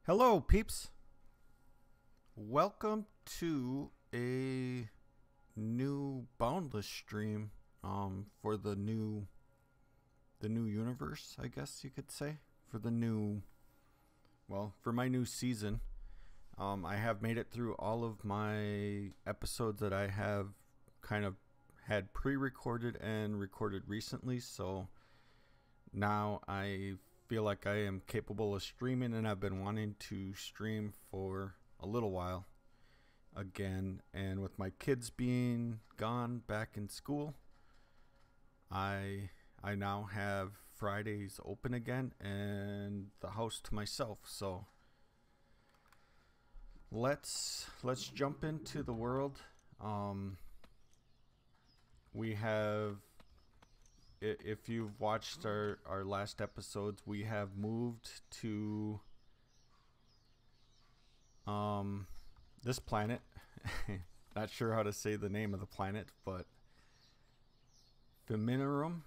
Hello, peeps. Welcome to a new Boundless stream for the new universe, I guess you could say, for the new for my new season. I have made it through all of my episodes that I have kind of had pre-recorded and recorded recently, so now I feel like I am capable of streaming, and I've been wanting to stream for a little while again. And with my kids being gone back in school, I now have Fridays open again and the house to myself. So let's jump into the world. We have, if you've watched our last episodes, we have moved to this planet. Not sure how to say the name of the planet, but Feminorum.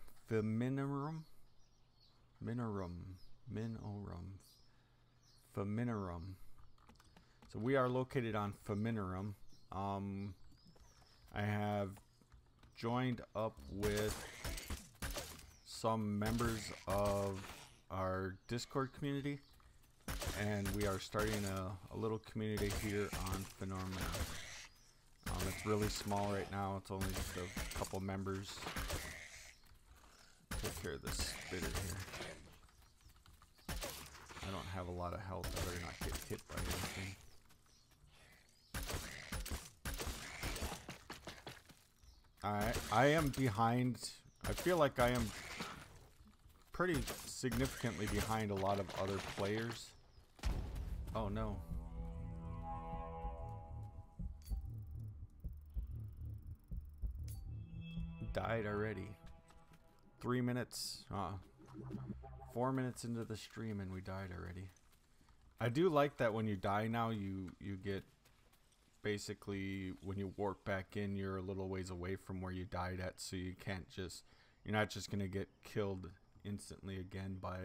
So we are located on Feminorum. I have joined up with some members of our Discord community, and we are starting a little community here on Phenomena. It's really small right now. It's only just a couple members. Take care of this spitter here. I don't have a lot of health. I better not get hit by anything. I am behind. I feel like I am pretty significantly behind a lot of other players. Oh no. Died already. 3 minutes. 4 minutes into the stream and we died already. I do like that when you die now, you get, basically when you warp back in, you're a little ways away from where you died at, so you can't just, you're not just gonna get killed instantly again by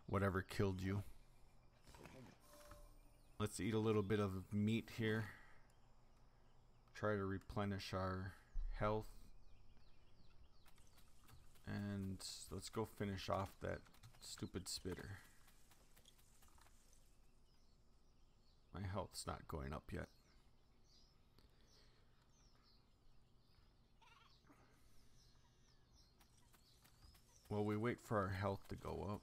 whatever killed you. Let's eat a little bit of meat here. Try to replenish our health. And let's go finish off that stupid spitter. My health's not going up yet. Well, we wait for our health to go up.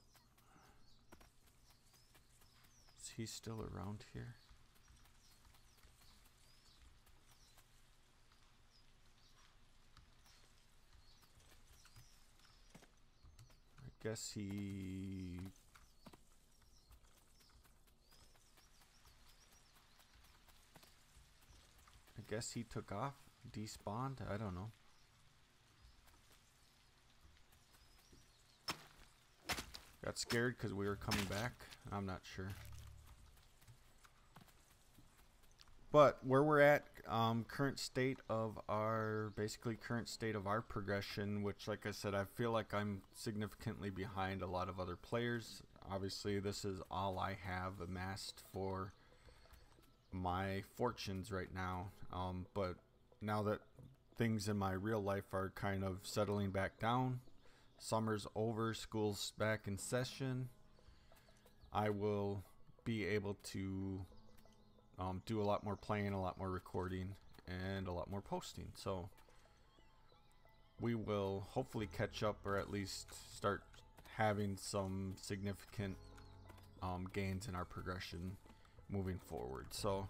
Is he still around here? I guess he... took off, despawned, I don't know. Got scared because we were coming back. I'm not sure. But where we're at, current state of our progression, which, like I said, I feel like I'm significantly behind a lot of other players. Obviously, this is all I have amassed for my fortunes right now. But now that things in my real life are kind of settling back down, summer's over, school's back in session, I will be able to do a lot more playing, a lot more recording, and a lot more posting. So we will hopefully catch up, or at least start having some significant gains in our progression moving forward. So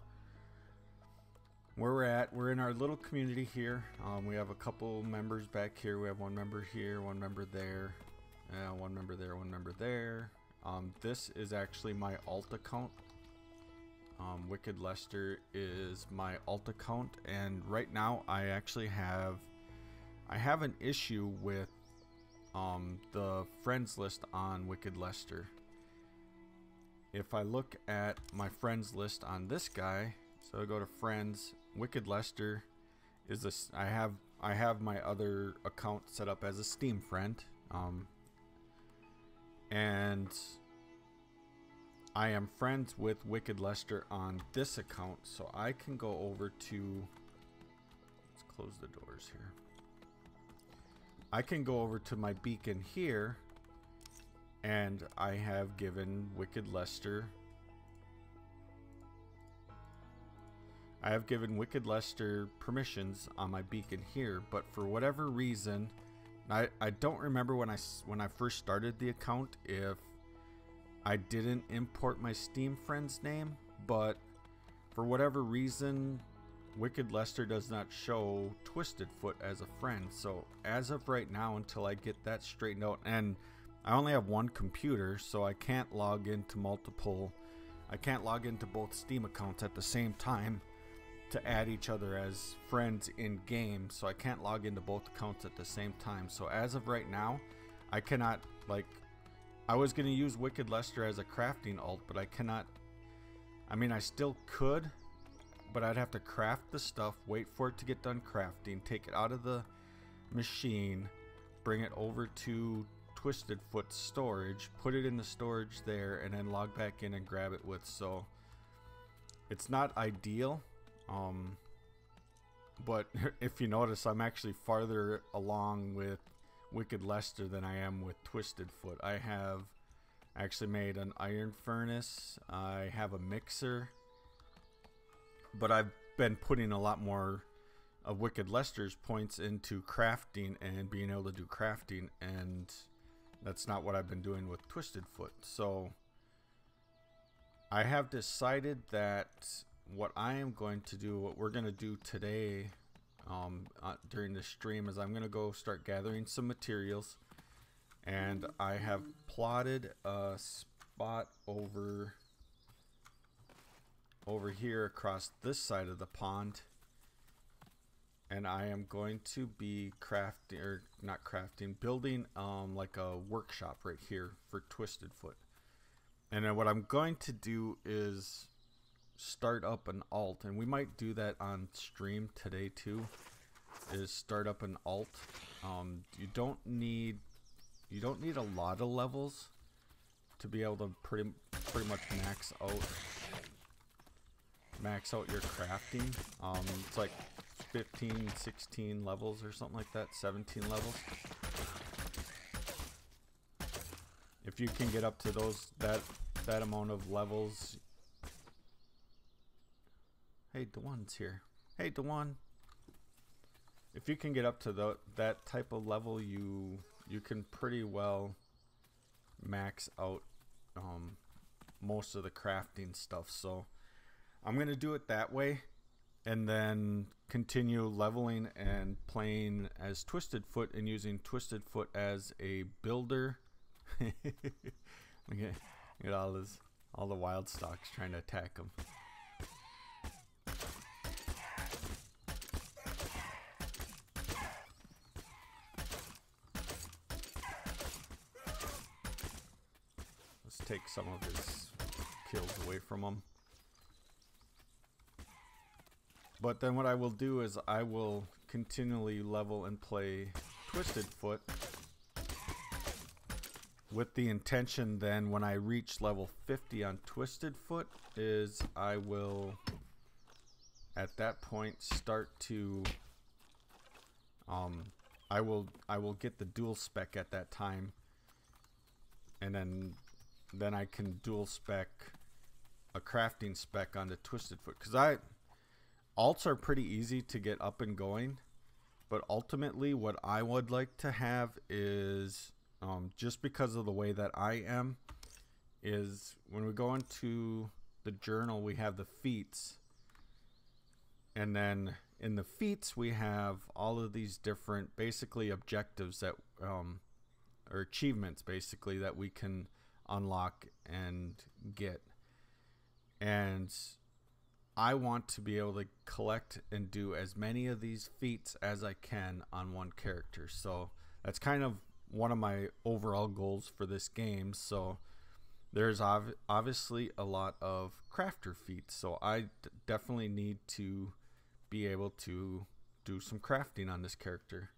where we're at, we're in our little community here. We have a couple members back here. We have one member here, one member there, one member there, one member there. This is actually my alt account. Wicked Lester is my alt account, and right now I actually have an issue with the friends list on Wicked Lester. If I look at my friends list on this guy, so I go to friends, Wicked Lester is this. I have my other account set up as a Steam friend, and I am friends with Wicked Lester on this account, so I can go over to, let's close the doors here. I can go over to my beacon here, and I have given Wicked Lester, permissions on my beacon here, but for whatever reason, I don't remember when I first started the account if I didn't import my Steam friend's name, but for whatever reason, Wicked Lester does not show TwistedFoot as a friend. So as of right now, until I get that straightened out, and I only have one computer, so I can't log into both Steam accounts at the same time to add each other as friends in game. So I can't log into both accounts at the same time. So as of right now, I cannot, like, I was going to use Wicked Lester as a crafting alt, but I cannot. I mean, I still could, but I'd have to craft the stuff, wait for it to get done crafting, take it out of the machine, bring it over to TwistedFoot's storage, put it in the storage there, and then log back in and grab it with. So it's not ideal, but if you notice, I'm actually farther along with Wicked Lester than I am with TwistedFoot. I have actually made an iron furnace, I have a mixer, but I've been putting a lot more of Wicked Lester's points into crafting and being able to do crafting, and that's not what I've been doing with TwistedFoot. So I have decided that what we're going to do today during the stream is I'm going to go start gathering some materials, and I have plotted a spot over here across this side of the pond, and I am going to be building like a workshop right here for TwistedFoot. And then what I'm going to do is start up an alt, and we might do that on stream today too, is start up an alt. You don't need a lot of levels to be able to pretty much max out your crafting. It's like 15, 16 levels or something like that, 17 levels. If you can get up to that amount of levels. Hey, Dewan's here. Hey, Dewan. If you can get up to that type of level, you can pretty well max out most of the crafting stuff. So I'm gonna do it that way, and then continue leveling and playing as TwistedFoot and using TwistedFoot as a builder. Look at all the wild stalks trying to attack him. Let's take some of his kills away from him. But then what I will do is I will continually level and play TwistedFoot with the intention then when I reach level 50 on TwistedFoot is I will at that point start to I will get the dual spec at that time, and then I can dual spec a crafting spec onto TwistedFoot, because alts are pretty easy to get up and going, but ultimately what I would like to have is just because of the way that I am, is when we go into the journal we have the feats, and then in the feats we have all of these different basically objectives that or achievements basically that we can unlock and get, and I want to be able to collect and do as many of these feats as I can on one character. So that's kind of one of my overall goals for this game. So there's obviously a lot of crafter feats, so I definitely need to be able to do some crafting on this character.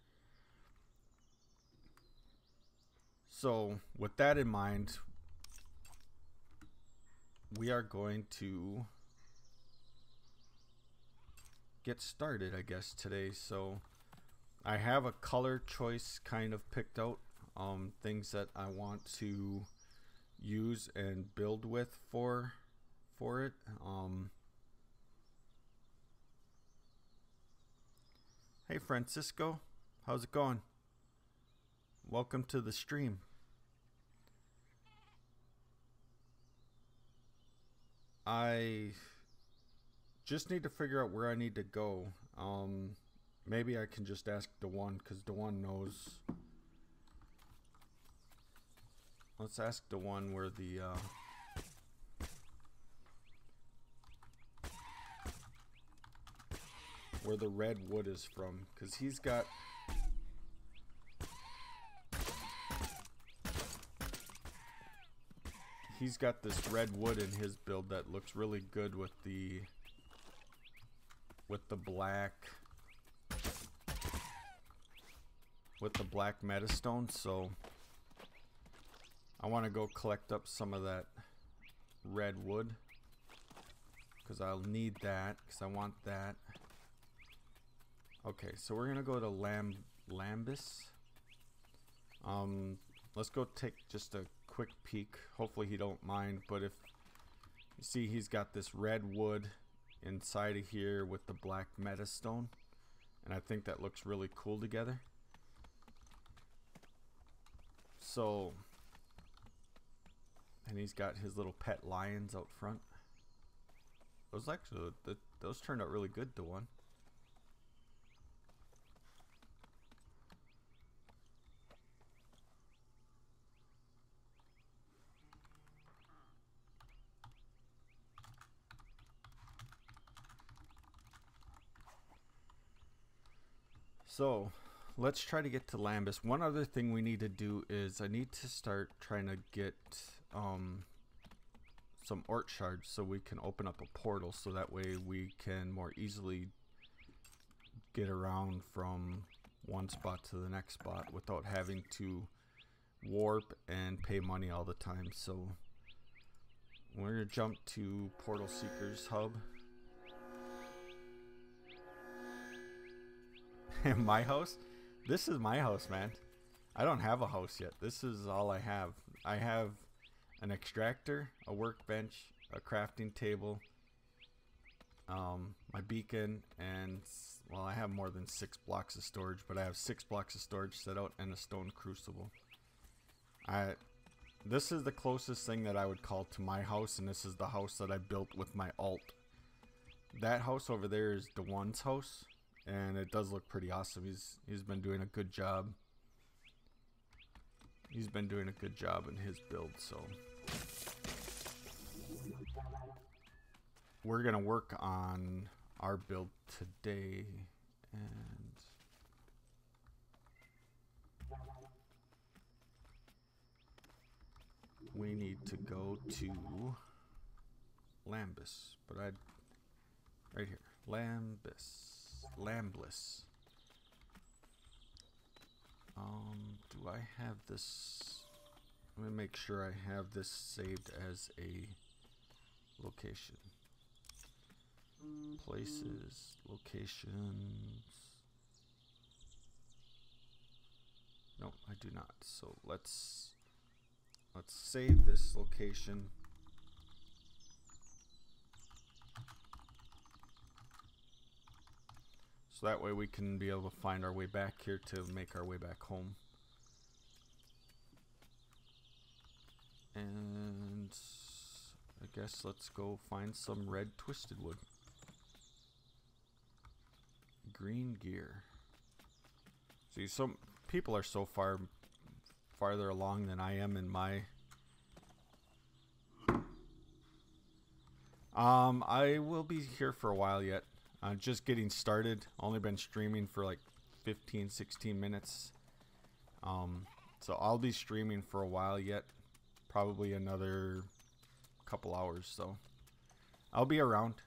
So with that in mind, we are going to get started, I guess, today. So I have a color choice kind of picked out, things that I want to use and build with for it. Hey Francisco, how's it going? Welcome to the stream. I just need to figure out where I need to go. Maybe I can just ask DeJuan, because DeJuan knows. Let's ask DeJuan where the red wood is from, because he's got this red wood in his build that looks really good with the black metastone. So I want to go collect up some of that red wood, because I'll need that, because I want that. Okay, so we're gonna go to Lambus. Let's go take just a quick peek. Hopefully he don't mind, but if you see, he's got this red wood inside of here with the black metastone, and I think that looks really cool together. So, and he's got his little pet lions out front. Those actually, those turned out really good, the one. So let's try to get to Lambus. One other thing we need to do is I need to start trying to get some Oort shards so we can open up a portal, so that way we can more easily get around from one spot to the next spot without having to warp and pay money all the time. So we're gonna jump to Portal Seekers Hub. My house? This is my house, man. I don't have a house yet. This is all I have. I have an extractor, a workbench, a crafting table, my beacon, and, well, I have more than 6 blocks of storage, but I have 6 blocks of storage set out and a stone crucible. This is the closest thing that I would call to my house, and this is the house that I built with my alt. That house over there is DeJuan's house. And it does look pretty awesome. He's been doing a good job. He's been doing a good job in his build, so we're gonna work on our build today, and we need to go to Lambus, but right here, Boundless. Do I have this? Let me make sure I have this saved as a location. Places, locations. No, I do not. So let's save this location. So that way we can be able to find our way back here to make our way back home. And I guess let's go find some red twisted wood. Green gear. See, some people are so farther along than I am in my... I will be here for a while yet. I'm just getting started. Only been streaming for like 15-16 minutes. So I'll be streaming for a while yet. Probably another couple hours, so I'll be around.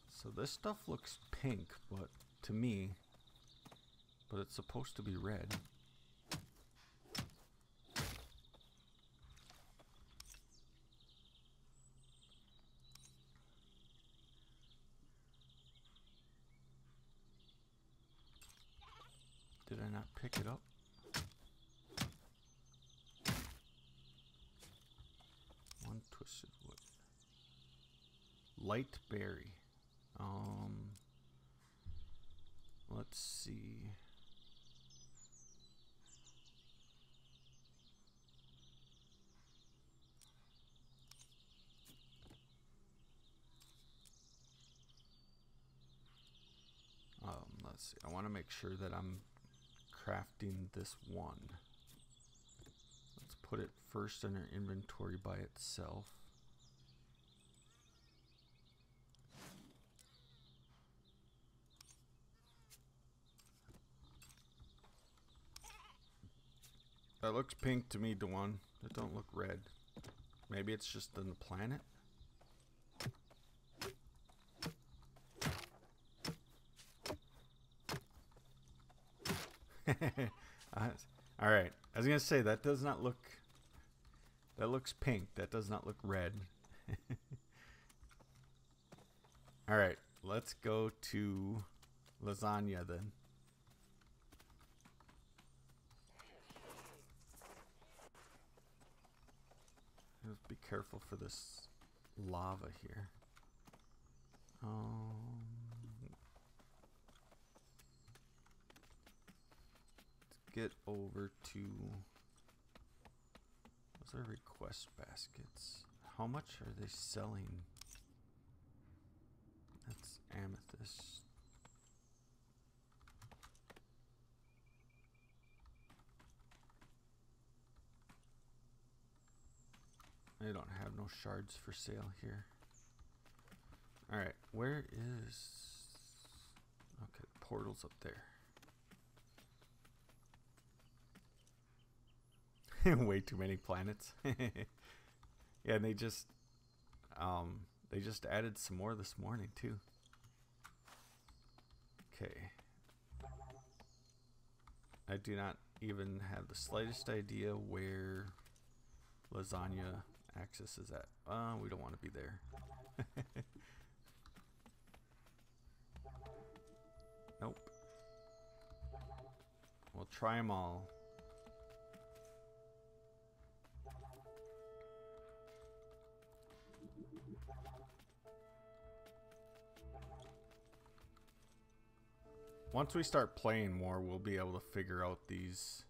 So this stuff looks pink, but to me, but it's supposed to be red. Did I not pick it up? One twisted wood. Light berry. Let's see. Let's see. I want to make sure that I'm crafting this one. Let's put it first in our inventory by itself. That looks pink to me, Dawn. It don't look red. Maybe it's just in the planet. All right. I was gonna say that does not look. That looks pink. That does not look red. All right. Let's go to lasagna then. Just be careful for this lava here. Let's get over to. Those are request baskets. How much are they selling? That's amethyst. I don't have no shards for sale here. Alright, where is... Okay, the portal's up there. Way too many planets. Yeah, and they just added some more this morning too. Okay. I do not even have the slightest idea where lasagna access is at. We don't want to be there. Nope. We'll try them all. Once we start playing more, we'll be able to figure out these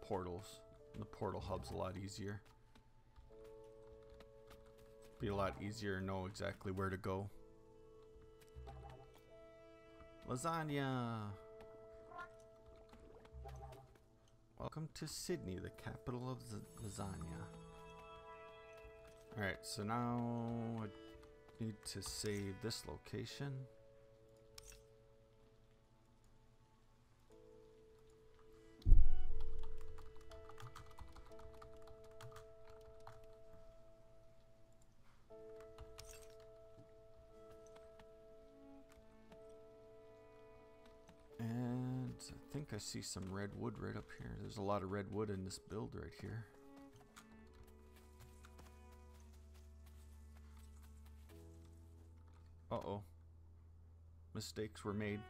portals. The portal hub's a lot easier. Be a lot easier to know exactly where to go. Lasagna! Welcome to Sydney, the capital of lasagna. Alright, so now I need to save this location. I think I see some red wood right up here. There's a lot of red wood in this build right here. Uh-oh. Mistakes were made.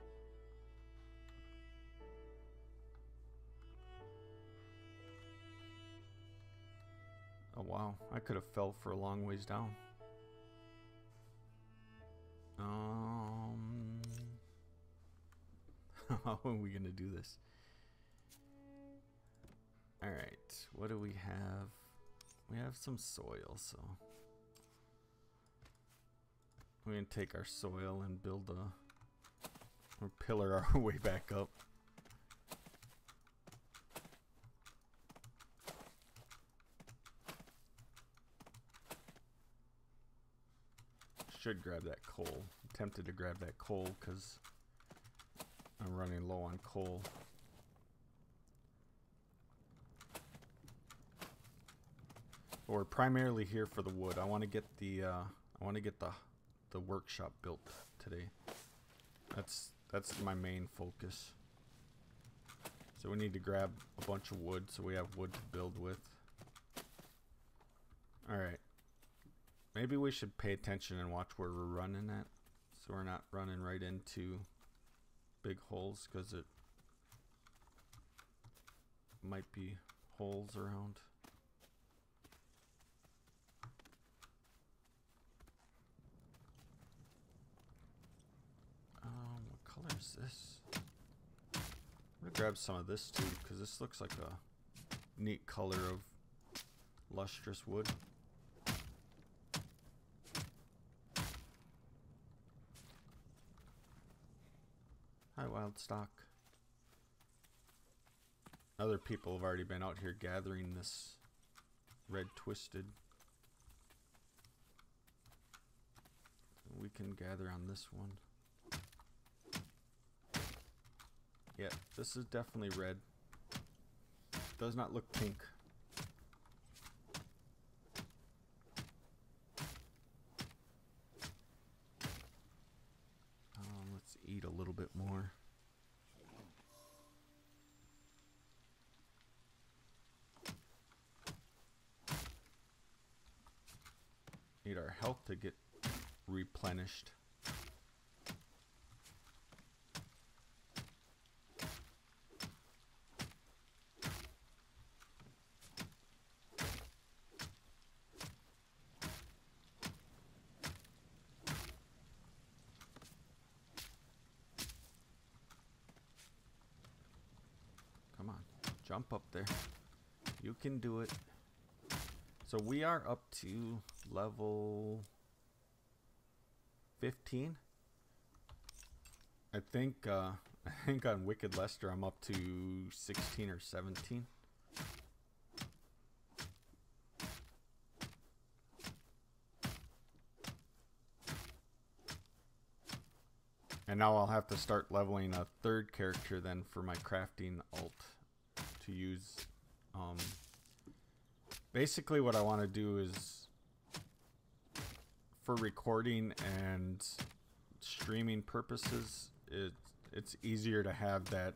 Oh wow, I could have fell for a long ways down. How are we gonna do this? Alright, what do we have? We have some soil, so we're gonna take our soil and build or pillar our way back up. Should grab that coal. I'm tempted to grab that coal because I'm running low on coal. But we're primarily here for the wood. I want to get the the workshop built today. That's my main focus. So we need to grab a bunch of wood so we have wood to build with. All right. Maybe we should pay attention and watch where we're running at, so we're not running right into big holes, because might be holes around. What color is this? I'm gonna grab some of this too, because this looks like a neat color of lustrous wood. Hi, wild stock. Other people have already been out here gathering this red twisted. We can gather on this one. Yeah, this is definitely red. Does not look pink. Let's eat a little bit more. Need our health to get replenished. Come on, jump up there. You can do it. So we are up to level 15. I think on Wicked Lester I'm up to 16 or 17. And now I'll have to start leveling a third character then for my crafting alt to use. Basically what I want to do is, for recording and streaming purposes, it's easier to have that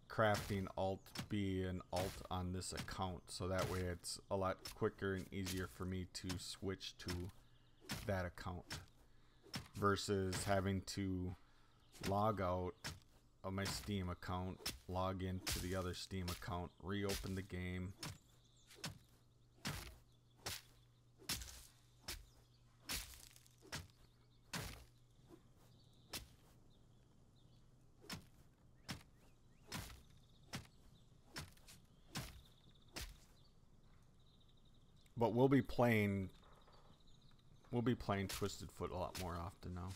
crafting alt be an alt on this account, so that way it's a lot quicker and easier for me to switch to that account versus having to log out of my Steam account, log into the other Steam account, reopen the game. But we'll be playing TwistedFoot a lot more often now.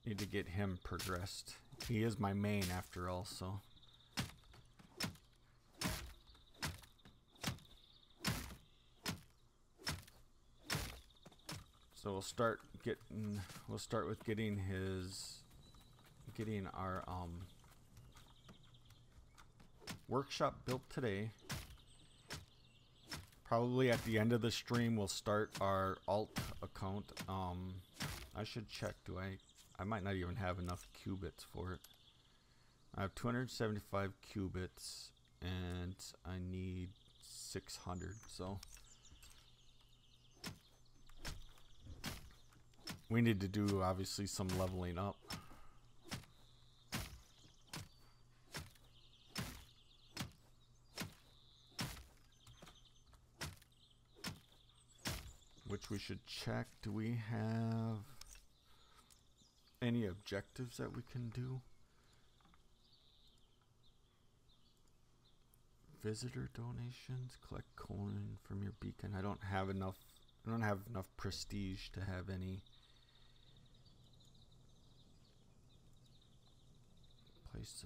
Need to get him progressed. He is my main after all, so. So we'll start with getting our workshop built today. Probably at the end of the stream we'll start our alt account. I should check. I might not even have enough qubits for it. I have 275 qubits and I need 600, so we need to do obviously some leveling up. Which we should check. Do we have any objectives that we can do? Visitor donations, collect coin from your beacon. I don't have enough prestige to have any. Place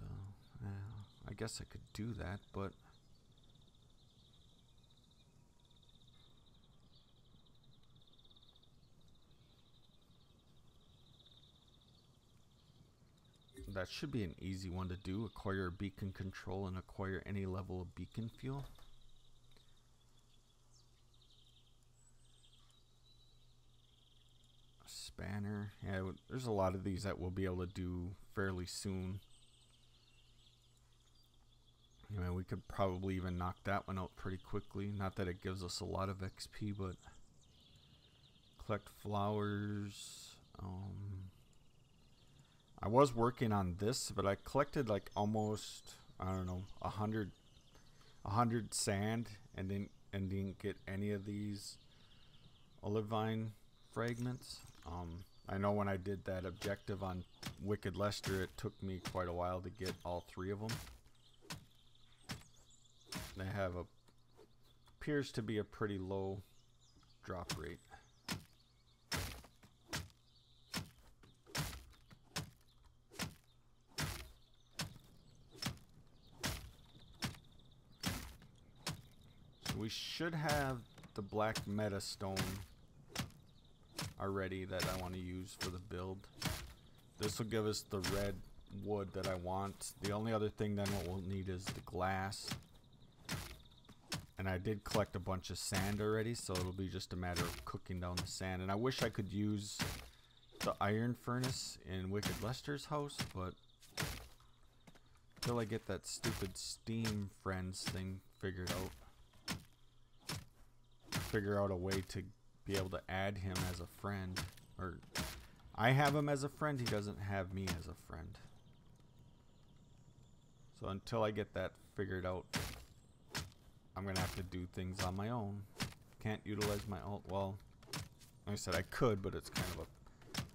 I guess I could do that, but that should be an easy one to do. Acquire beacon control and acquire any level of beacon fuel. A spanner. Yeah, there's a lot of these that we'll be able to do fairly soon. You know, we could probably even knock that one out pretty quickly. Not that it gives us a lot of XP, but collect flowers. I was working on this, but I collected like almost, I don't know, 100 sand and didn't get any of these olivine fragments. I know when I did that objective on Wicked Lester, it took me quite a while to get all 3 of them. They have appears to be a pretty low drop rate. So we should have the black meta stone already that I want to use for the build. This will give us the red wood that I want. The only other thing then what we'll need is the glass. And I did collect a bunch of sand already, so it'll be just a matter of cooking down the sand. And I wish I could use the iron furnace in Wicked Lester's house, but until I get that stupid Steam Friends thing figured out. Figure out a way to be able to add him as a friend. Or I have him as a friend, he doesn't have me as a friend. So until I get that figured out, I'm gonna have to do things on my own. Can't utilize my alt. Well, like I said, I could, but it's kind of a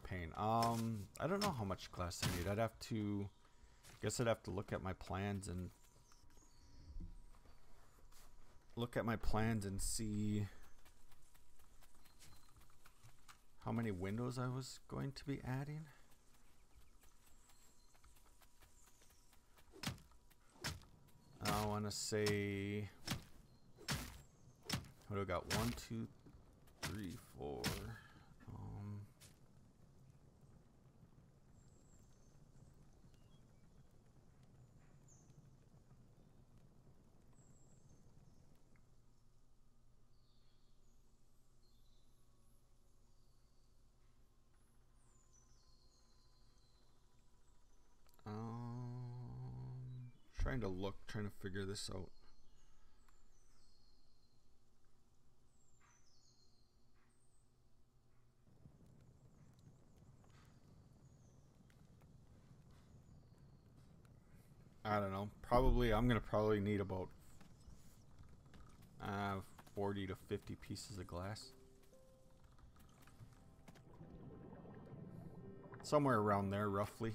pain. I don't know how much glass I need. I'd have to, guess I'd have to look at my plans and see how many windows I was going to be adding. I want to say, what do I got? 1, 2, 3, 4. Trying to figure this out. I don't know. I'm gonna probably need about 40 to 50 pieces of glass. Somewhere around there, roughly.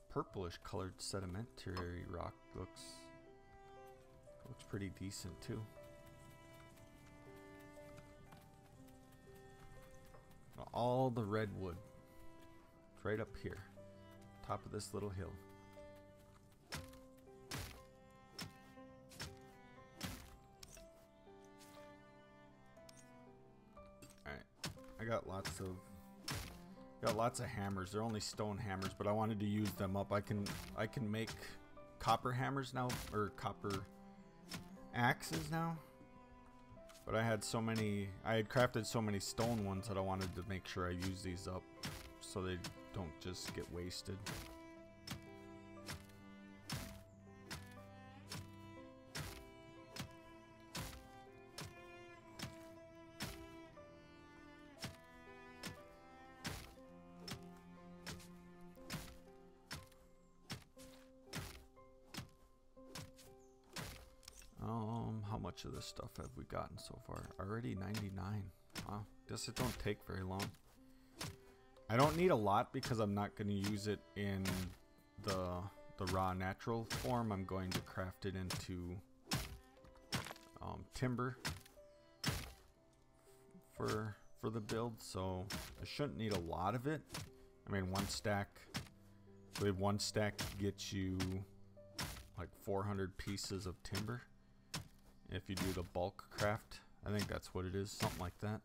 Purplish colored sedimentary rock looks pretty decent too. All the redwood. It's right up here. Top of this little hill. Alright. I got lots of hammers. They're only stone hammers, but I wanted to use them up. I can make copper hammers now, or copper axes now. But I had crafted so many stone ones that I wanted to make sure I use these up so they don't just get wasted. How much of this stuff have we gotten so far? Already 99. Wow, guess it don't take very long. I don't need a lot because I'm not going to use it in the raw natural form. I'm going to craft it into timber for the build, so I shouldn't need a lot of it. I mean, one stack gets you like 400 pieces of timber. If you do the bulk craft, I think that's what it is, something like that.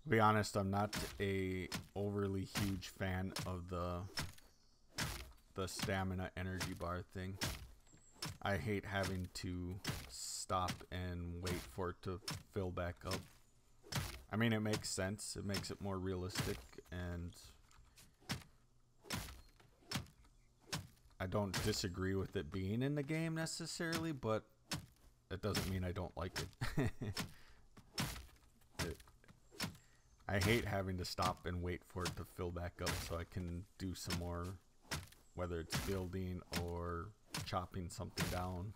To be honest, I'm not a overly huge fan of the stamina energy bar thing. I hate having to stop and wait for it to fill back up. I mean, it makes sense. It makes it more realistic, and I don't disagree with it being in the game necessarily, but it doesn't mean I don't like it. I hate having to stop and wait for it to fill back up so I can do some more, whether it's building or chopping something down.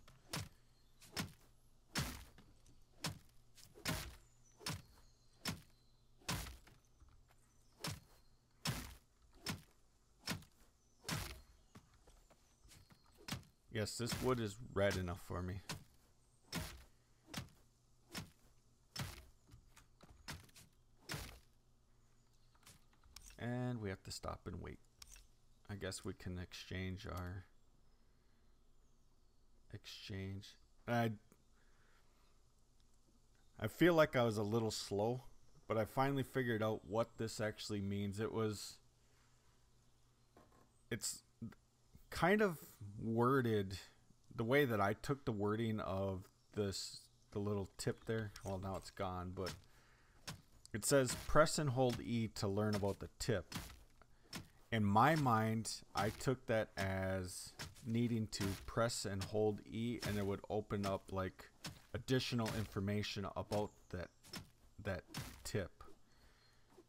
Yes, this wood is red enough for me. And we have to stop and wait. I guess we can exchange our exchange. I feel like I was a little slow, but I finally figured out what this actually means. It's kind of worded the way that I took the wording of the little tip there. Well, now it's gone, but it says press and hold E to learn about the tip. In my mind, I took that as needing to press and hold E, and it would open up like additional information about that tip.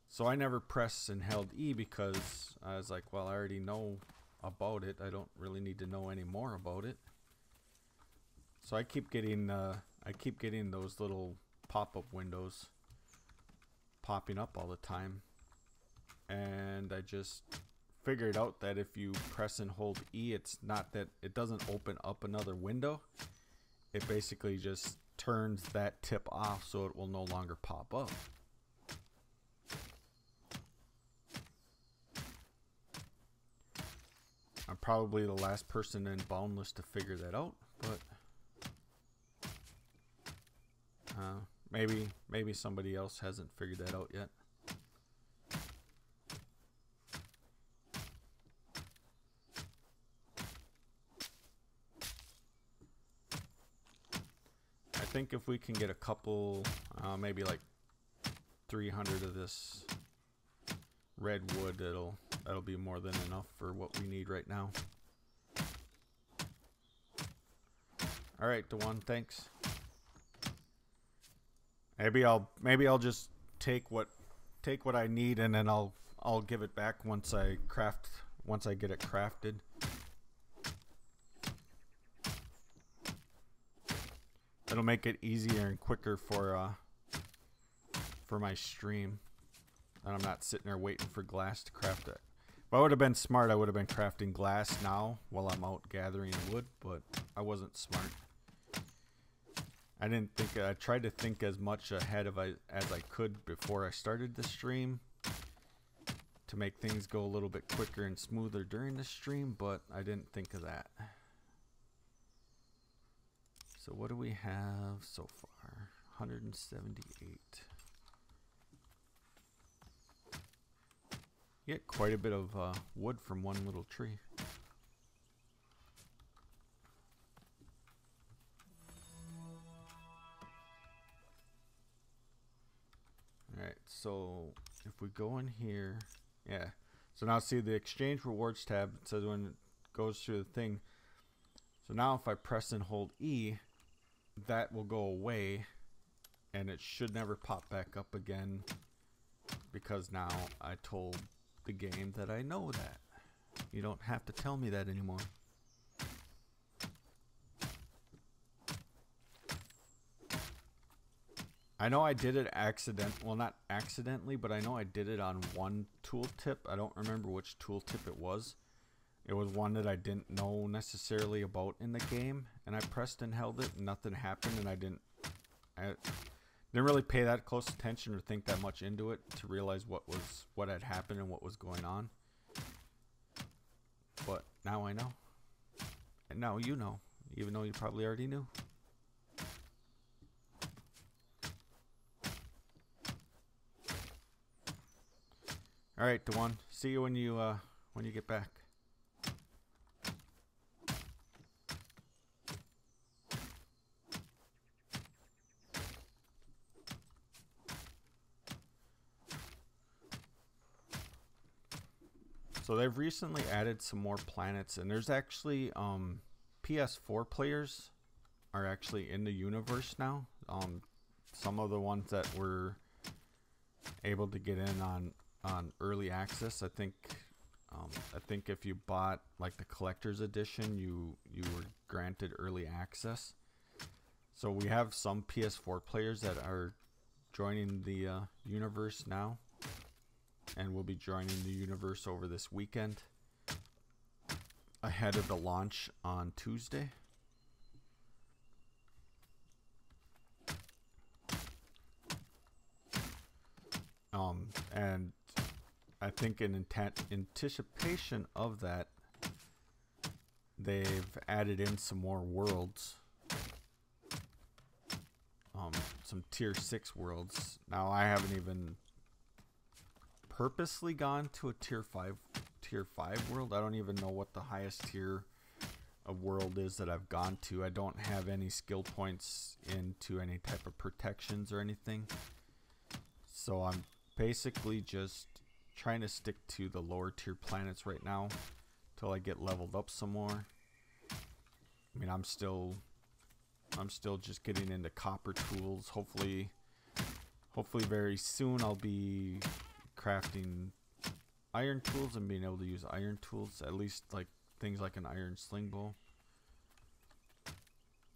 So I never pressed and held E because I was like, well, I already know about it. I don't really need to know any more about it. So I keep getting those little pop-up windows popping up all the time, and I just figured out that if you press and hold E, it's not that it doesn't open up another window. It basically just turns that tip off so it will no longer pop up. I'm probably the last person in Boundless to figure that out, but maybe somebody else hasn't figured that out yet. I think if we can get a couple, maybe like 300 of this red wood, that'll be more than enough for what we need right now. All right, Dewan, thanks. Maybe I'll just take what I need, and then I'll give it back once I get it crafted. It'll make it easier and quicker for my stream, and I'm not sitting there waiting for glass to craft it. If I would have been smart, I would have been crafting glass now while I'm out gathering wood, but I wasn't smart. I tried to think as much ahead as I could before I started the stream to make things go a little bit quicker and smoother during the stream, but I didn't think of that. So what do we have so far? 178. You get quite a bit of wood from one little tree. Alright, so if we go in here, yeah. So now see the exchange rewards tab, it says when it goes through the thing. So now if I press and hold E, that will go away, and it should never pop back up again because now I told the game that I know that. You don't have to tell me that anymore. I know I did it well, not accidentally, but I know I did it on one tooltip. I don't remember which tooltip it was. It was one that I didn't know necessarily about in the game, and I pressed and held it and nothing happened, and I didn't really pay that close attention or think that much into it to realize what had happened and what was going on. But now I know. And now you know, even though you probably already knew. All right, Dewan. See you when you get back. So they've recently added some more planets, and there's actually PS4 players are actually in the universe now. Some of the ones that were able to get in on early access, I think if you bought like the collector's edition, you were granted early access. So we have some PS4 players that are joining the universe now, and will be joining the universe over this weekend ahead of the launch on Tuesday. And I think in anticipation of that, they've added in some more worlds, some tier 6 worlds. Now I haven't even purposely gone to a tier 5 world. I don't even know what the highest tier of world is that I've gone to. I don't have any skill points into any type of protections or anything, so I'm basically just trying to stick to the lower tier planets right now till I get leveled up some more. I mean, I'm still just getting into copper tools. Hopefully very soon I'll be crafting iron tools and being able to use iron tools, at least like things like an iron sling bow.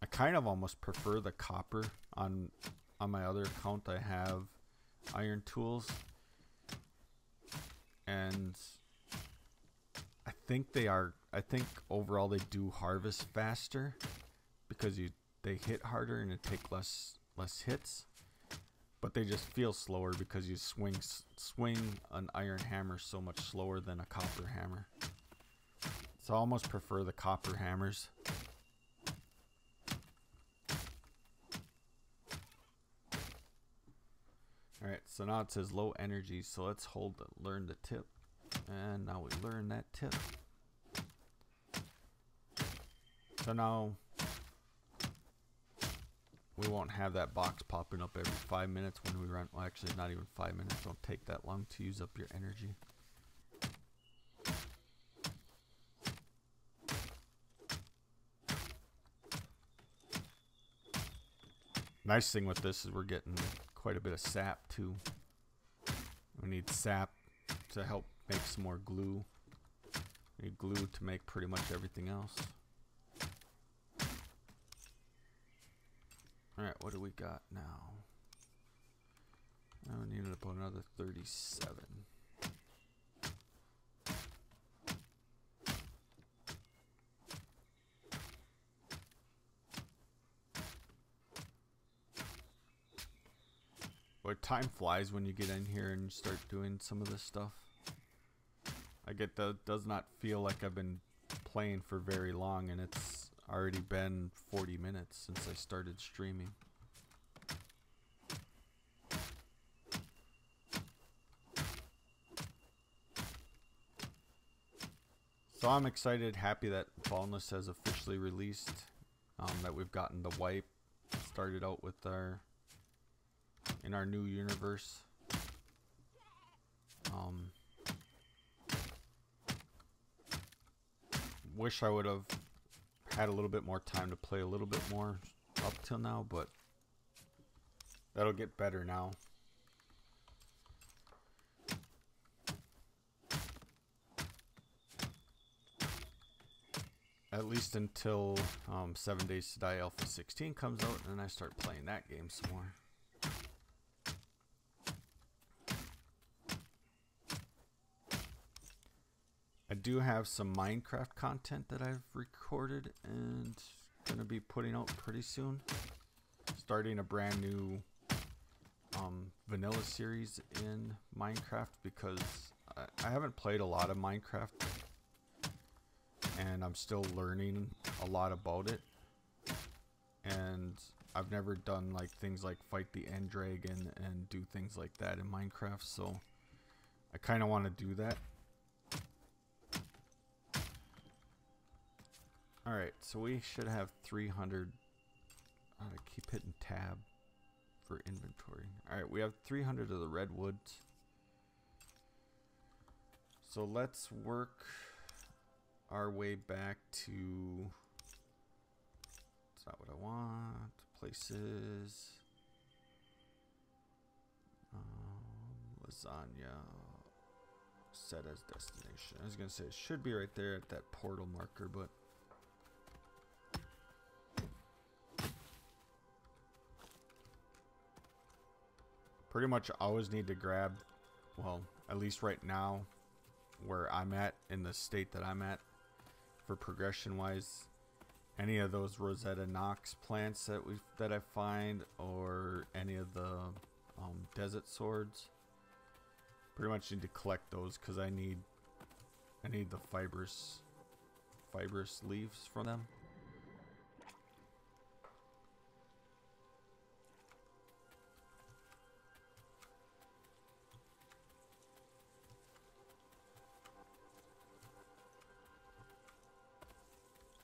I kind of almost prefer the copper. On my other account I have iron tools, and I think overall they do harvest faster because they hit harder and it take less hits, but they just feel slower because you swing an iron hammer so much slower than a copper hammer. So I almost prefer the copper hammers. Alright, so now it says low energy, so let's learn the tip. And now we learn that tip. So now we won't have that box popping up every 5 minutes when we run. Well, actually not even 5 minutes. Don't take that long to use up your energy. Nice thing with this is we're getting quite a bit of sap too. We need sap to help make some more glue. We need glue to make pretty much everything else. Alright, what do we got now? Now we need about another 37. Boy, time flies when you get in here and start doing some of this stuff. Does not feel like I've been playing for very long, and it's already been 40 minutes since I started streaming. So I'm excited, happy that Boundless has officially released, that we've gotten the wipe started out with in our new universe. Wish I would have had a little bit more time to play a little bit more up till now, but that'll get better now. At least until 7 Days to Die Alpha 16 comes out, and then I start playing that game some more. I do have some Minecraft content that I've recorded and gonna be putting out pretty soon. Starting a brand new vanilla series in Minecraft because I haven't played a lot of Minecraft and I'm still learning a lot about it. And I've never done like things like fight the end dragon and do things like that in Minecraft, so I kind of want to do that. Alright, so we should have 300. I keep hitting tab for inventory. Alright, we have 300 of the redwoods. So let's work our way back to... That's not what I want. Places. Lasagna. Set as destination. I was going to say it should be right there at that portal marker, but... Pretty much always need to grab, well, at least right now, where I'm at, in the state that I'm at, for progression wise, any of those Rosetta Nox plants that I find, or any of the desert swords, pretty much need to collect those because I need the fibrous leaves from them.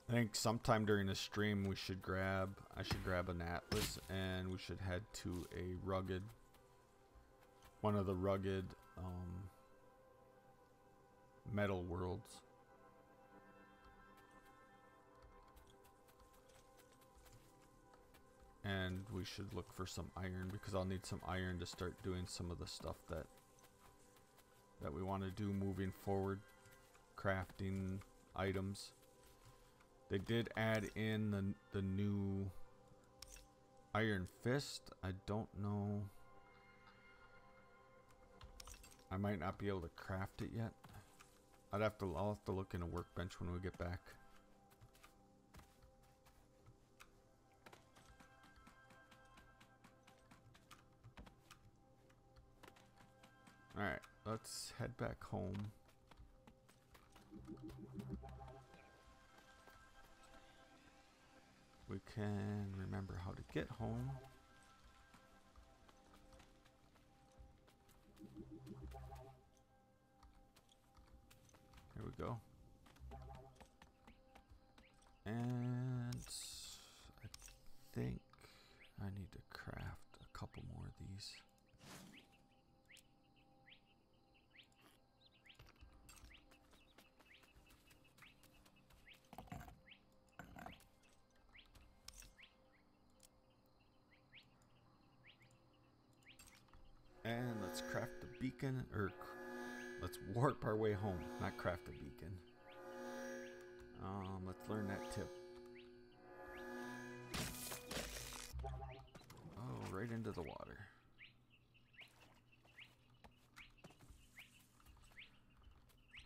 I think sometime during the stream I should grab an atlas, and we should head to one of the rugged metal worlds. And we should look for some iron, because I'll need some iron to start doing some of the stuff that we want to do moving forward, crafting items. They did add in the new Iron Fist. I don't know. I might not be able to craft it yet. I'll have to look in a workbench when we get back. Alright, let's head back home. We can remember how to get home. Here we go. And I think I need to craft a couple more of these. And let's craft the beacon, or let's warp our way home, not craft a beacon. Let's learn that tip. Oh, right into the water.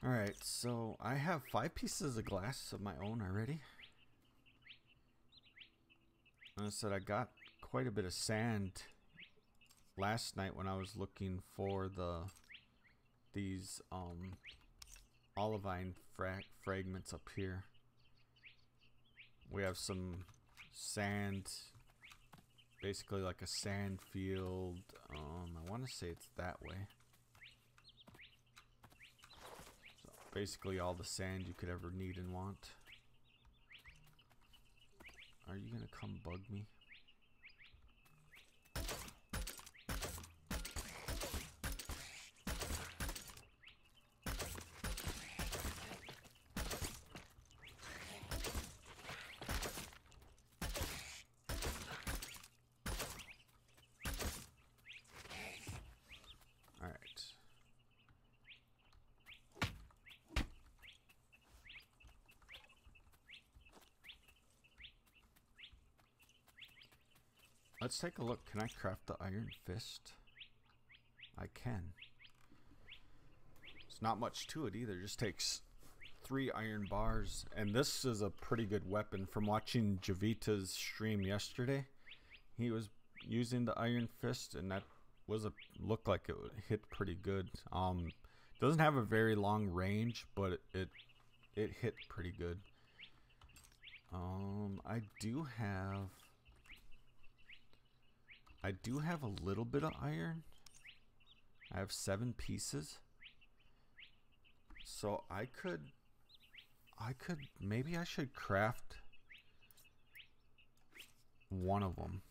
Alright, so I have 5 pieces of glass of my own already. I said I got quite a bit of sand last night when I was looking for these olivine fragments up here. We have some sand, basically like a sand field. I want to say it's that way. So basically all the sand you could ever need and want. Are you gonna come bug me? Let's take a look. Can I craft the Iron Fist? I can. It's not much to it either. It just takes 3 iron bars. And this is a pretty good weapon. From watching Javita's stream yesterday, he was using the Iron Fist, and that was looked like it hit pretty good. Doesn't have a very long range, but it hit pretty good. I do have a little bit of iron. I have 7 pieces. So maybe I should craft one of them.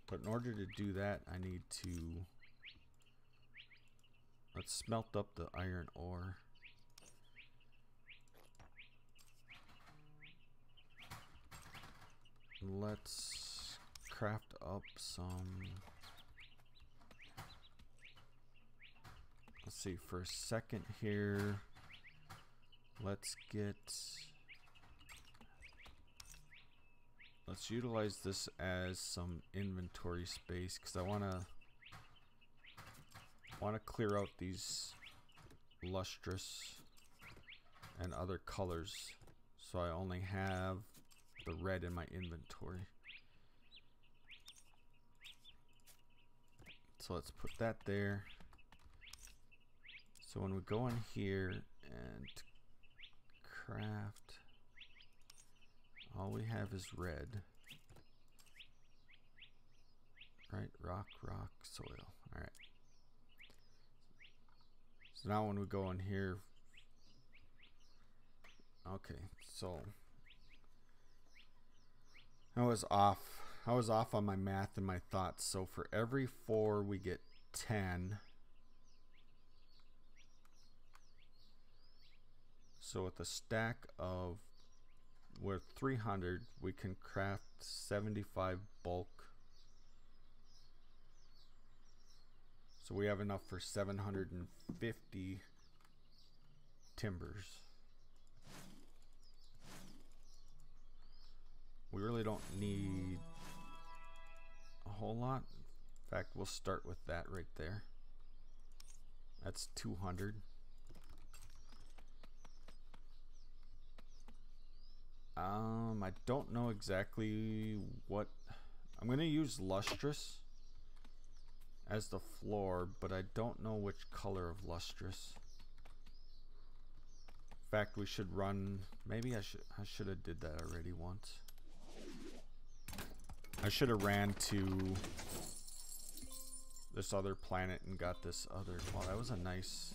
But in order to do that, I need to, let's smelt up the iron ore. Let's craft up some, let's see, for a second here, let's utilize this as some inventory space, because I want to clear out these lustrous and other colors, so I only have the red in my inventory. So let's put that there. So when we go in here and craft, all we have is red. Right, rock, soil. Alright. So now when we go in here, okay, so I was off on my math and my thoughts. So for every 4 we get 10. So with a stack of, with 300, we can craft 75 bulk. So we have enough for 750 timbers. We really don't need a whole lot. In fact, we'll start with that right there. That's 200. I don't know exactly what I'm gonna use lustrous as the floor, but I don't know which color of lustrous. In fact, we should run, maybe I should have did that already once. I should have ran to this other planet and got this other, wow, that was a nice,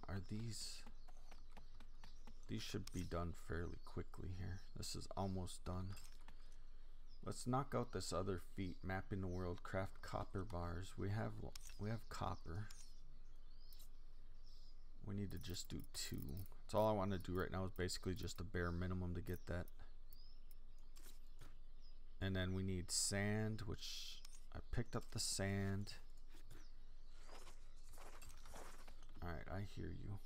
are these should be done fairly quickly here. This is almost done. Let's knock out this other feat, mapping the world, craft copper bars. We have copper. We need to just do 2. That's all I want to do right now, is basically just a bare minimum to get that. And then we need sand, which I picked up the sand. Alright, I hear you.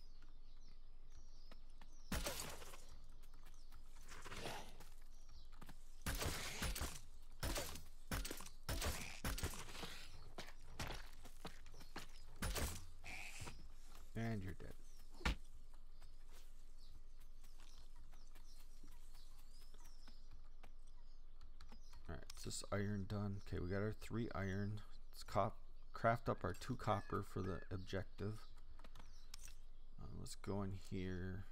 And you're dead. Alright, is this iron done? Okay, we got our 3 iron. Let's craft up our 2 copper for the objective. Let's go in here.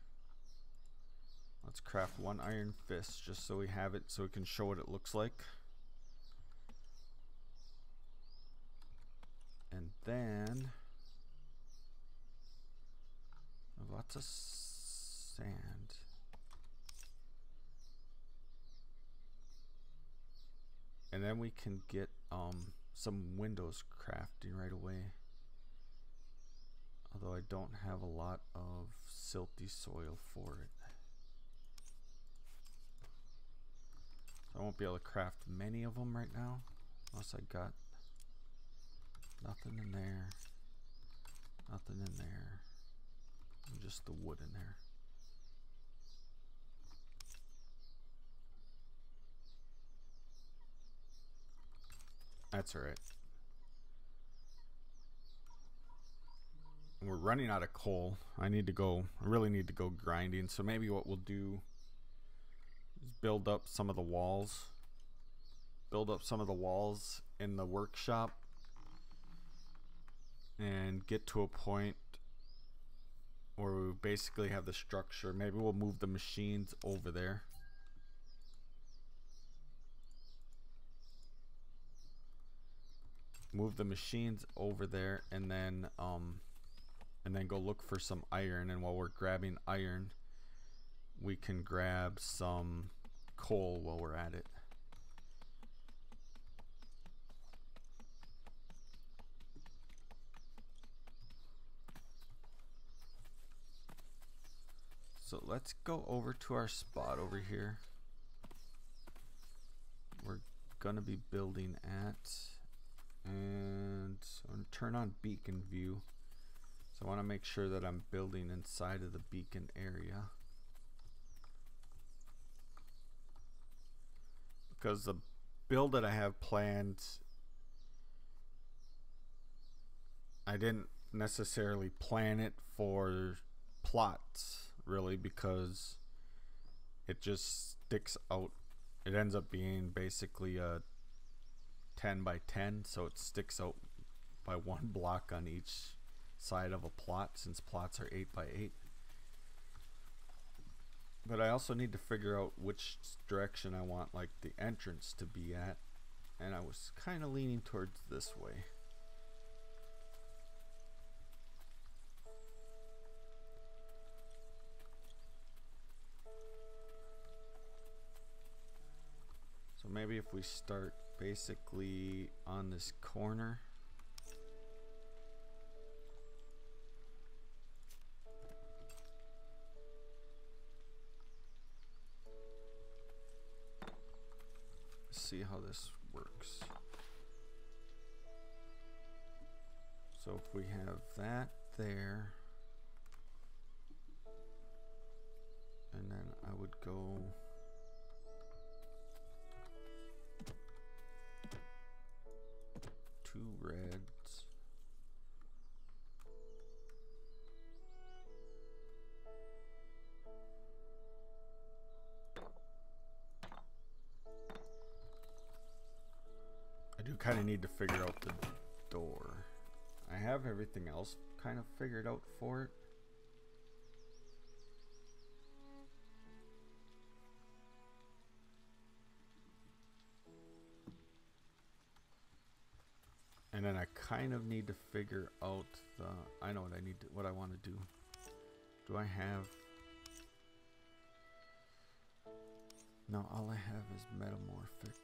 Let's craft 1 iron fist just so we have it, so we can show what it looks like. And then lots of sand. And then we can get some windows crafting right away. Although I don't have a lot of silty soil for it. So I won't be able to craft many of them right now. Unless I got nothing in there. Nothing in there. And just the wood in there. That's alright. We're running out of coal. I really need to go grinding. So maybe what we'll do is build up some of the walls. Build up some of the walls in the workshop. And get to a point where we basically have the structure. Maybe we'll move the machines over there. move the machines over there, and then go look for some iron. And while we're grabbing iron, we can grab some coal while we're at it. So let's go over to our spot over here. We're gonna be building at, and I'm gonna turn on beacon view. So I want to make sure that I'm building inside of the beacon area, because the build that I have planned, I didn't necessarily plan it for plots really, because it just sticks out. It ends up being basically a 10 by 10, so it sticks out by one block on each side of a plot, since plots are 8 by 8. But I also need to figure out which direction I want like the entrance to be at, and I was kind of leaning towards this way. So maybe if we start basically on this corner. See how this works. So if we have that there, and then I would go two reds, I do kind of need to figure out the door. I have everything else kind of figured out for it. And then I kind of need to figure out the, I know what I need to, what I want to do. Do I have, no, all I have is metamorphic.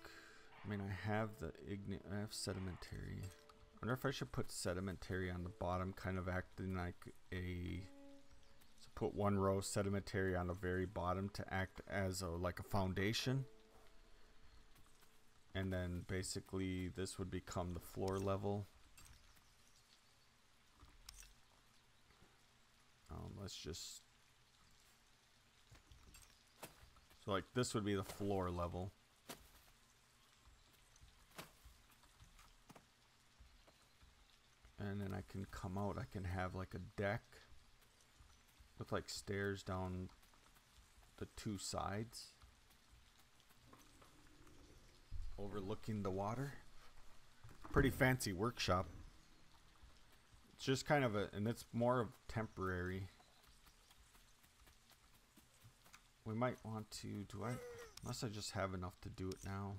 I mean, I have the I have sedimentary. I wonder if I should put sedimentary on the bottom, kind of acting like a, so put one row sedimentary on the very bottom to act as a, like a foundation. And then basically this would become the floor level. Let's just, so like this would be the floor level. And then I can come out, I can have like a deck with like stairs down the two sides, overlooking the water. Pretty fancy workshop. It's just kind of a, and it's more of temporary. We might want to, do I, unless I just have enough to do it now.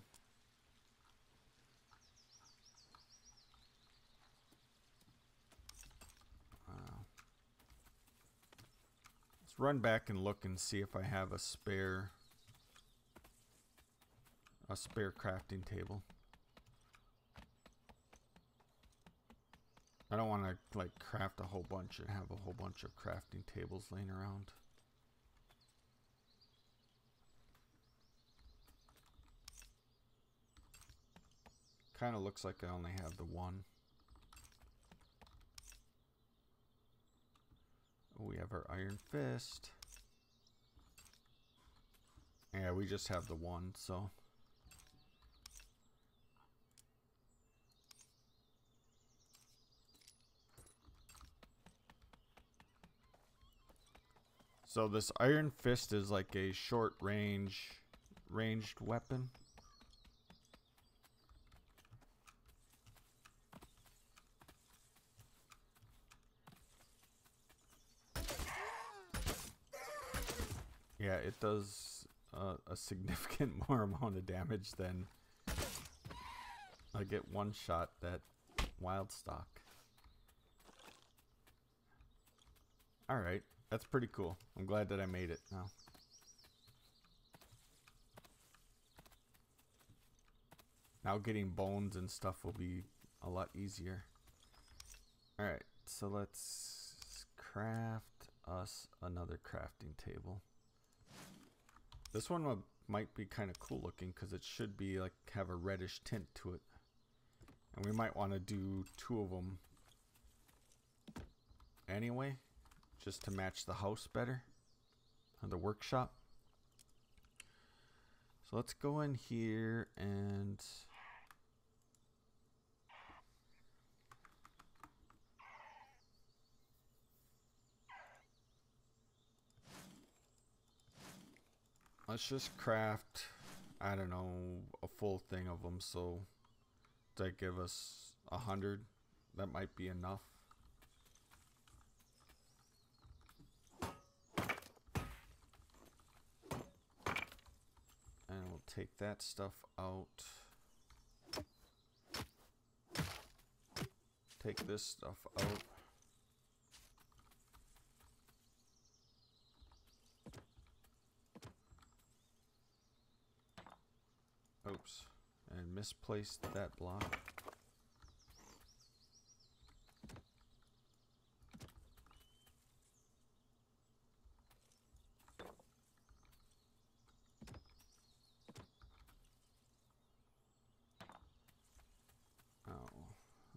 Let's run back and look and see if I have a spare crafting table. I don't want to like craft a whole bunch and have a whole bunch of crafting tables laying around. Kind of looks like I only have the one. Oh, we have our iron fist. Yeah, we just have the one, so. So this iron fist is like a short ranged weapon. Yeah, it does a significant more amount of damage than I get one shot that Wild stock. Alright, that's pretty cool. I'm glad that I made it now. Now getting bones and stuff will be a lot easier. Alright, so let's craft us another crafting table. This one might be kind of cool looking because it should be like have a reddish tint to it. And we might want to do 2 of them anyway, just to match the house better, or the workshop. So let's go in here and let's just craft, I don't know, a full thing of them. So does that give us 100? That might be enough. And we'll take that stuff out. Take this stuff out. Oops. And misplaced that block.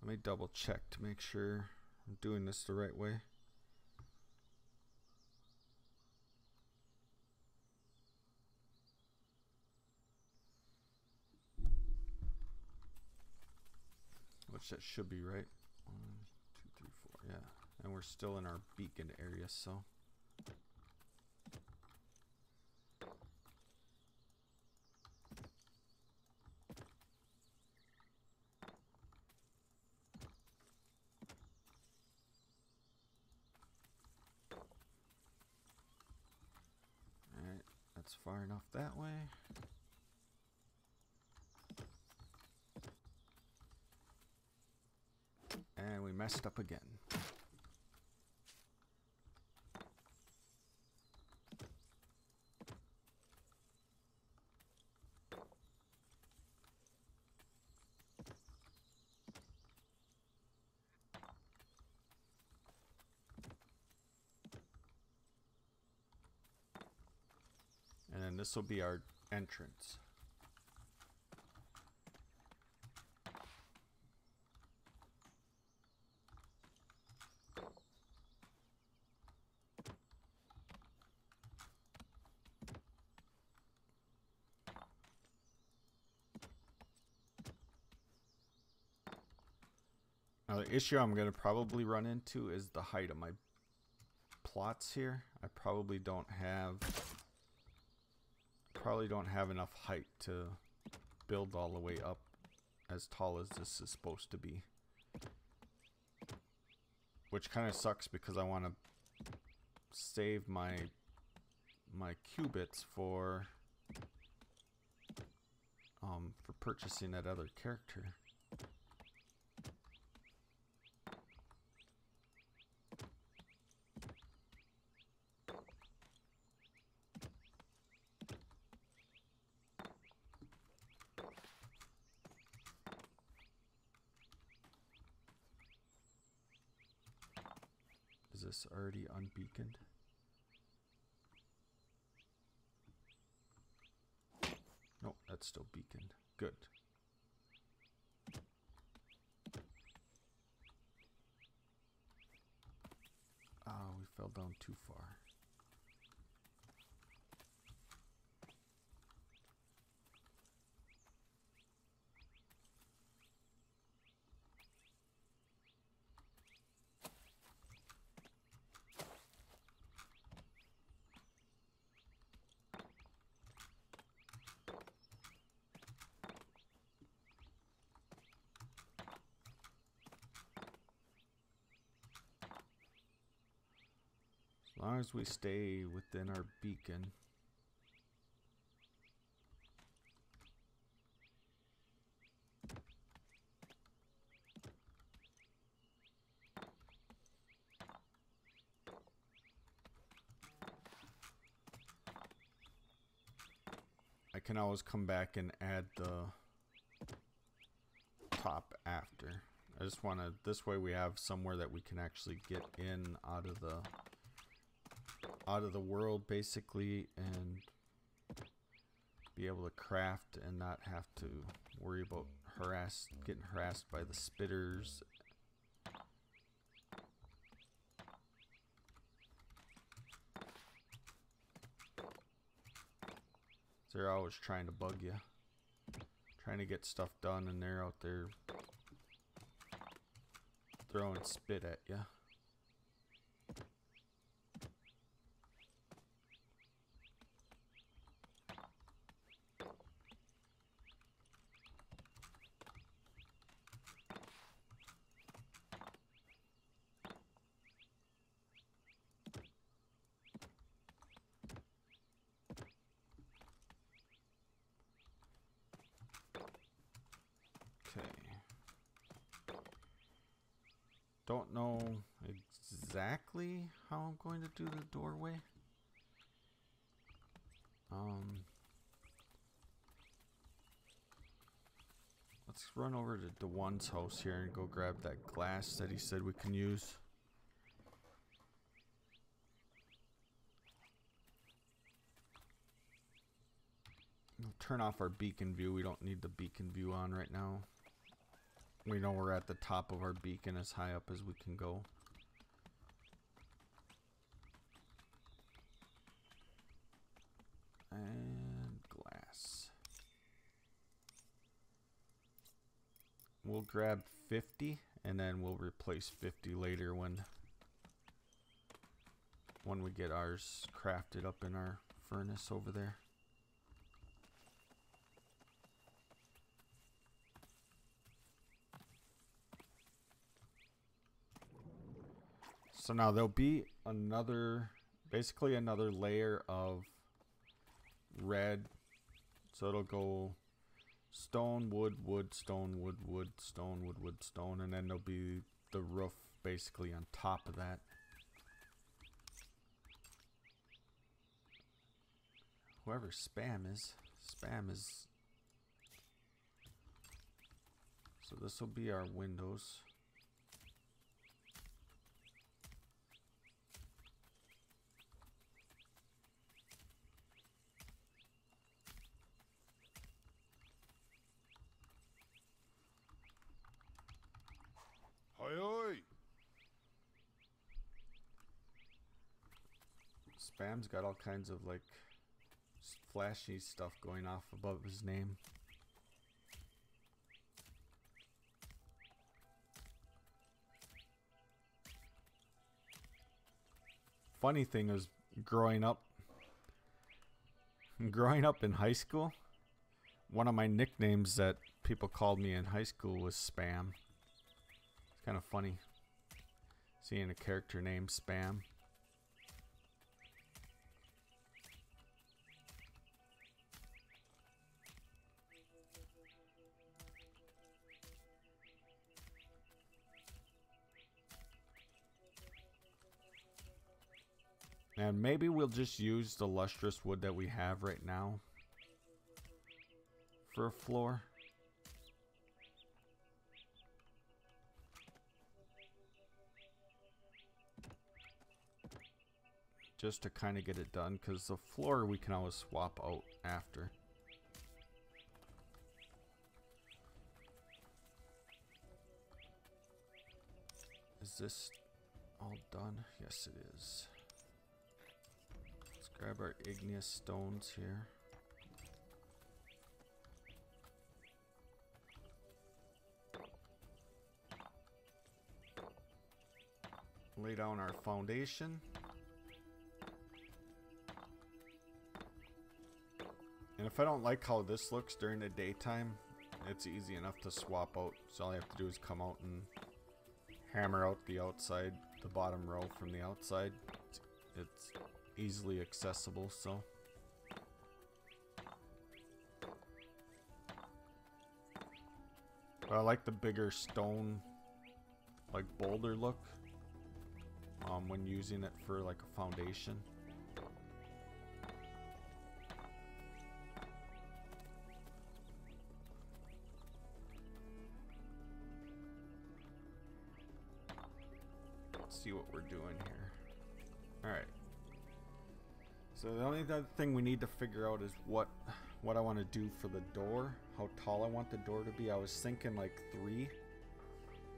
Let me double check to make sure I'm doing this the right way. Which that should be right. 1, 2, 3, 4, yeah. And we're still in our beacon area, so. That's far enough that way. And we messed up again. And then this will be our entrance. Now the issue I'm going to probably run into is the height of my plots here. I probably don't have enough height to build all the way up as tall as this is supposed to be. Which kind of sucks because I want to save my qubits for purchasing that other character. Is this already unbeaconed? Nope, that's still beaconed. Good. Ah, we fell down too far. As long as we stay within our beacon. can always come back and add the top after. I just want to, this way we have somewhere that we can actually get in out of the world basically, and be able to craft and not have to worry about getting harassed by the spitters. They're always trying to bug you, trying to get stuff done, and they're out there throwing spit at you. Don't know exactly how I'm going to do the doorway. Let's run over to DeOne's house here and go grab that glass that he said we can use. We'll turn off our beacon view. We don't need the beacon view on right now. We know we're at the top of our beacon, as high up as we can go. And glass. We'll grab 50 and then we'll replace 50 later when we get ours crafted up in our furnace over there. So now there'll be basically another layer of red. So it'll go stone, wood, wood, stone, wood, wood, stone, wood, wood, stone, and then there'll be the roof basically on top of that. Whoever spam is. So this will be our windows. Spam's got all kinds of like flashy stuff going off above his name. Funny thing is, growing up in high school, one of my nicknames that people called me in high school was Spam. It's kind of funny seeing a character named Spam. And maybe we'll just use the lustrous wood that we have right now for a floor. Just to kind of get it done, because the floor we can always swap out after. Is this all done? Yes, it is. Let's grab our igneous stones here. Lay down our foundation. And if I don't like how this looks during the daytime, it's easy enough to swap out. So all I have to do is come out and hammer out the outside, the bottom row from the outside. It's easily accessible, so. But I like the bigger stone, like boulder look, when using it for like a foundation. let's see what we're doing here. Alright. So the only other thing we need to figure out is what I want to do for the door. How tall I want the door to be. I was thinking like 3.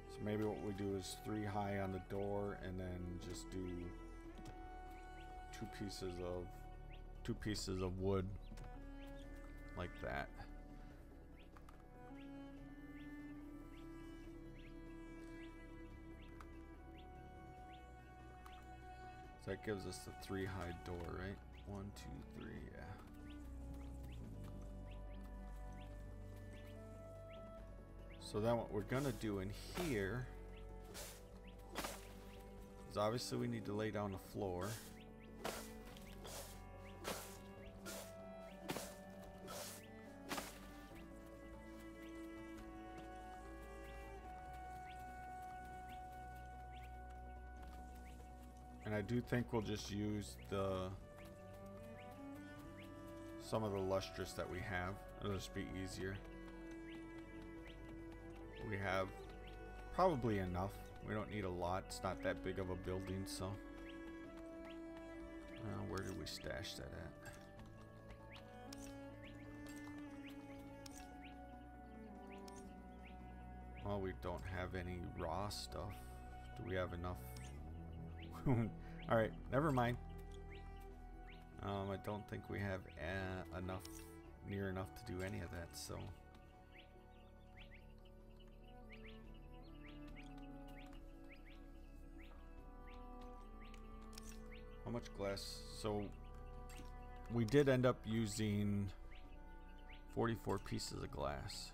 So maybe what we do is 3 high on the door, and then just do two pieces of wood like that. So that gives us the 3 high door, right? 1, 2, 3, yeah. So then what we're gonna do in here is obviously we need to lay down the floor. And I do think we'll just use some of the lustrous that we have. It'll just be easier. We have probably enough. We don't need a lot. It's not that big of a building, so. Where did we stash that at? Well, we don't have any raw stuff. Do we have enough? Alright, never mind. I don't think we have near enough to do any of that, so. How much glass? So we did end up using 44 pieces of glass.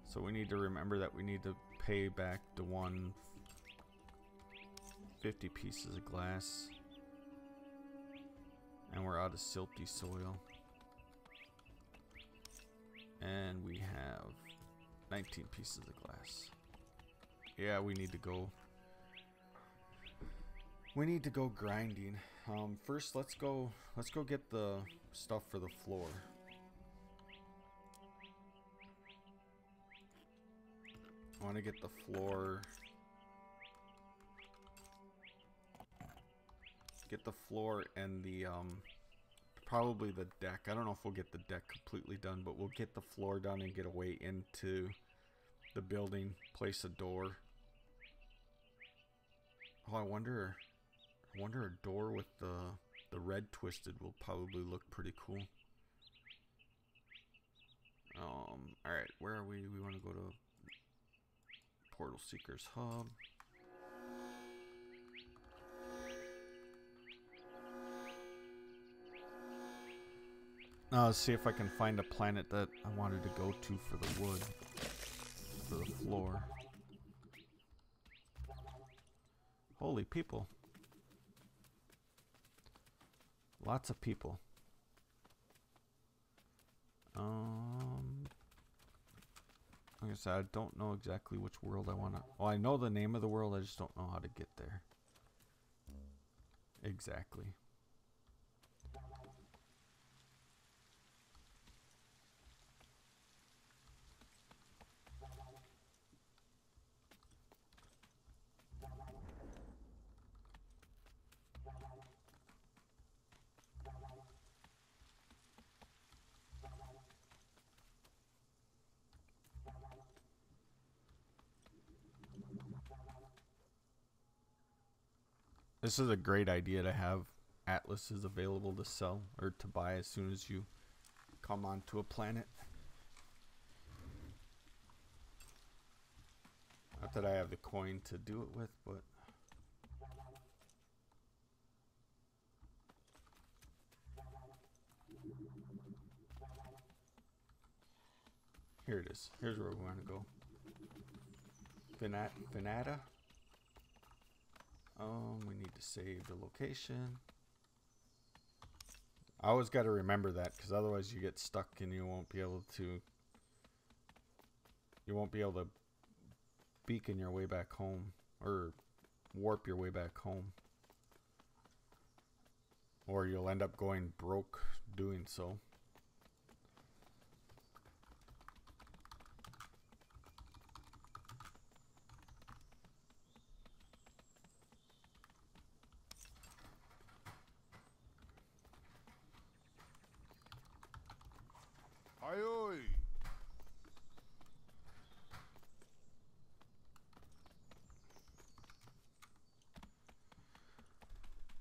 So we need to remember that we need to pay back the 50 pieces of glass. And we're out of silty soil. And we have 19 pieces of glass. Yeah, we need to go. We need to go grinding. First, let's go get the stuff for the floor. I want to get the floor. Get the floor and the probably the deck. I don't know if we'll get the deck completely done, but we'll get the floor done and get a way into the building. Place a door. Oh, I wonder a door with the red twisted will probably look pretty cool. Alright, where are we? We want to go to Portal Seekers Hub. Let's see if I can find a planet that I wanted to go to for the wood. For the floor. Holy people. Lots of people. Like I said, I don't know exactly which world I want to. Well, I know the name of the world, I just don't know how to get there. Exactly. This is a great idea to have atlases available to sell or to buy as soon as you come onto a planet. Not that I have the coin to do it with, but here it is. Here's where we want to go. Finata. We need to save the location. I always got to remember that, because otherwise you get stuck and you won't be able to beacon your way back home or warp your way back home, or you'll end up going broke doing so.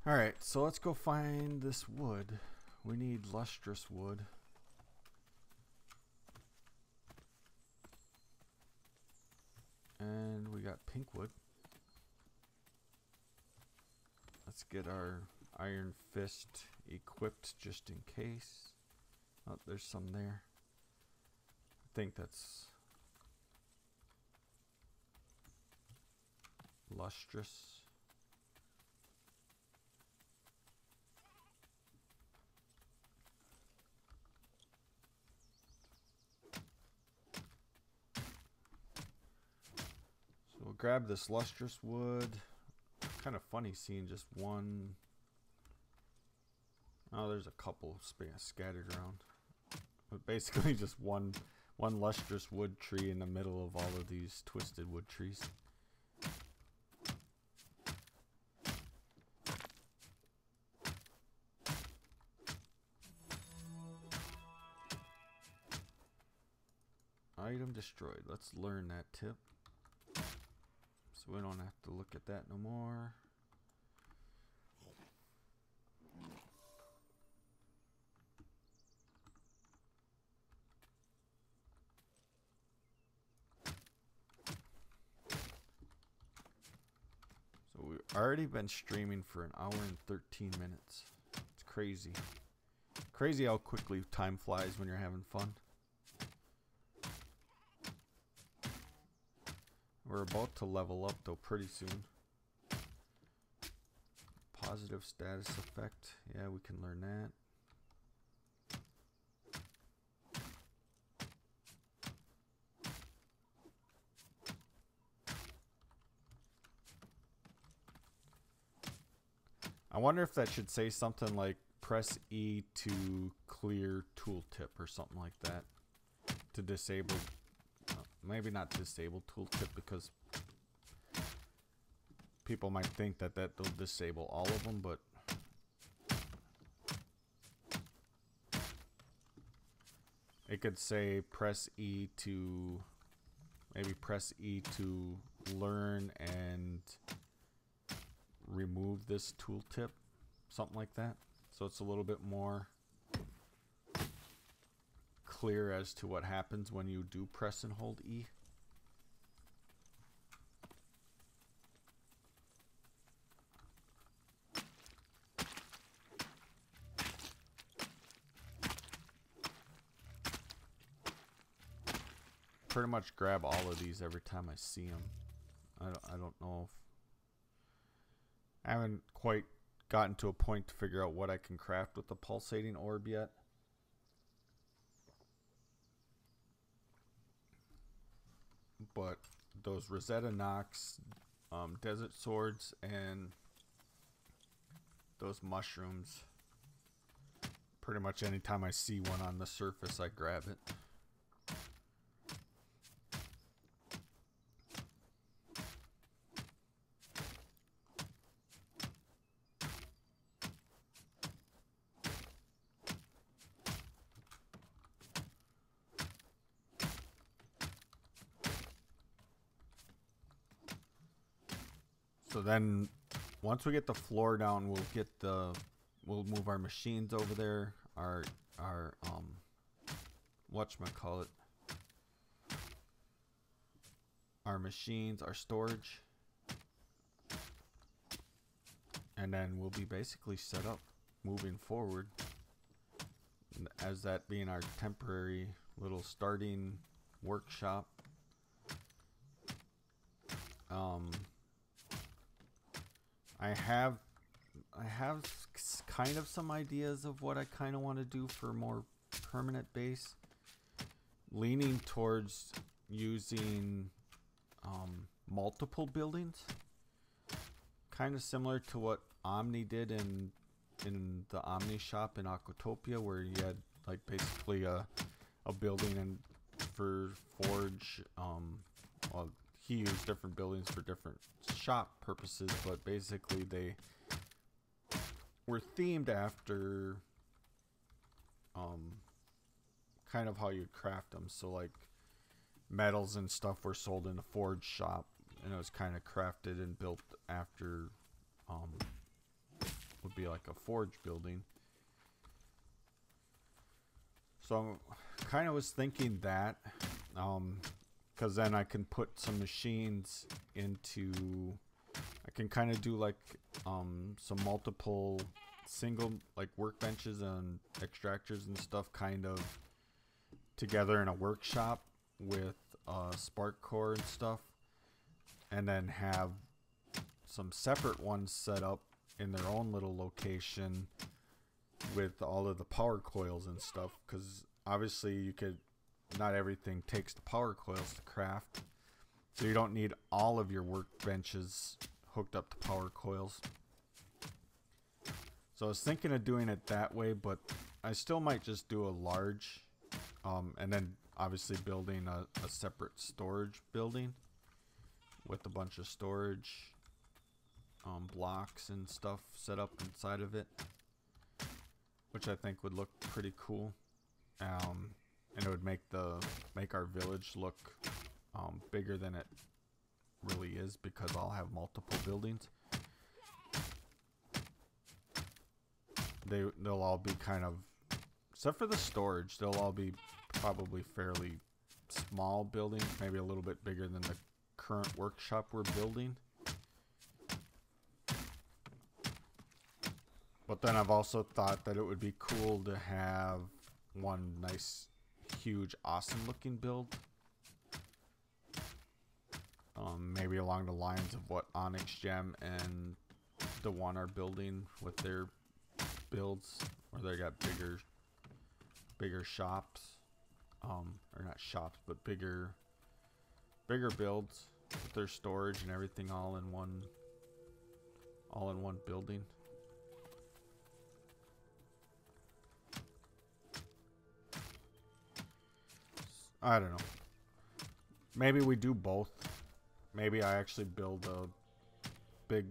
Alright, so let's go find this wood. We need lustrous wood. And we got pink wood. Let's get our iron fist equipped just in case. Oh, there's some there. I think that's lustrous. So we'll grab this lustrous wood. Kind of funny seeing just one. Oh, there's a couple scattered around. But basically just one lustrous wood tree in the middle of all of these twisted wood trees. Item destroyed. Let's learn that tip. So we don't have to look at that no more. So we've already been streaming for an hour and 13 minutes. It's crazy. Crazy how quickly time flies when you're having fun. We're about to level up though pretty soon. Positive status effect. Yeah, we can learn that. I wonder if that should say something like press E to clear tooltip or something like that. To disable. Maybe not disable tooltip because people might think that that'll disable all of them, but it could say press E to, maybe press E to learn and remove this tooltip, something like that. So it's a little bit more clear as to what happens when you do press and hold E. Pretty much grab all of these every time I see them. I don't know if I haven't quite gotten to a point to figure out what I can craft with the pulsating orb yet. But those Rosetta Knocks, desert swords, and those mushrooms, pretty much anytime I see one on the surface, I grab it. So then, once we get the floor down, we'll move our machines over there. Our whatchamacallit, our machines, our storage, and then we'll be basically set up moving forward. As that being our temporary little starting workshop. I have kind of some ideas of what I kind of want to do for a more permanent base, leaning towards using multiple buildings, kind of similar to what Omni did in the Omni shop in Aquatopia, where you had like basically a building and for Forge. Well, he used different buildings for different shop purposes, but basically they were themed after kind of how you'd craft them. So like metals and stuff were sold in a Forge shop, and it was kind of crafted and built after would be like a forge building. So kind of was thinking that, because then I can put some machines into, I can kind of do like some multiple single like workbenches and extractors and stuff kind of together in a workshop with spark core and stuff, and then have some separate ones set up in their own little location with all of the power coils and stuff, because obviously you could, not everything takes the power coils to craft, so you don't need all of your workbenches hooked up to power coils. So I was thinking of doing it that way, but I still might just do a large, and then obviously building a separate storage building with a bunch of storage blocks and stuff set up inside of it, which I think would look pretty cool, and it would make our village look bigger than it really is, because I'll have multiple buildings. They'll all be kind of, except for the storage, they'll all be probably fairly small buildings, maybe a little bit bigger than the current workshop we're building. But then I've also thought that it would be cool to have one nice, huge, awesome looking build. Maybe along the lines of what Onyx Gem and the one are building with their builds, where they got bigger shops, or not shops, but bigger builds with their storage and everything all in one building. I don't know. Maybe we do both. Maybe I actually build a big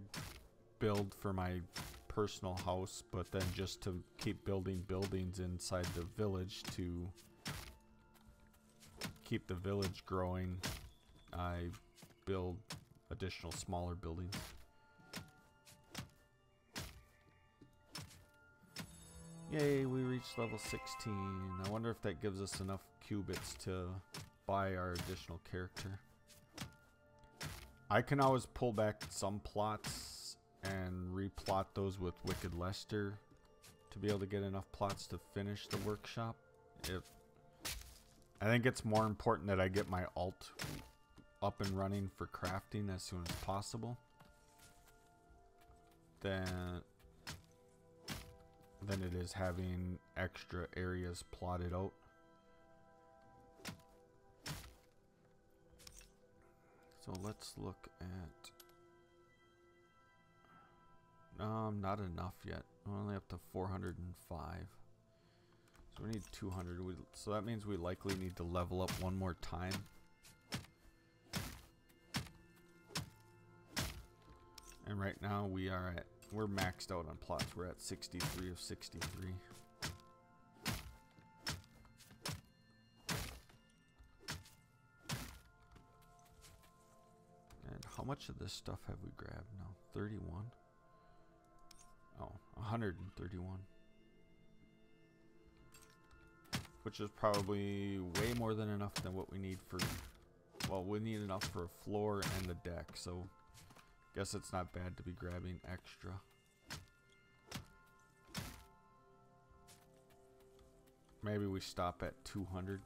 build for my personal house, but then just to keep building buildings inside the village to keep the village growing, I build additional smaller buildings. Yay, we reached level 16. I wonder if that gives us enough qubits to buy our additional character. I can always pull back some plots and replot those with Wicked Lester to be able to get enough plots to finish the workshop. I think it's more important that I get my alt up and running for crafting as soon as possible than it is having extra areas plotted out. So let's look at, not enough yet. I'm only up to 405. So we need 200. So that means we likely need to level up one more time. And right now we're maxed out on plots. We're at 63 of 63. And how much of this stuff have we grabbed now? 31? Oh, 131. Which is probably way more than enough than what we need for, well, we need enough for a floor and the deck, so guess it's not bad to be grabbing extra. Maybe we stop at 200.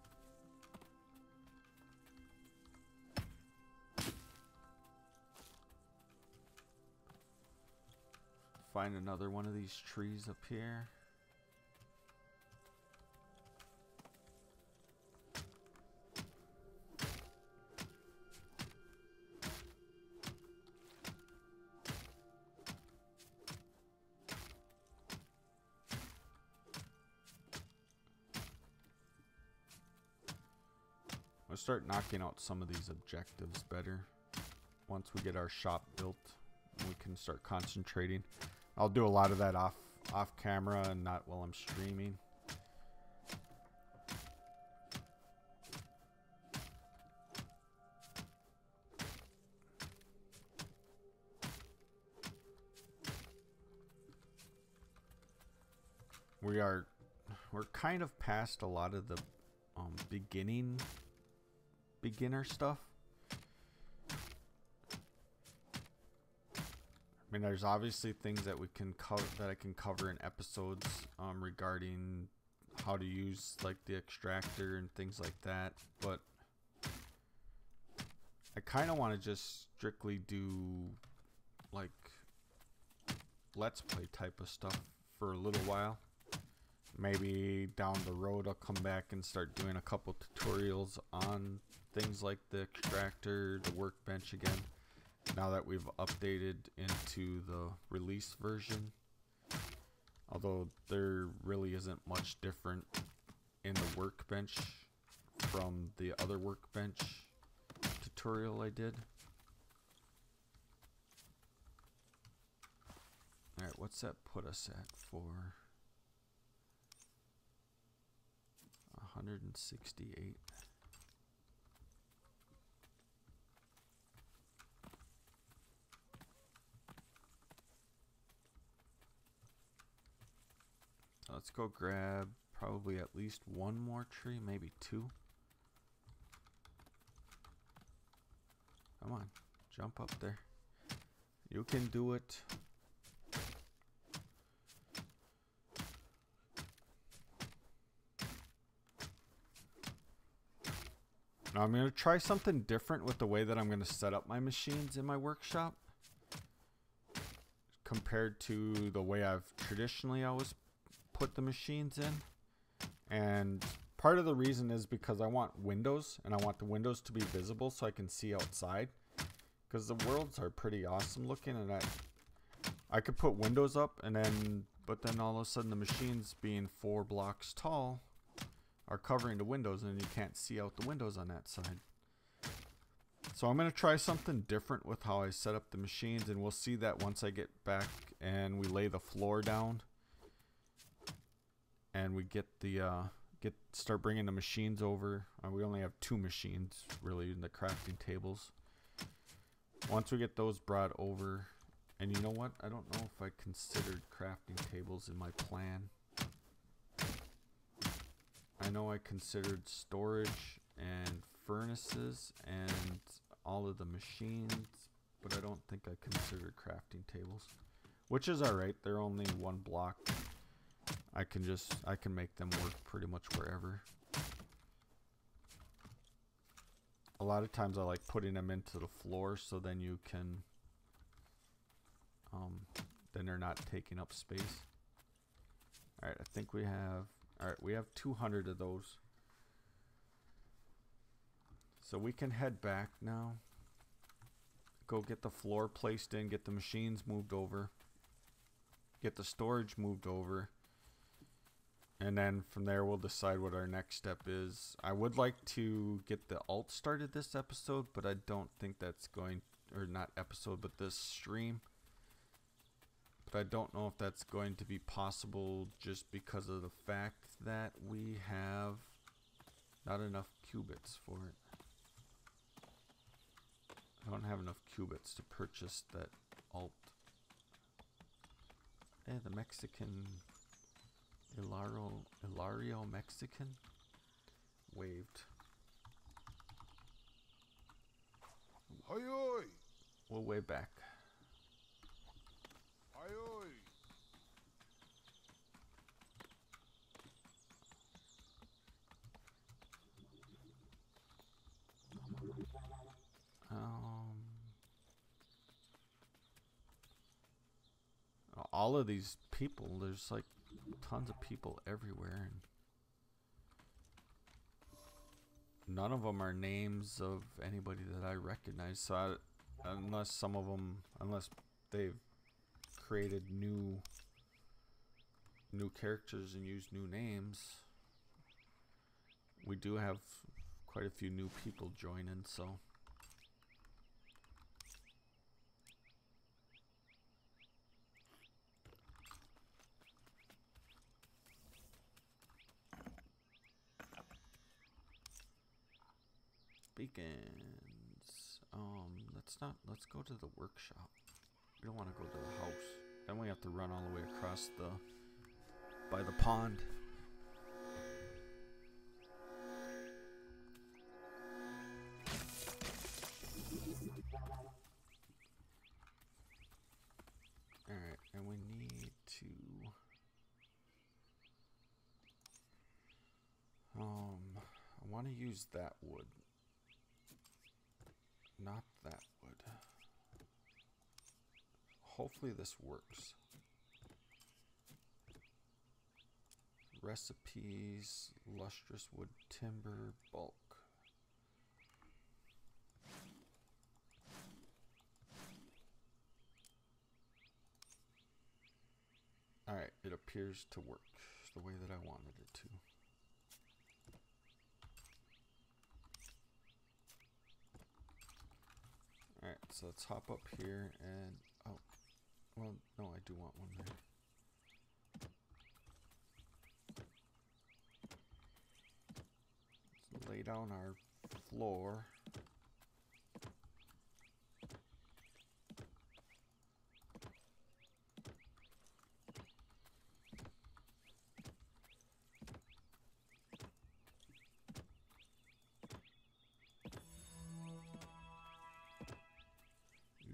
Find another one of these trees up here. We'll start knocking out some of these objectives better. Once we get our shop built, we can start concentrating. I'll do a lot of that off camera and not while I'm streaming. we're kind of past a lot of the beginner stuff. I mean, there's obviously things that we can cover, that I can cover in episodes regarding how to use like the extractor and things like that, but I kind of want to just strictly do like let's play type of stuff for a little while. Maybe down the road I'll come back and start doing a couple tutorials on things like the extractor, the workbench again, now that we've updated into the release version. Although there really isn't much different in the workbench from the other workbench tutorial I did. Alright, what's that put us at for 168? Let's go grab probably at least one more tree, maybe two. Come on, jump up there. You can do it. Now I'm going to try something different with the way that I'm going to set up my machines in my workshop compared to the way I've traditionally always put the machines in. And part of the reason is because I want windows, and I want the windows to be visible so I can see outside, because the worlds are pretty awesome looking, and I could put windows up, and then but then all of a sudden the machines being 4 blocks tall are covering the windows, and you can't see out the windows on that side. So I'm going to try something different with how I set up the machines, and we'll see that once I get back and we lay the floor down and we get the start bringing the machines over. We only have 2 machines really in the crafting tables. Once we get those brought over, and you know what, I don't know if I considered crafting tables in my plan. I know I considered storage and furnaces and all of the machines, but I don't think I considered crafting tables, which is alright. They're only 1 block. I can make them work pretty much wherever. A lot of times I like putting them into the floor, so then you can then they're not taking up space. Alright, I think we have 200 of those. So we can head back now. Go get the floor placed in, get the machines moved over, get the storage moved over, and then from there we'll decide what our next step is. I would like to get the alt started this episode, but I don't think that's going, or not episode, but this stream. But I don't know if that's going to be possible just because of the fact that we have not enough qubits for it. I don't have enough qubits to purchase that alt. Eh, the Mexican Ilario Mexican waved. Oi, oi. We'll wave back. Oi, oi. All of these people, there's like tons of people everywhere, and none of them are names of anybody that I recognize. So unless they've created new characters and used new names, we do have quite a few new people joining, so beacons. Let's go to the workshop. We don't want to go to the house. Then we have to run all the way across by the pond. Alright, and we need to I want to use that wood, not that wood. Hopefully this works. Recipes, lustrous wood timber, bulk. Alright, it appears to work the way that I wanted it to. Alright, so let's hop up here and, oh, well, no, I do want one there. Let's lay down our floor.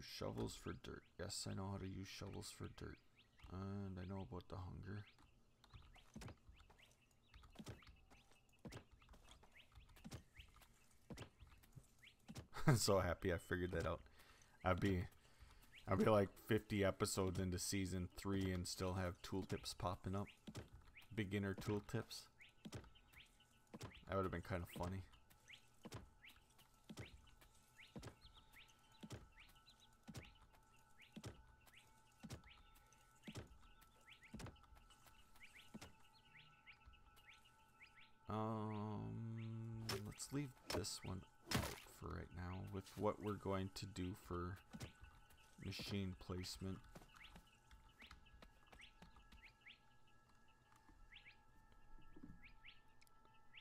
Shovels for dirt. Yes, I know how to use shovels for dirt. And I know about the hunger. I'm so happy I figured that out. I'd be like 50 episodes into season 3 and still have tooltips popping up. Beginner tooltips. That would have been kind of funny. Let's leave this one out for right now with what we're going to do for machine placement.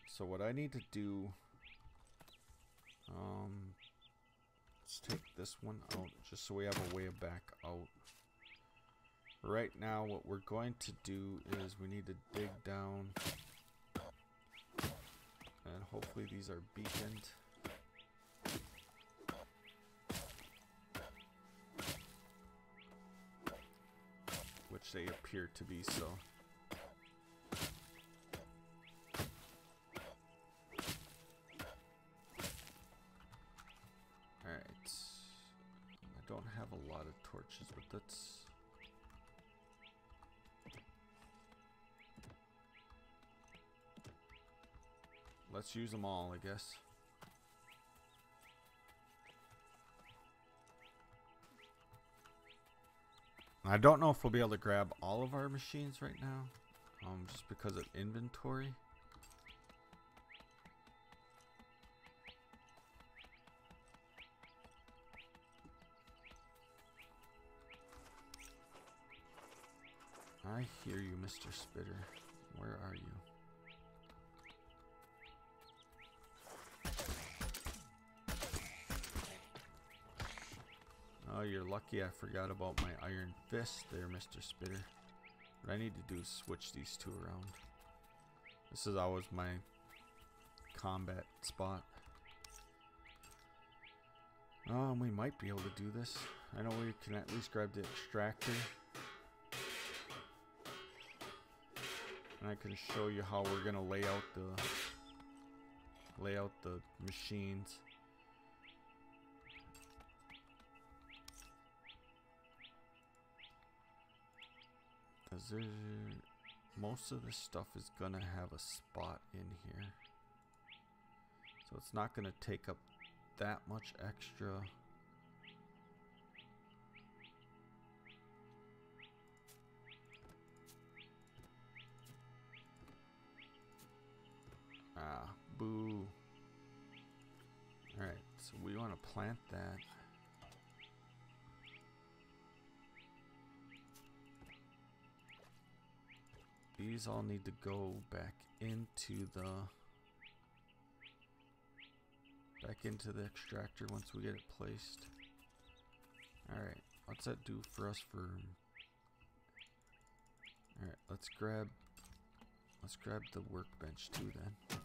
So what I need to do, let's take this one out just so we have a way back out. Right now what we're going to do is we need to dig down. And hopefully these are beaconed. Which they appear to be, so. Alright. I don't have a lot of torches, but that's... Let's use them all, I guess. I don't know if we'll be able to grab all of our machines right now, just because of inventory. I hear you, Mr. Spitter. Where are you? Oh, you're lucky I forgot about my iron fist there, Mr. Spitter. What I need to do is switch these two around. This is always my combat spot. We might be able to do this. I know we can at least grab the extractor. And I can show you how we're gonna lay out the machines. Because most of this stuff is gonna have a spot in here, so it's not gonna take up that much extra. Boo. Alright, so we want to plant that. These all need to go back into the extractor once we get it placed. Alright, what's that do for us for... Alright, let's grab Let's grab the workbench too then.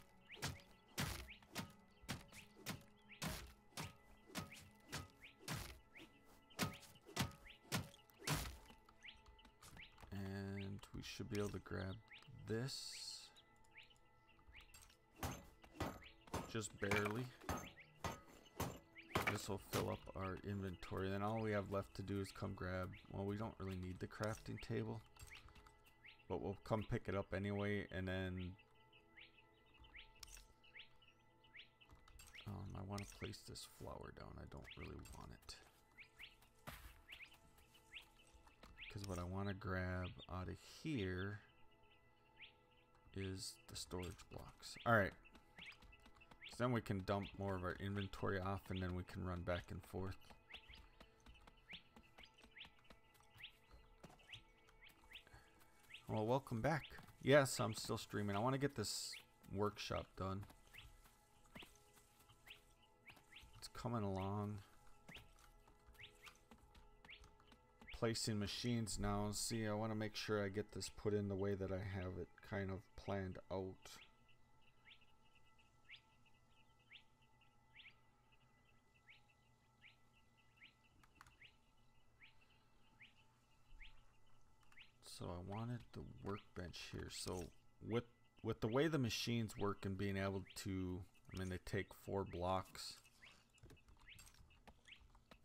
And we should be able to grab this. Just barely. This will fill up our inventory. Then all we have left to do is come grab, well, we don't really need the crafting table, but we'll come pick it up anyway. And then I want to place this flower down. I don't really want it, because what I want to grab out of here is the storage blocks. Alright, then we can dump more of our inventory off, and then we can run back and forth. Well, welcome back. Yes, I'm still streaming. I want to get this workshop done. It's coming along. Placing machines now. See, I want to make sure I get this put in the way that I have it kind of planned out. So I wanted the workbench here. So with the way the machines work and being able to, I mean, they take 4 blocks,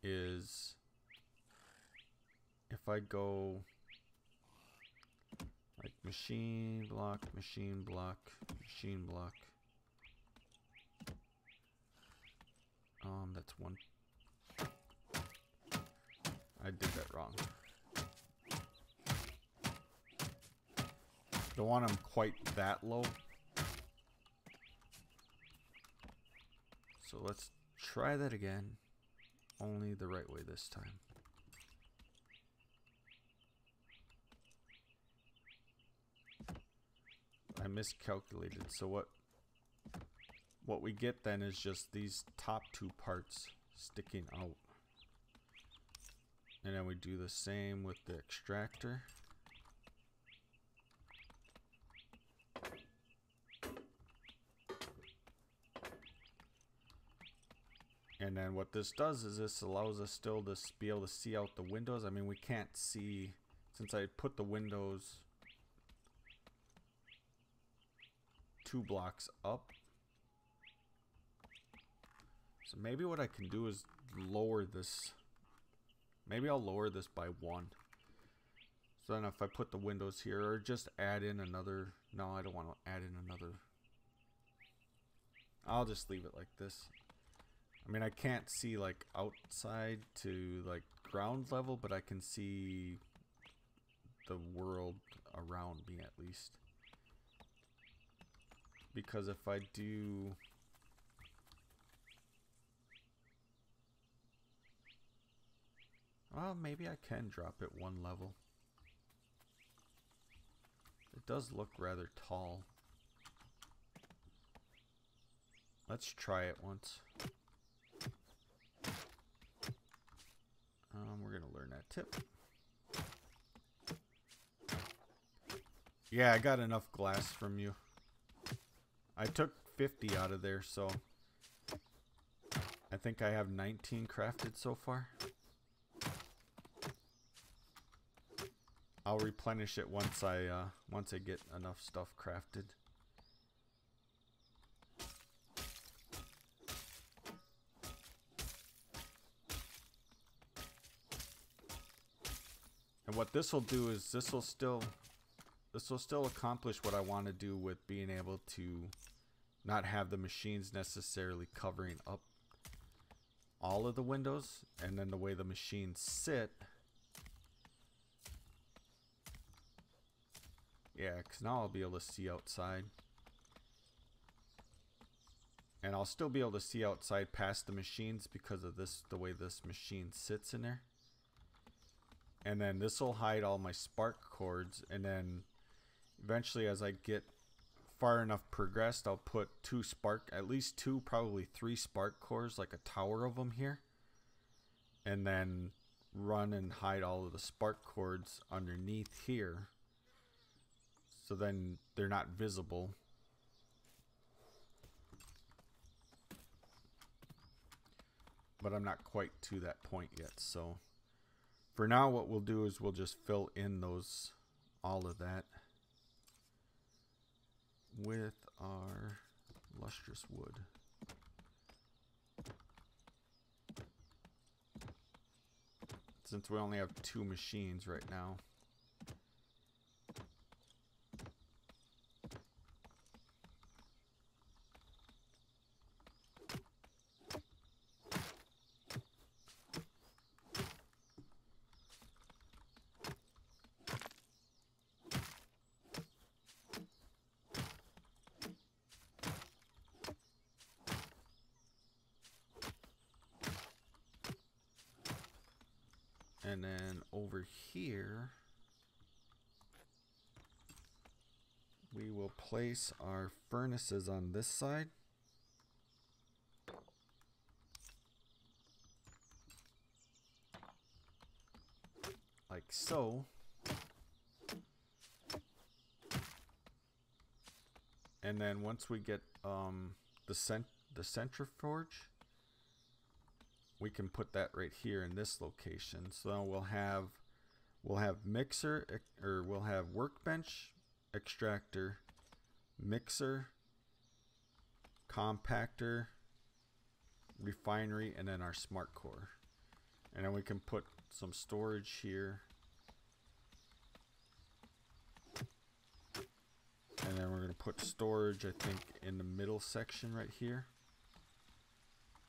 is if I go like machine block, machine block, machine block. That's one. I did that wrong. Don't want them quite that low. So let's try that again. Only the right way this time. I miscalculated. So what we get then is just these top 2 parts sticking out. And then we do the same with the extractor. And then what this does is this allows us still to be able to see out the windows. I mean, we can't see, since I put the windows 2 blocks up. So maybe what I can do is lower this. Maybe I'll lower this by 1. So then if I put the windows here, or just add in another, no, I don't want to add in another. I'll just leave it like this. I mean, I can't see like outside to like ground level, but I can see the world around me at least. Because if I do, well, maybe I can drop it 1 level. It does look rather tall. Let's try it once. We're gonna learn that tip. Yeah, I got enough glass from you. I took 50 out of there, so I think I have 19 crafted so far. I'll replenish it once I get enough stuff crafted. And what this will do is this will still accomplish what I want to do with being able to not have the machines necessarily covering up all of the windows, and then the way the machines sit. Yeah, because now I'll be able to see outside. And I'll still be able to see outside past the machines because of this, the way this machine sits in there. And then this will hide all my spark cords, and then eventually as I get far enough progressed, I'll put at least 2, probably 3 spark cores, like a tower of them here. And then run and hide all of the spark cords underneath here. so then they're not visible. But I'm not quite to that point yet, so for now what we'll do is we'll just fill in those, all of that, with our lustrous wood. Since we only have 2 machines right now. And then over here, we will place our furnaces on this side. Like so. And then once we get the centrifuge, we can put that right here in this location. So we'll have mixer, or we'll have workbench, extractor, mixer, compactor, refinery, and then our smart core. And then we can put some storage here. And then we're going to put storage, I think, in the middle section right here,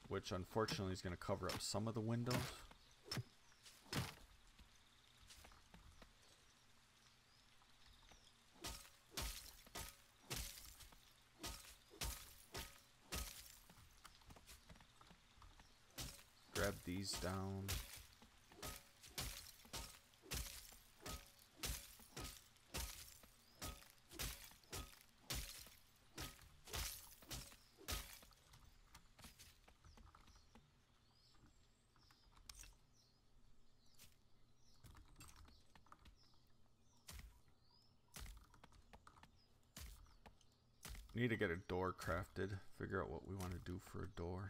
which unfortunately is going to cover up some of the windows. Grab these down. Need to get a door crafted. Figure out what we want to do for a door.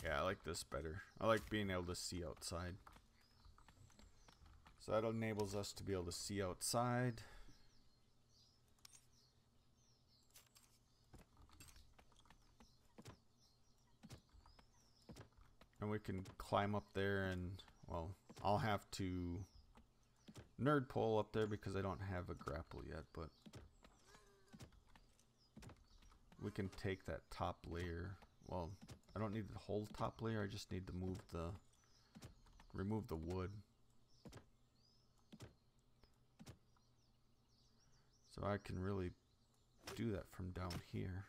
Yeah, I like this better. I like being able to see outside. So that enables us to be able to see outside. And we can climb up there and, well, I'll have to nerd pole up there because I don't have a grapple yet, but we can take that top layer. Well, I don't need the whole top layer, I just need to remove the wood. So I can really do that from down here.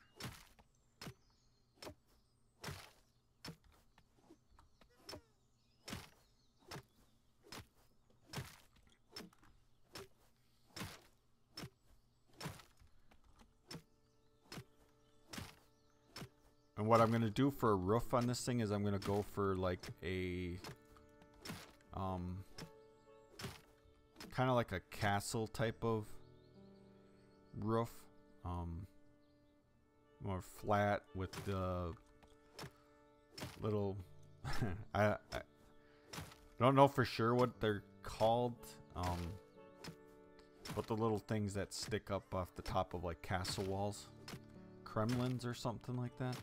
And what I'm going to do for a roof on this thing is I'm going to go for like a kind of like a castle type of roof, more flat with the little I don't know for sure what they're called, but the little things that stick up off the top of like castle walls, Kremlins or something like that.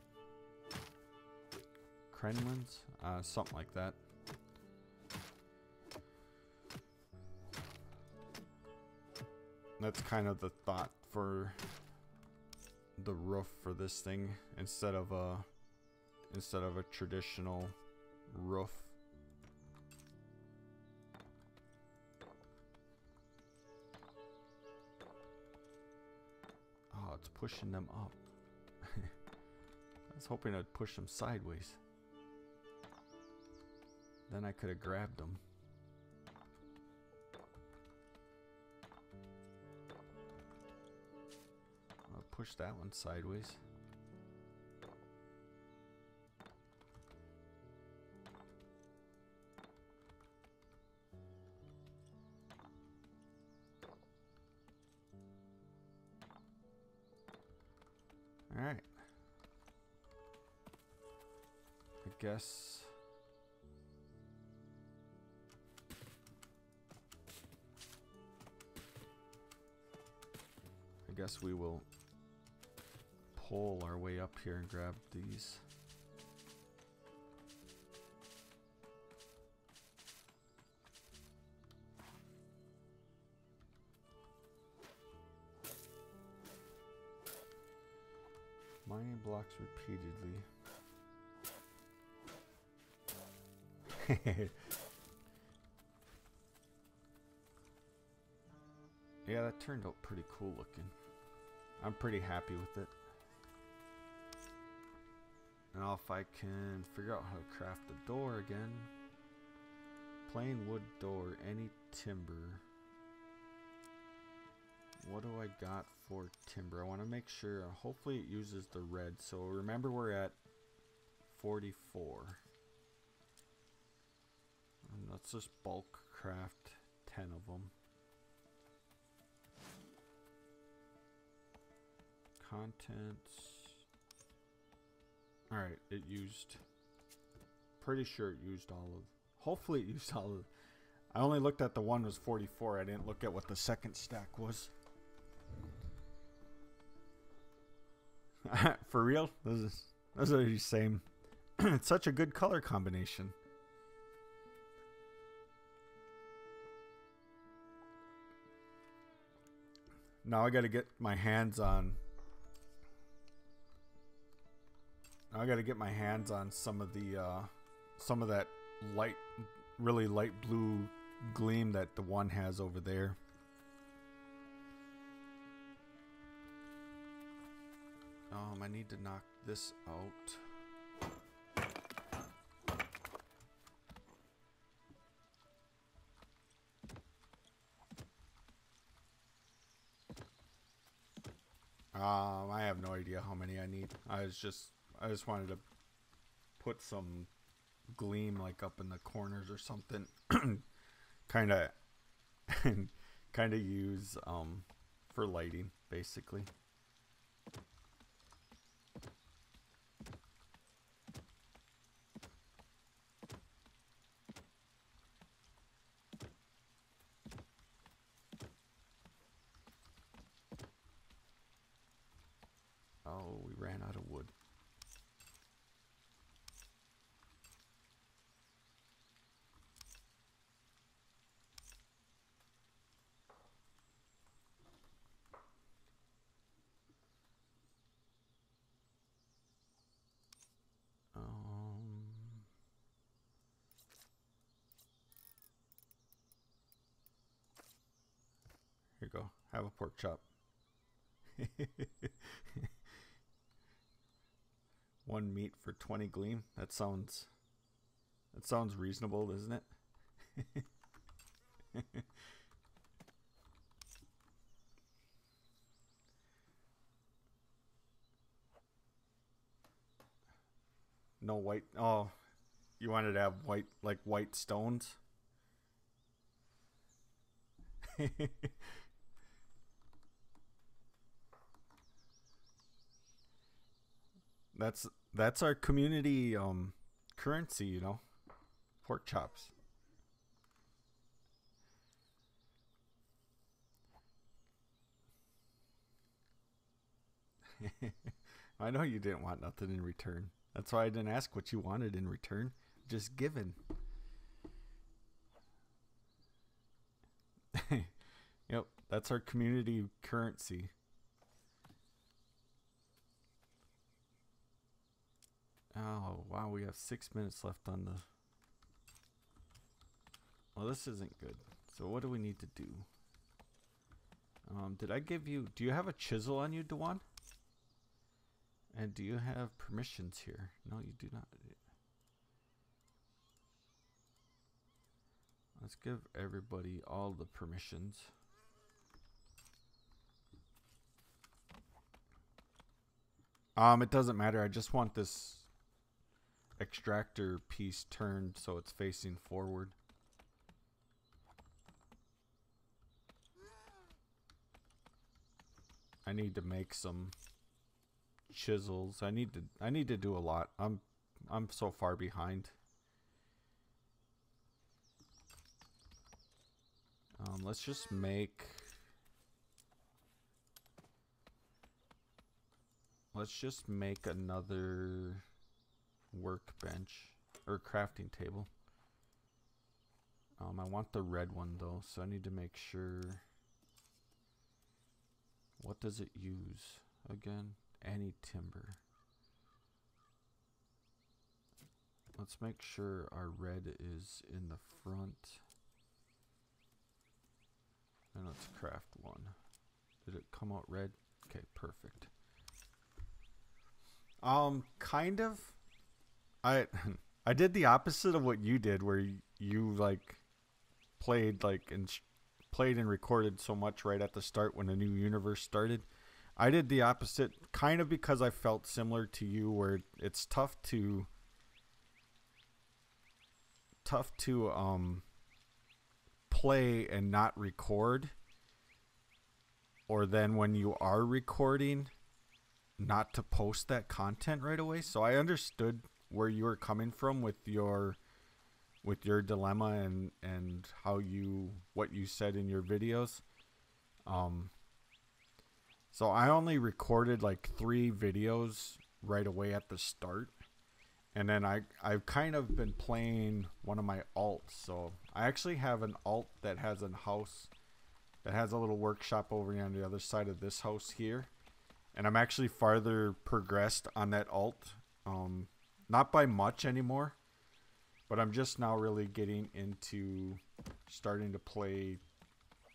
Kremlins, something like that. That's kind of the thought for the roof for this thing, instead of a traditional roof. Oh, it's pushing them up. I was hoping I'd push them sideways. Then I could have grabbed them. I'll push that one sideways. guess. I guess we will pull our way up here and grab these. Mining blocks repeatedly. Yeah, that turned out pretty cool looking. I'm pretty happy with it. Now if I can figure out how to craft the door again. Plain wood door, any timber. What do I got for timber? I want to make sure, hopefully it uses the red. So remember we're at 44. And let's just bulk craft 10 of them. Contents. Alright, it used, pretty sure it used all of, hopefully it used all of, I only looked at the one was 44. I didn't look at what the second stack was. For real? Those are the same. It's such a good color combination. Now I gotta get my hands on some of that light, really light blue gleam that the one has over there. I need to knock this out. I have no idea how many I need. I just wanted to put some gleam like up in the corners or something. kind of use for lighting basically. Oh, we ran out of wood. Here you go. Have a pork chop. One meat for 20 gleam. That sounds reasonable, isn't it? No white. Oh, you wanted to have white, like white stones? That's our community currency, you know. Pork chops. I know you didn't want nothing in return. That's why I didn't ask what you wanted in return. Just given. Yep, that's our community currency. Oh, wow, we have 6 minutes left on the... Well, this isn't good. So what do we need to do? Did I give you... Do you have a chisel on you, Dewan? And do you have permissions here? No, you do not. Let's give everybody all the permissions. It doesn't matter. I just want this extractor piece turned so it's facing forward. I need to make some chisels. I need to do a lot. I'm I'm so far behind. Let's just make another workbench or crafting table. I want the red one though, so I need to make sure. What does it use again? Any timber. Let's make sure our red is in the front. And let's craft one. Did it come out red? Okay, perfect. Kind of. I did the opposite of what you did, where you like played and recorded so much right at the start when the new universe started. I did the opposite, kind of because I felt similar to you, where it's tough to play and not record, or then when you are recording not to post that content right away. So I understood where you were coming from with your dilemma and what you said in your videos. So I only recorded like 3 videos right away at the start. And then I've kind of been playing one of my alts. So I actually have an alt that has a house that has a little workshop over on the other side of this house here. And I'm actually farther progressed on that alt. Not by much anymore. But I'm just now really getting into starting to play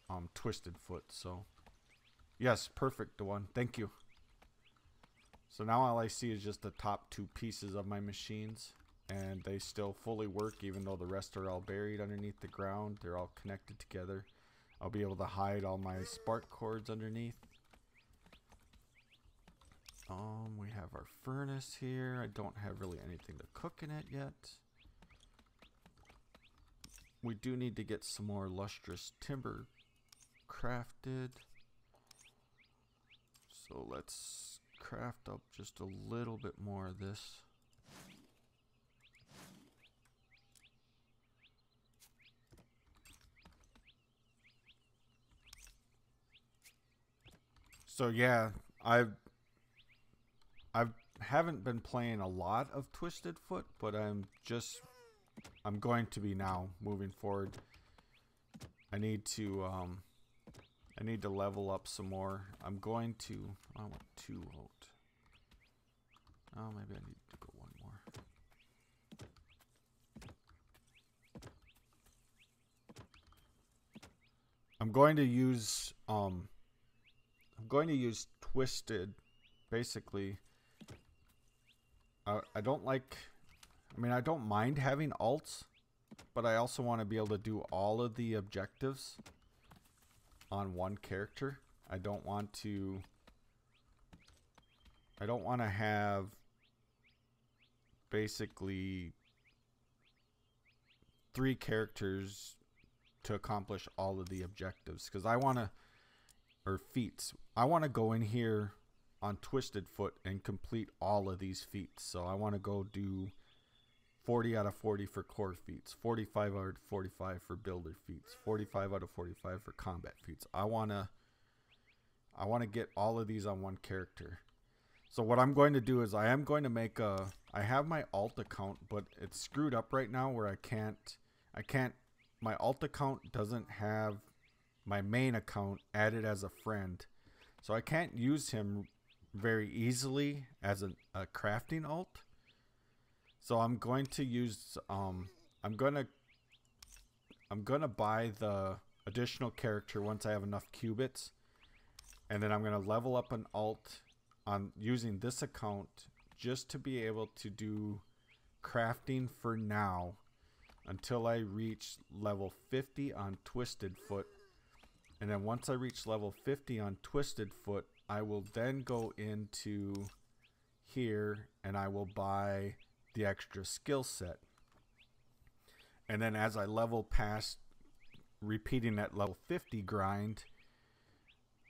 TwistedFoot. So yes, perfect, Dewan. Thank you. So now all I see is just the top 2 pieces of my machines, and they still fully work even though the rest are all buried underneath the ground. They're all connected together. I'll be able to hide all my spark cords underneath. We have our furnace here. I don't have really anything to cook in it yet. We do need to get some more lustrous timber crafted. So let's craft up just a little bit more of this. So yeah, I haven't been playing a lot of TwistedFoot, but I'm going to be now moving forward. I need to level up some more. I want 2 out. Oh, maybe I need to go 1 more. I'm going to use Twisted basically. I don't mind having alts, but I also want to be able to do all of the objectives on one character. I don't want to have basically 3 characters to accomplish all of the objectives, because feats. I want to go in here on TwistedFoot and complete all of these feats. So I want to go do 40 out of 40 for core feats, 45 out of 45 for builder feats, 45 out of 45 for combat feats. I want to get all of these on one character. So what I'm going to do is I have my alt account, but it's screwed up right now where my alt account doesn't have my main account added as a friend. So I can't use him very easily as a crafting alt. So I'm going to use I'm gonna buy the additional character once I have enough qubits, and then I'm gonna level up an alt on using this account just to be able to do crafting for now until I reach level 50 on TwistedFoot. And then once I reach level 50 on TwistedFoot, I will then go into here and I will buy the extra skill set. And then as I level past repeating that level 50 grind,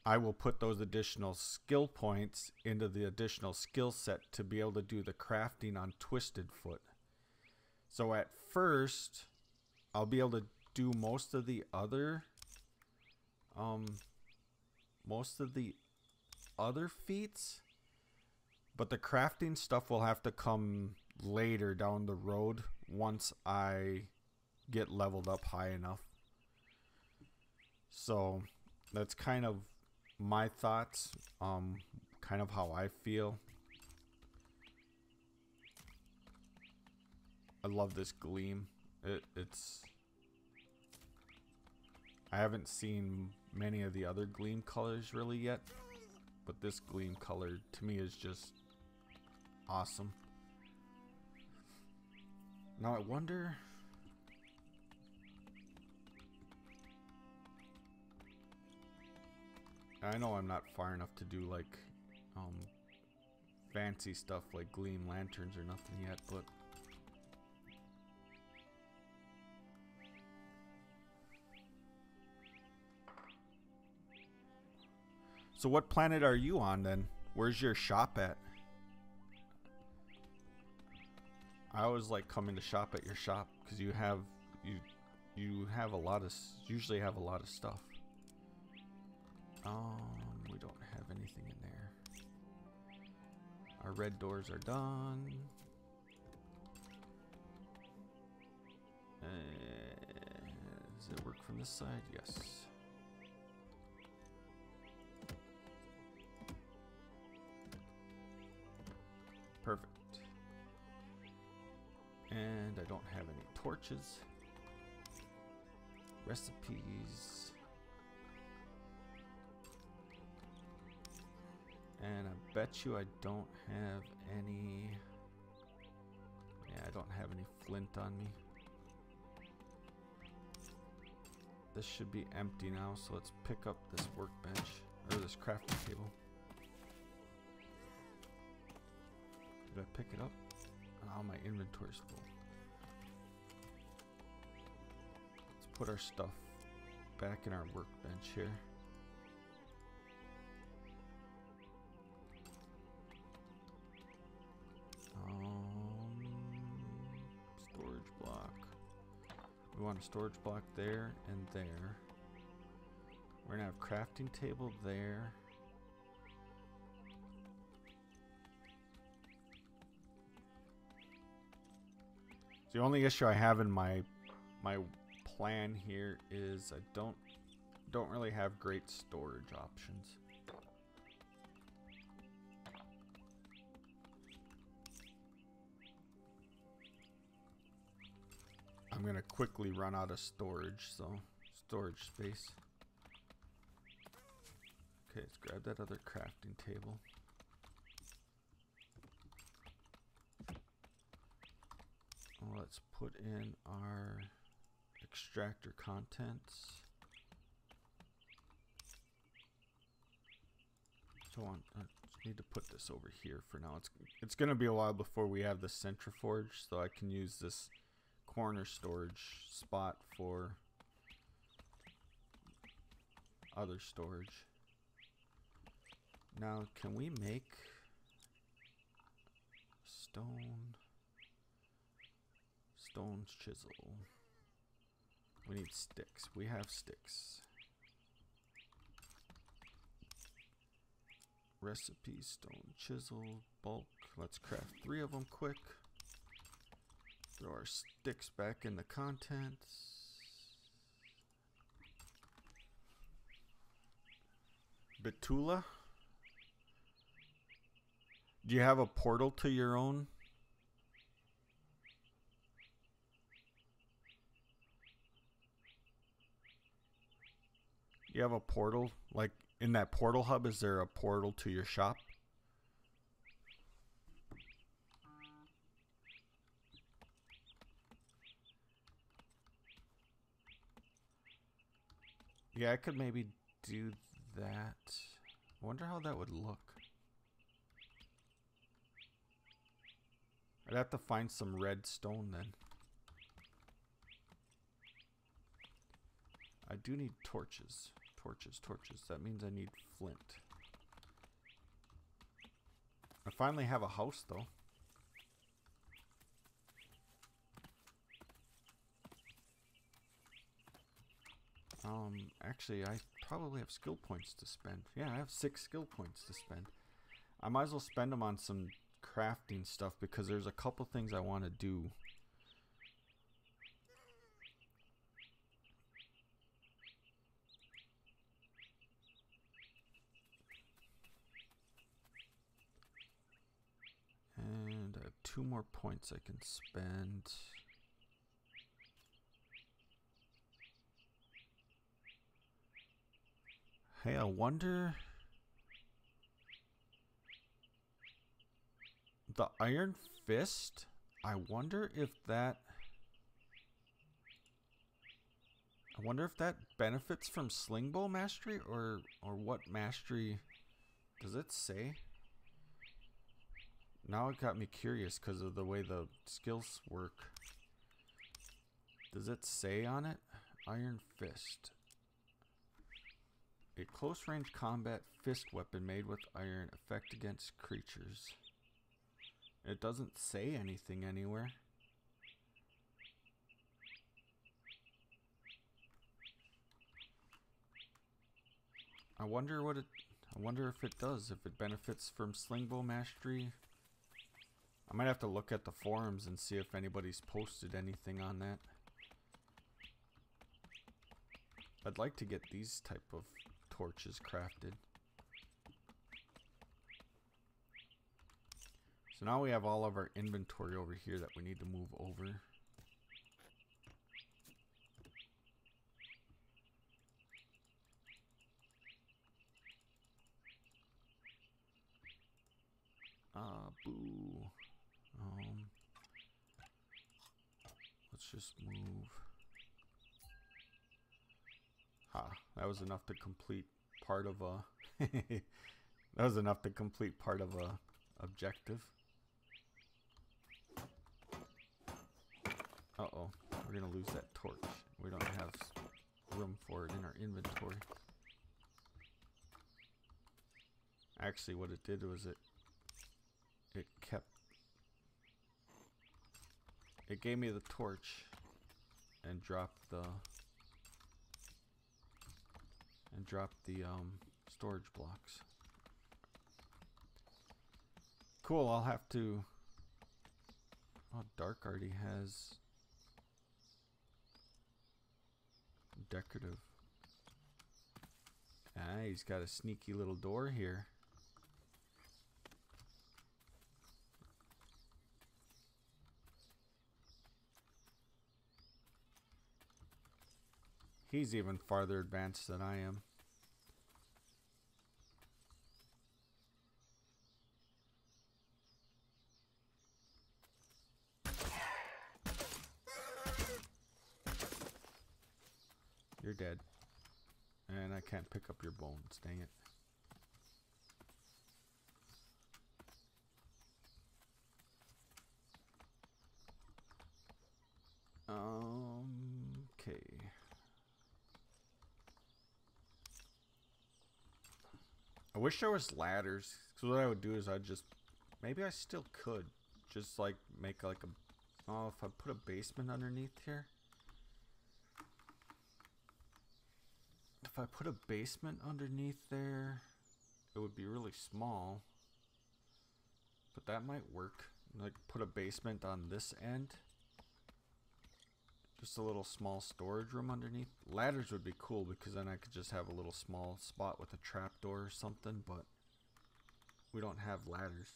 I will put those additional skill points into the additional skill set to be able to do the crafting on TwistedFoot. So at first, I'll be able to do most of the other feats, but the crafting stuff will have to come later down the road once I get leveled up high enough. So that's kind of my thoughts, kind of how I feel. I love this gleam. It's I haven't seen many of the other gleam colors really yet, but this gleam color to me is just awesome. Now I wonder, I know I'm not far enough to do like fancy stuff like gleam lanterns or nothing yet, but so what planet are you on then? Where's your shop at? I always like coming to shop at your shop because you have a lot of, usually have a lot of stuff. We don't have anything in there. Our red doors are done. Does it work from this side? Yes. Perfect. And I don't have any torches. Recipes. And I bet you I don't have any. Yeah, I don't have any flint on me. This should be empty now, so let's pick up this workbench, or this crafting table. Did I pick it up? Oh, my inventory's full. Let's put our stuff back in our workbench here. Storage block. We want a storage block there and there. We're gonna have crafting table there. The only issue I have in my plan here is I don't really have great storage options. I'm gonna quickly run out of storage, so storage space. Okay, let's grab that other crafting table. Let's put in our extractor contents. So I need to put this over here for now. It's gonna be a while before we have the centriforge, so I can use this corner storage spot for other storage. Now, can we make stone's chisel? We need sticks. We have sticks. Recipe, stone chisel, bulk. Let's craft 3 of them quick. Throw our sticks back in the contents. Betula? Do you have a portal to your own? You have a portal? Like in that portal hub, is there a portal to your shop? Yeah, I could maybe do that. I wonder how that would look. I'd have to find some red stone then. I do need torches. torches, torches. That means I need flint. I finally have a house, though. Actually, I probably have skill points to spend. Yeah, I have 6 skill points to spend. I might as well spend them on some crafting stuff because there's a couple things I want to do. And I have 2 more points I can spend. Hey, I wonder... The Iron Fist? I wonder if that... I wonder if that benefits from Slingbow Mastery or what mastery... Does it say? Now it got me curious because of the way the skills work. Does it say on it? Iron Fist. A close-range combat fist weapon made with iron, effect against creatures. It doesn't say anything anywhere. I wonder what it... I wonder if it does, if it benefits from Slingbow Mastery. I might have to look at the forums and see if anybody's posted anything on that. I'd like to get these type of torches crafted. So now we have all of our inventory over here that we need to move over. Boo. Let's just move. That was enough to complete part of a that was enough to complete part of a objective. Uh-oh, we're gonna lose that torch. We don't have room for it in our inventory. Actually, what it did was it gave me the torch and dropped the storage blocks. Cool, I'll have to... Oh, Dark already has decorative. Ah, he's got a sneaky little door here. He's even farther advanced than I am. You're dead. And I can't pick up your bones, dang it. Okay. I wish there was ladders. Because what I would do is I'd just... Maybe I still could. Just like make like a... Oh, if I put a basement underneath here. If I put a basement underneath there, it would be really small. But that might work. Like put a basement on this end. Just a little small storage room underneath. Ladders would be cool because then I could just have a little small spot with a trapdoor or something, but we don't have ladders.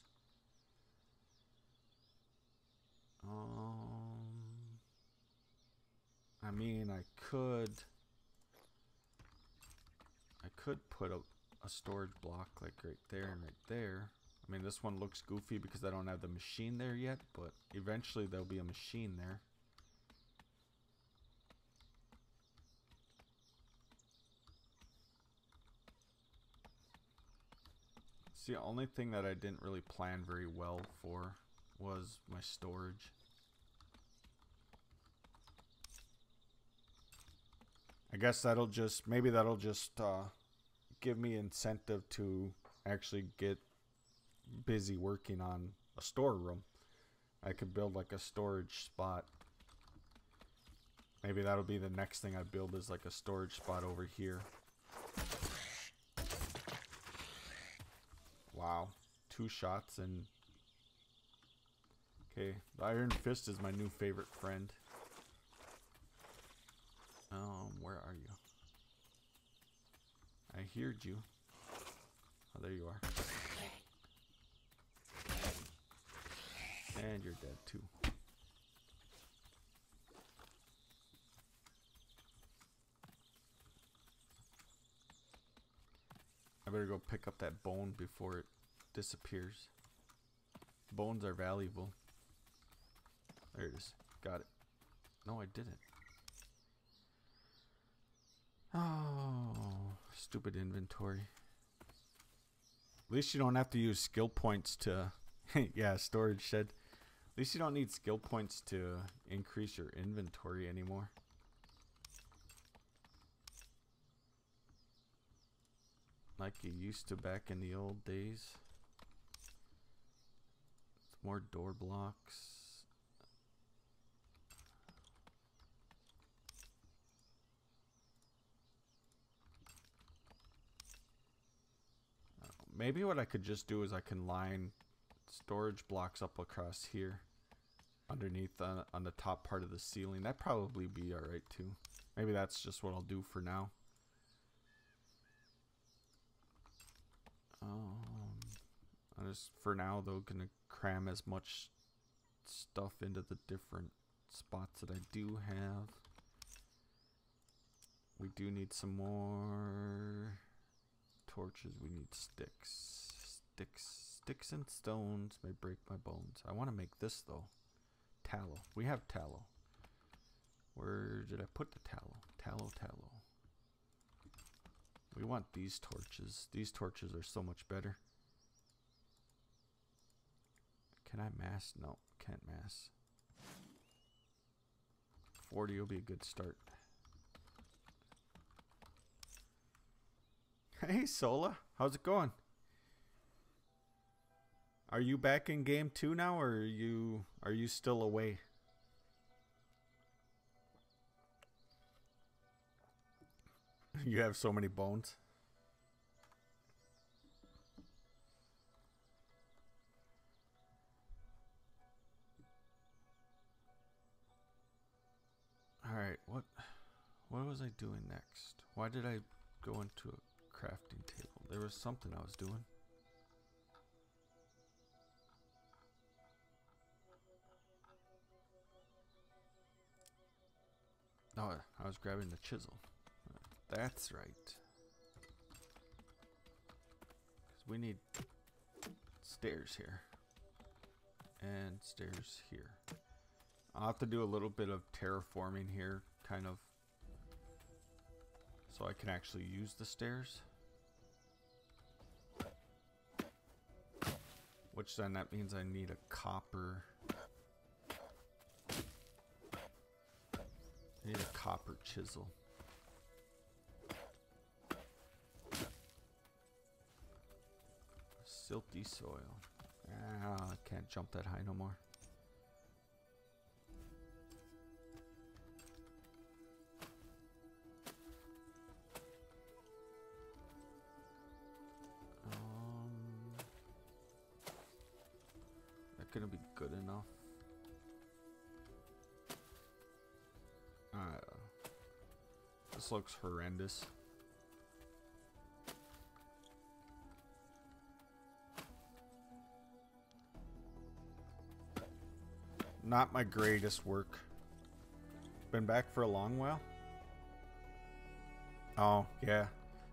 I mean, I could put a storage block like right there and right there. I mean, this one looks goofy because I don't have the machine there yet, but eventually there'll be a machine there. See, the only thing that I didn't really plan very well for was my storage. I guess that'll just, maybe that'll just give me incentive to actually get busy working on a storeroom. I could build like a storage spot. Maybe that'll be the next thing I build, is like a storage spot over here. Wow, 2 shots and... Okay, the Iron Fist is my new favorite friend. Where are you? I heard you. Oh, there you are. And you're dead too. I better go pick up that bone before it disappears. Bones are valuable. There it is. Got it. No, I didn't. Oh, stupid inventory. At least you don't have to use skill points to... yeah, storage shed. At least you don't need skill points to increase your inventory anymore. Like you used to back in the old days. More door blocks. Maybe what I could just do is I can line storage blocks up across here underneath on the top part of the ceiling. That'd probably be alright too. Maybe that's just what I'll do for now. I'm just, for now though, gonna cram as much stuff into the different spots that I do have. We do need some more torches. We need sticks. Sticks and stones may break my bones. I want to make this though. Tallow. We have tallow. Where did I put the tallow? Tallow. We want these torches. These torches are so much better. Can I mass? No, can't mass. 40 will be a good start. Hey Sola, how's it going? Are you back in game 2 now, or are you still away? You have so many bones. Alright, what was I doing next? Why did I go into a crafting table? There was something I was doing. Oh, I was grabbing the chisel. That's right. 'Cause we need stairs here. And stairs here. I'll have to do a little bit of terraforming here, kind of, so I can actually use the stairs. Which then that means I need a copper. I need a copper chisel. Silty soil. Ah, I can't jump that high no more. That gonna be good enough? This looks horrendous. Not my greatest work. Been back for a long while? Oh, yeah.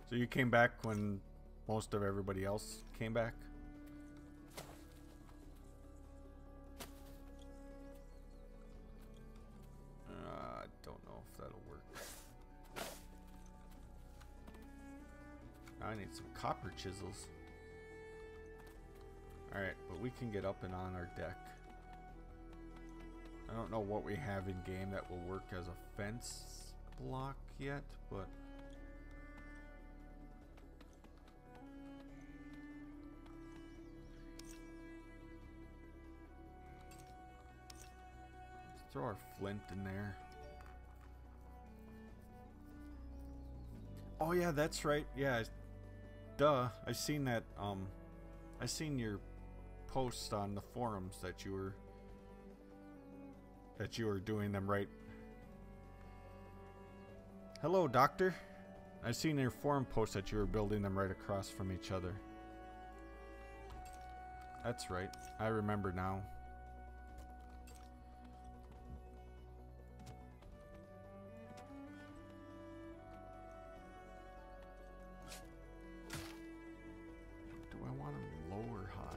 So you came back when most of everybody else came back? I don't know if that'll work. I need some copper chisels. Alright, but we can get up and on our deck. I don't know what we have in game that will work as a fence. block yet, but let's throw our flint in there. Oh yeah, that's right. Yeah, duh. I seen that. I seen your post on the forums that you were doing them right. Hello, Doctor. I seen your forum post that you were building them right across from each other. That's right. I remember now. Do I want them low or high?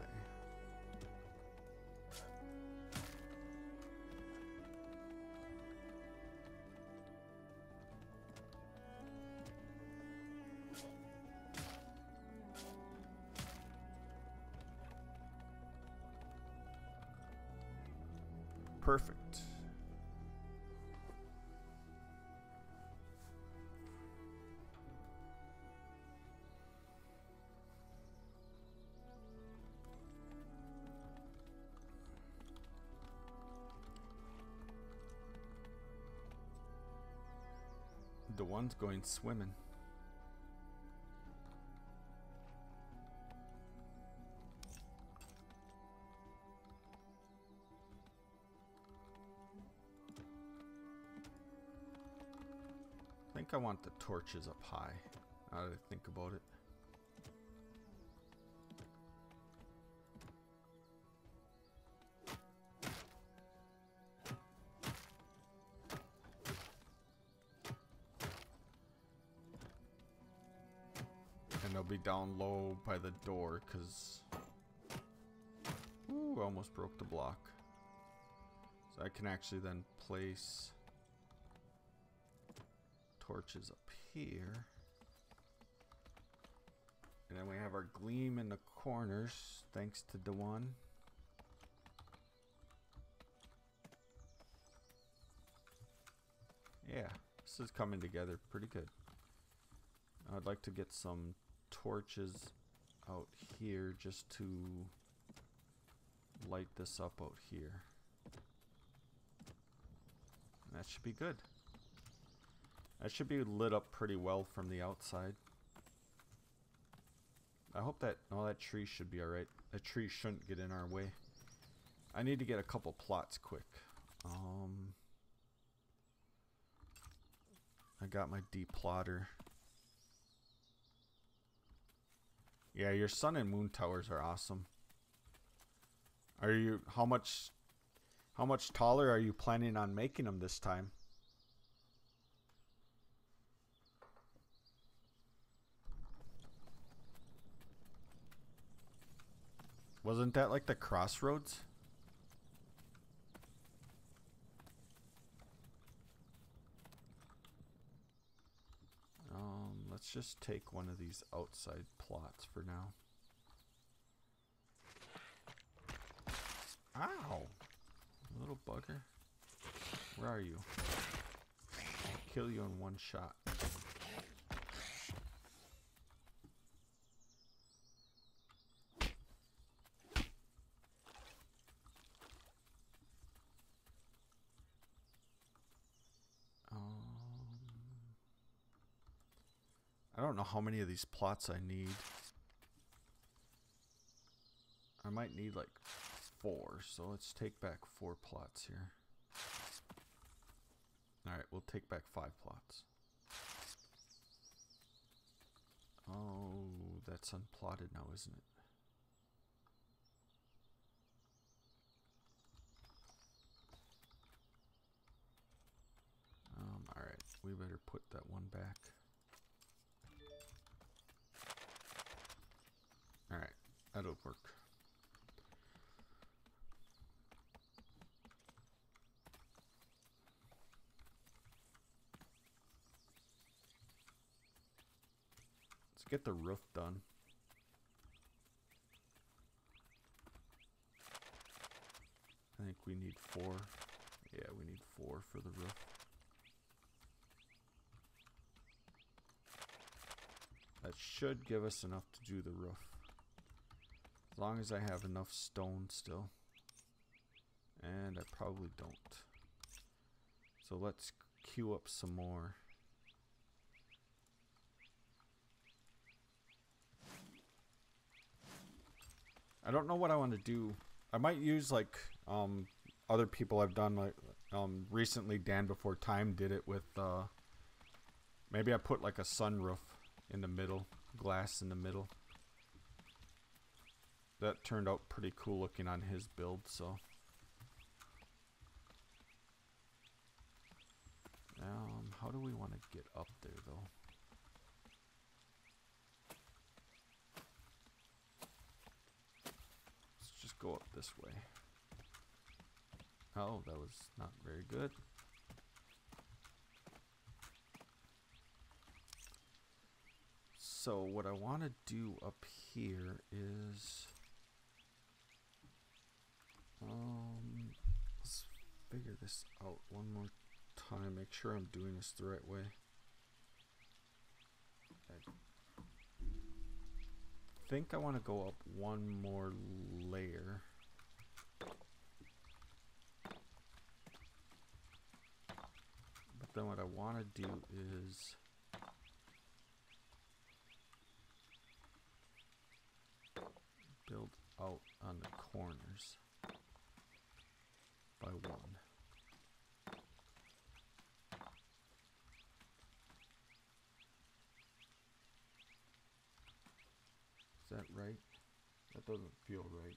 Perfect. The one's going swimming. I think I want the torches up high. Now that I think about it. And they'll be down low by the door, because... Ooh, I almost broke the block. So I can actually then place torches up here. And then we have our gleam in the corners, thanks to Dewan. Yeah, this is coming together pretty good. I'd like to get some torches out here just to light this up out here. And that should be good. That should be lit up pretty well from the outside. I hope that... Oh, that tree should be alright. That tree shouldn't get in our way. I need to get a couple plots quick. I got my deplotter. Yeah, your sun and moon towers are awesome. Are you... How much taller are you planning on making them this time? Wasn't that like the crossroads? Let's just take one of these outside plots for now. Ow! Little bugger. Where are you? I'll kill you in one shot. I don't know how many of these plots I need. I might need like 4, so let's take back 4 plots here. Alright, we'll take back 5 plots. Oh, that's unplotted now, isn't it? Alright, we better put that one back. Alright, that'll work. Let's get the roof done. I think we need 4. Yeah, we need 4 for the roof. That should give us enough to do the roof. As long as I have enough stone still. And I probably don't. So let's queue up some more. I don't know what I want to do. I might use like other people I've done, like recently Dan Before Time did it with maybe I put like a sunroof in the middle, glass in the middle. That turned out pretty cool looking on his build, so how do we want to get up there though? Let's just go up this way. Oh, that was not very good. So what I want to do up here is let's figure this out one more time, make sure I'm doing this the right way. I think I want to go up one more layer. But then what I want to do is build out on the corners by one. Is that right? That doesn't feel right.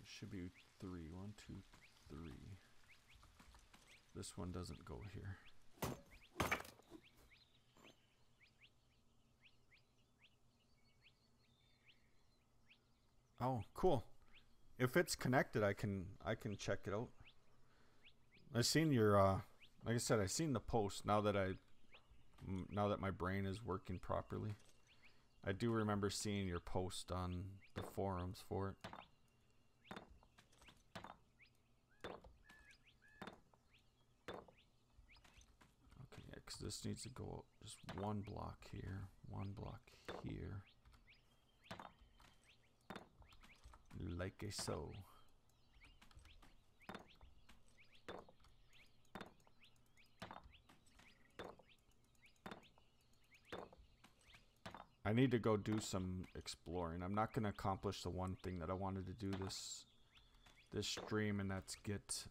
It should be 3. 1, 2, 3. This one doesn't go here. Oh, cool. If it's connected, I can check it out. I seen your like I said, I seen the post now that my brain is working properly. I do remember seeing your post on the forums for it. Okay, yeah, 'cause this needs to go just one block here, one block here. Like a so. I need to go do some exploring. I'm not going to accomplish the one thing that I wanted to do this stream, and that's get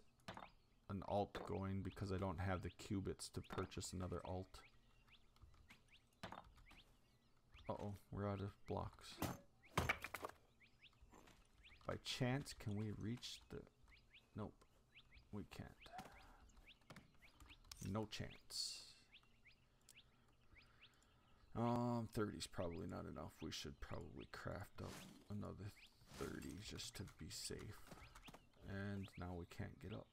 an alt going because I don't have the qubits to purchase another alt. Uh-oh, we're out of blocks. By chance, can we reach the... Nope, we can't. No chance. 30's probably not enough. We should probably craft up another 30 just to be safe. And now we can't get up.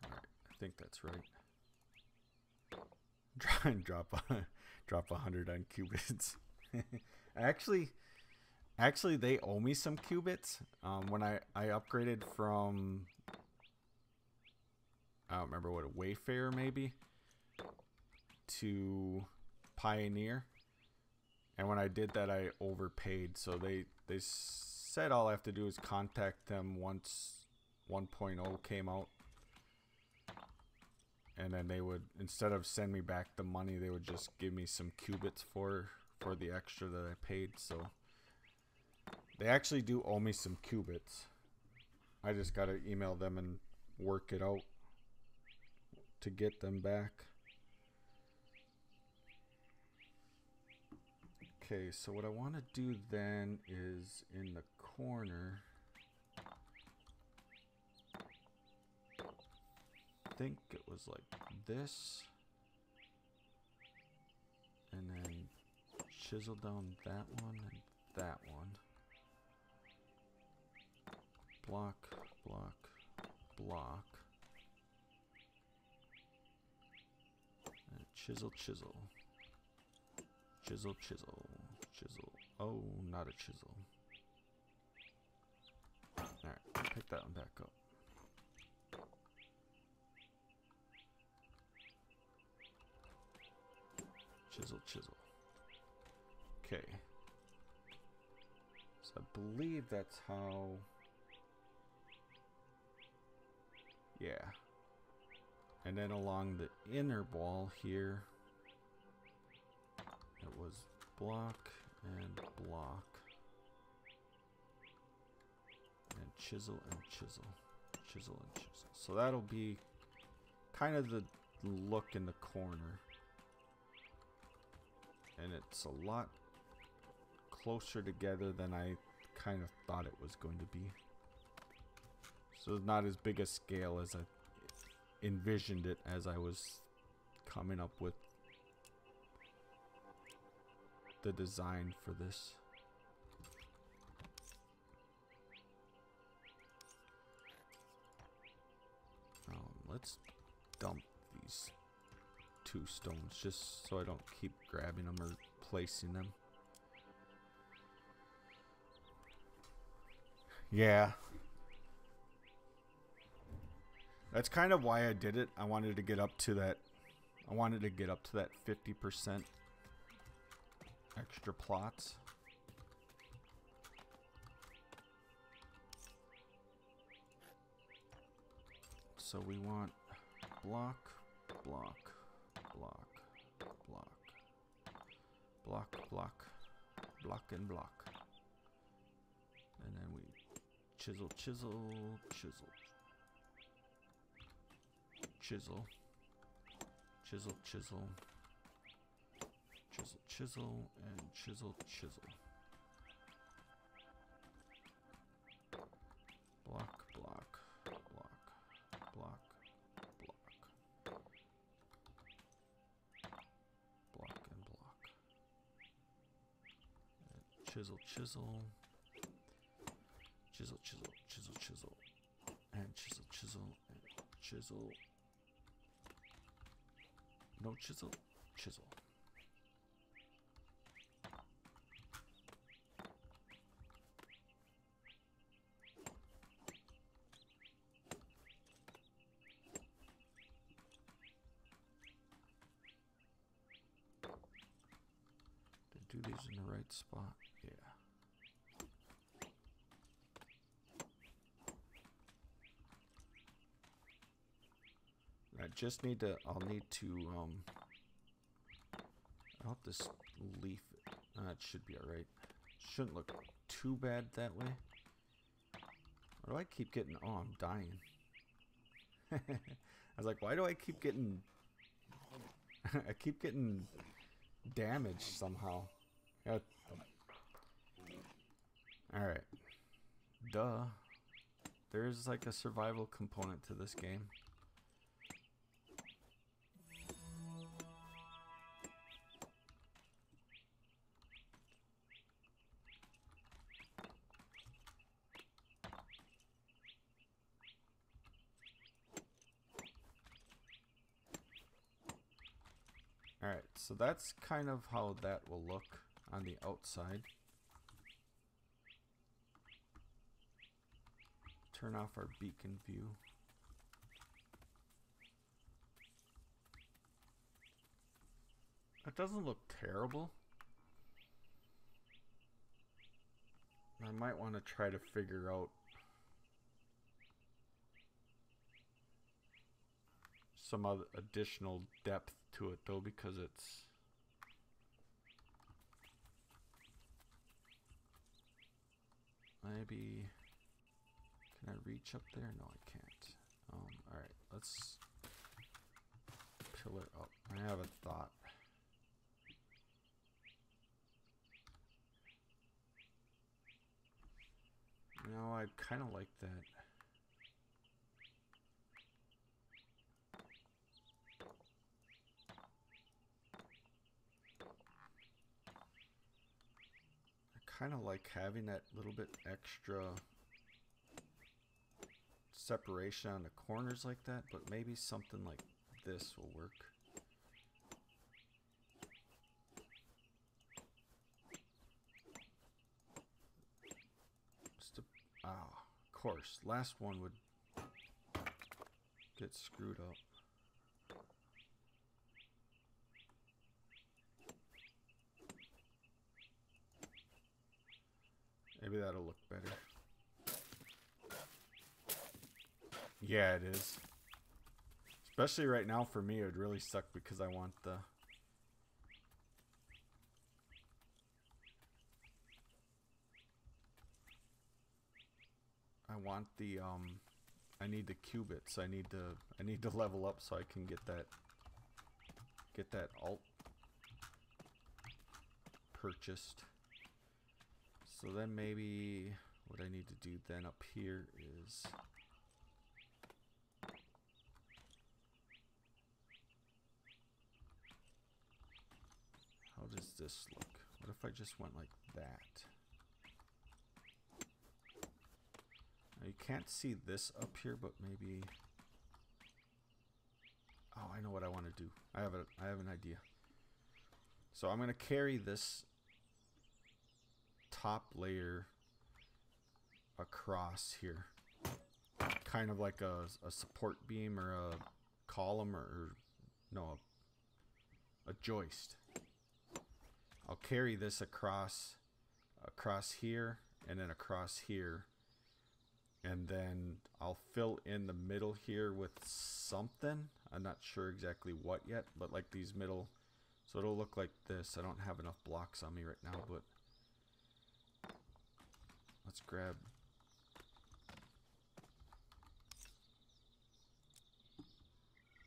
Alright, I think that's right. Try and drop 100 on qubits. Actually, they owe me some qubits. When I upgraded from, I don't remember what, a Wayfarer maybe, to Pioneer. And when I did that, I overpaid. So they said all I have to do is contact them once 1.0 came out. And then they would, instead of send me back the money, they would just give me some qubits for the extra that I paid. So they actually do owe me some qubits. I just gotta email them and work it out to get them back. Okay, so what I want to do then is in the corner, I think it was like this, and then chisel down that one and that one. Block, block, block. And chisel, chisel. Chisel, chisel, chisel. Oh, not a chisel. Alright, pick that one back up. Chisel, chisel. Okay. So I believe that's how... Yeah. And then along the inner wall here, it was block and block. And chisel and chisel. Chisel and chisel. So that'll be kind of the look in the corner. And it's a lot closer together than I kind of thought it was going to be. So it's not as big a scale as I envisioned it as I was coming up with the design for this. Let's dump these 2 stones just so I don't keep grabbing them or placing them. Yeah. That's kind of why I did it. I wanted to get up to that 50% extra plots. So we want block, block, block, block, block, block, block, and block. And then we chisel, chisel, chisel, chisel, chisel, chisel, chisel, chisel, and chisel, chisel. Block, block, block, block, block, block, and block. And chisel, chisel, chisel, chisel, chisel, chisel, and chisel, chisel, and chisel. No chisel, chisel. Did I do these in the right spot? Yeah. I just need to, I'll need to, I'll have to leaf it. It should be alright. Shouldn't look too bad that way. Or do I keep getting, oh, I'm dying. I was like, why do I keep getting, I keep getting damaged somehow. Alright. Duh. There's like a survival component to this game. Alright, so that's kind of how that will look on the outside. Turn off our beacon view. That doesn't look terrible. I might want to try to figure out some other additional depth to it though, because it's maybe, can I reach up there? No, I can't. Alright, let's pillar up. I have a thought. No, I kind of like that. kind of like having that little bit extra separation on the corners like that, but maybe something like this will work. Of course, last one would get screwed up. Maybe that'll look better. Yeah, it is. Especially right now for me, it would really suck because I want the... I need the qubits. I need to level up so I can get that alt purchased. So then maybe what I need to do then up here is how does this look? What if I just went like that? Now you can't see this up here, but maybe... Oh, I know what I want to do. I have an idea. So I'm going to carry this top layer across here. Kind of like a support beam or a column or no, a joist. I'll carry this across here and then across here. And then I'll fill in the middle here with something. I'm not sure exactly what yet, but like these middle, so it'll look like this. I don't have enough blocks on me right now, but let's grab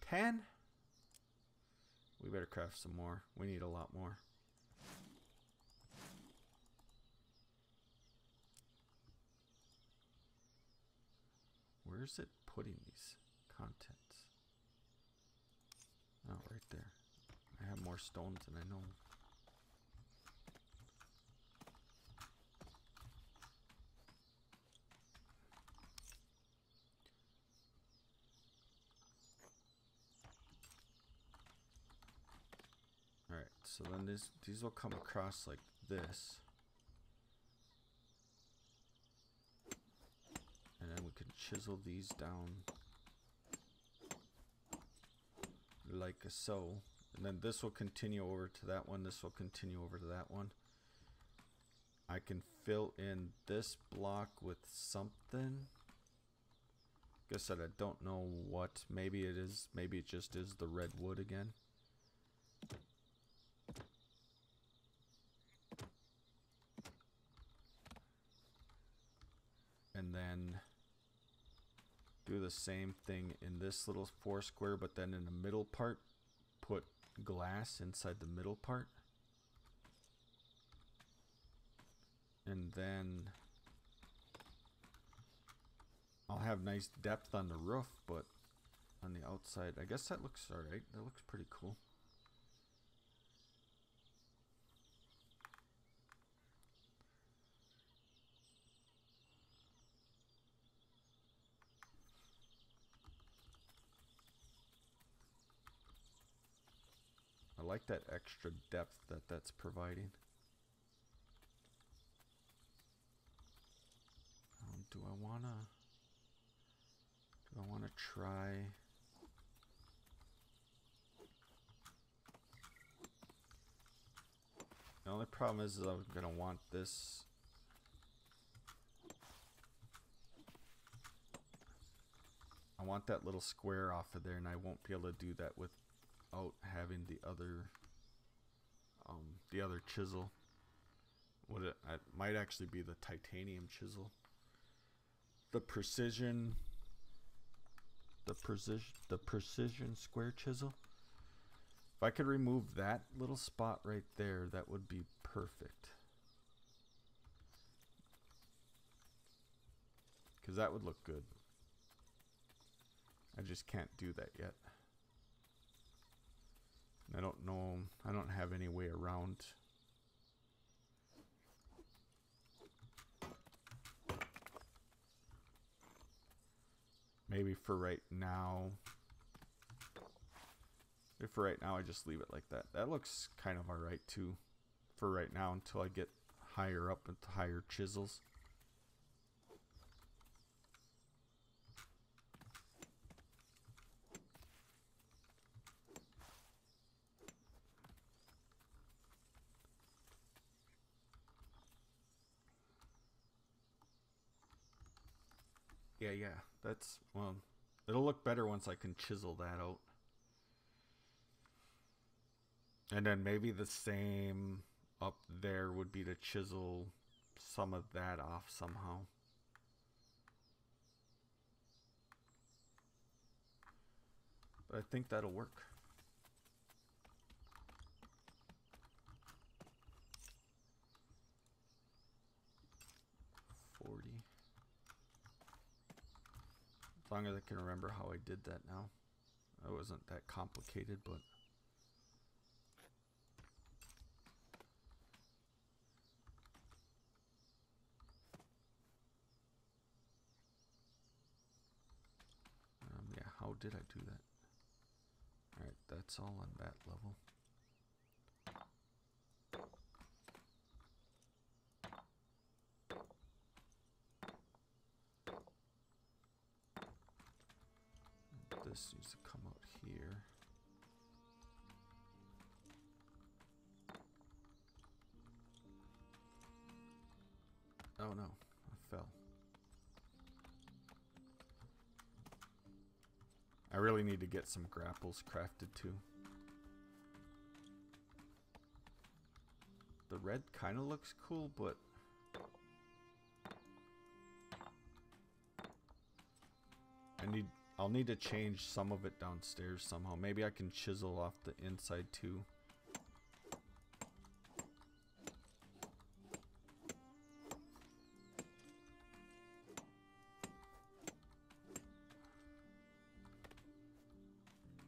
10. We better craft some more. We need a lot more. Where's it putting these contents? Oh, right there. I have more stones than I know. Alright, so then these will come across like this. And then we can chisel these down like so. And then this will continue over to that one. This will continue over to that one. I can fill in this block with something. Guess that I don't know what. Maybe it is. Maybe it just is the red wood again. And then do the same thing in this little 4 square, but then in the middle part, put glass inside the middle part. And then I'll have nice depth on the roof, but on the outside, I guess that looks alright. That looks pretty cool. I like that extra depth that that's providing. Do I wanna try? The only problem is I'm gonna want this. I want that little square off of there, and I won't be able to do that without having the other chisel. It might actually be the titanium chisel. The precision square chisel. If I could remove that little spot right there, that would be perfect. Because that would look good. I just can't do that yet. I don't know. I don't have any way around maybe for right now, if for right now I just leave it like that. That looks kind of alright too, for right now until I get higher up with higher chisels. Yeah, that's, well, it'll look better once I can chisel that out. And then maybe the same up there would be to chisel some of that off somehow. But I think that'll work. As long as I can remember how I did that now. It wasn't that complicated, but yeah, how did I do that? Alright, that's all on that level. This needs to come out here. Oh no, I fell. I really need to get some grapples crafted too. The red kind of looks cool, but I'll need to change some of it downstairs somehow. Maybe I can chisel off the inside too.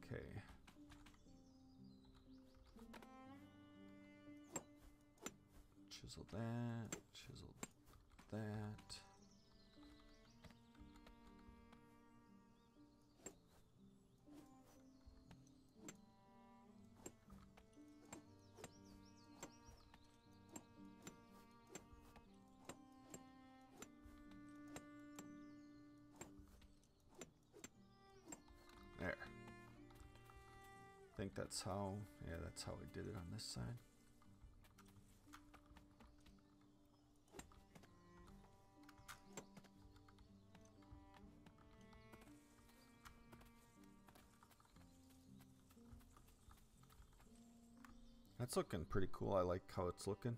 Okay. Chisel that, chisel that. There. I think that's how, yeah, that's how I did it on this side. That's looking pretty cool. I like how it's looking.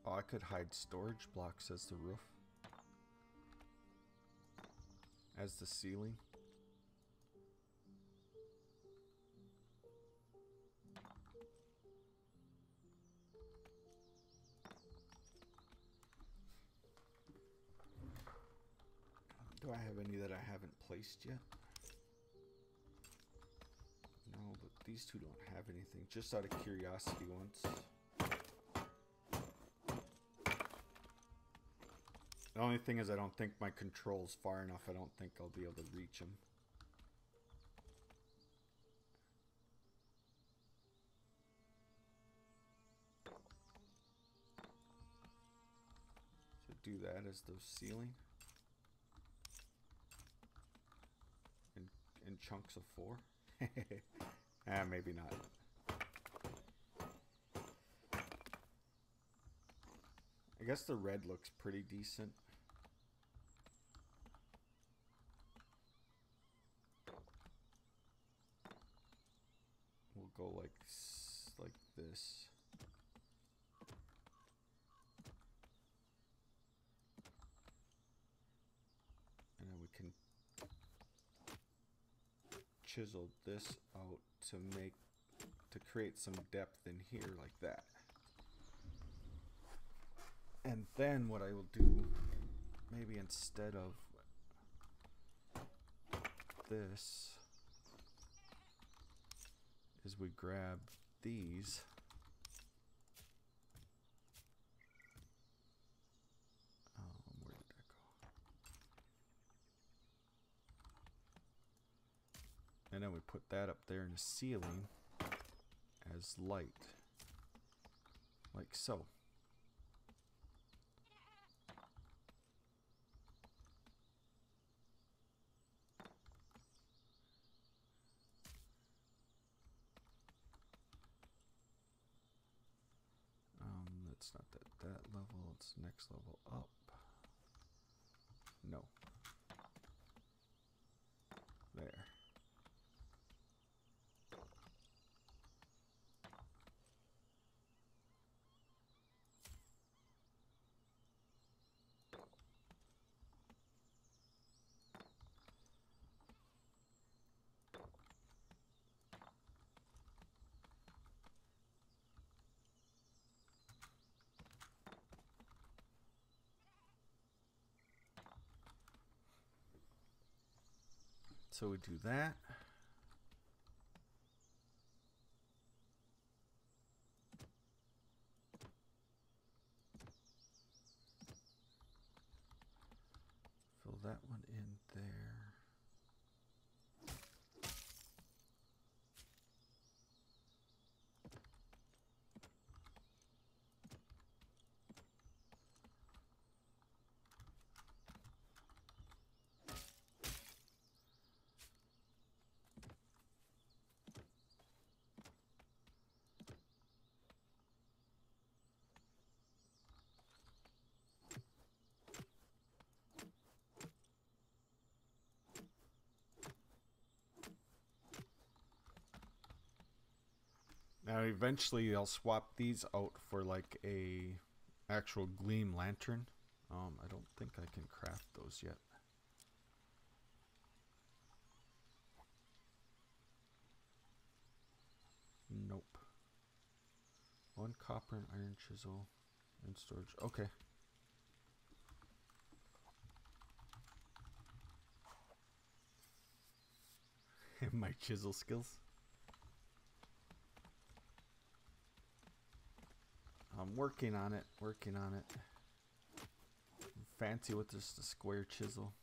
Oh, I could hide storage blocks as the roof. As the ceiling. Do I have any that I haven't placed yet? No, but these two don't have anything. Just out of curiosity once. The only thing is I don't think my control's far enough. I don't think I'll be able to reach them. So do that as the ceiling. In chunks of 4. Maybe not. I guess the red looks pretty decent. We'll go like this. chiseled this out to create some depth in here like that. And then what I will do, maybe instead of this, is we grab these. Where did that go? And then we put that up there in the ceiling as light, like so. It's not that level, it's next level up. No. There. So we do that. Fill that one in there. Now eventually I'll swap these out for like a actual gleam lantern. I don't think I can craft those yet. Nope. 1 copper and iron chisel and storage. Okay. My chisel skills. I'm working on it, I'm fancy with just a square chisel.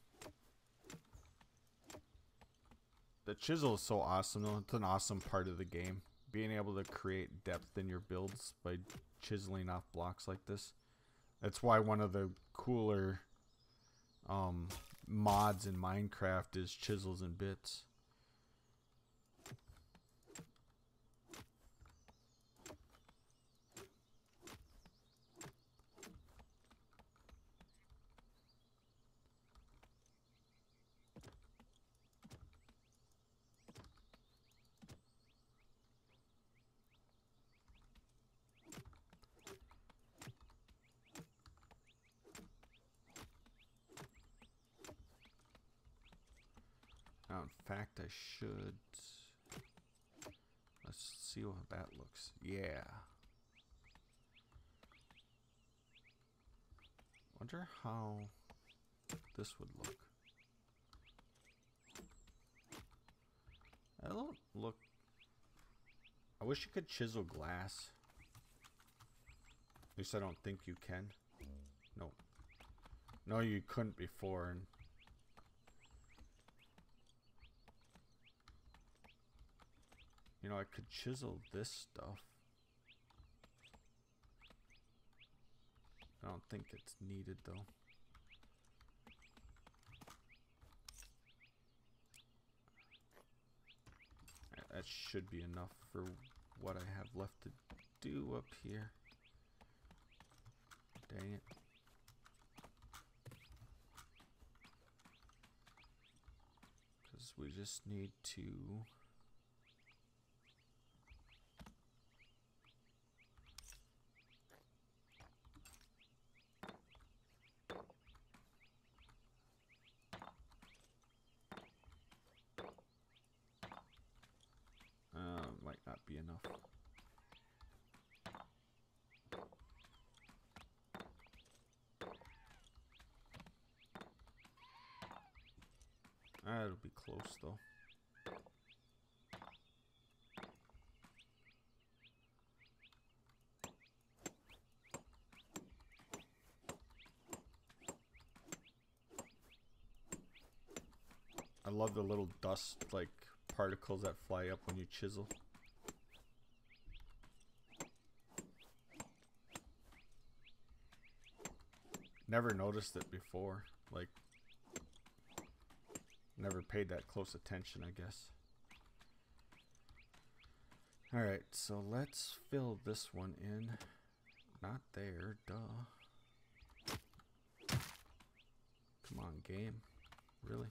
The chisel is so awesome though. It's an awesome part of the game. Being able to create depth in your builds by chiseling off blocks like this. That's why one of the cooler mods in Minecraft is chisels and bits. Now, in fact, I should. Let's see how that looks. Yeah. Wonder how this would look. That don't look. I wish you could chisel glass. At least I don't think you can. No. No, you couldn't before. And you know, I could chisel this stuff. I don't think it's needed though. That should be enough for what I have left to do up here. Dang it. Because we just need to... be enough. It'll be close though. I love the little dust like particles that fly up when you chisel. Never noticed it before, like never paid that close attention, I guess. Alright, so let's fill this one in. Not there, duh. Come on, game. Really?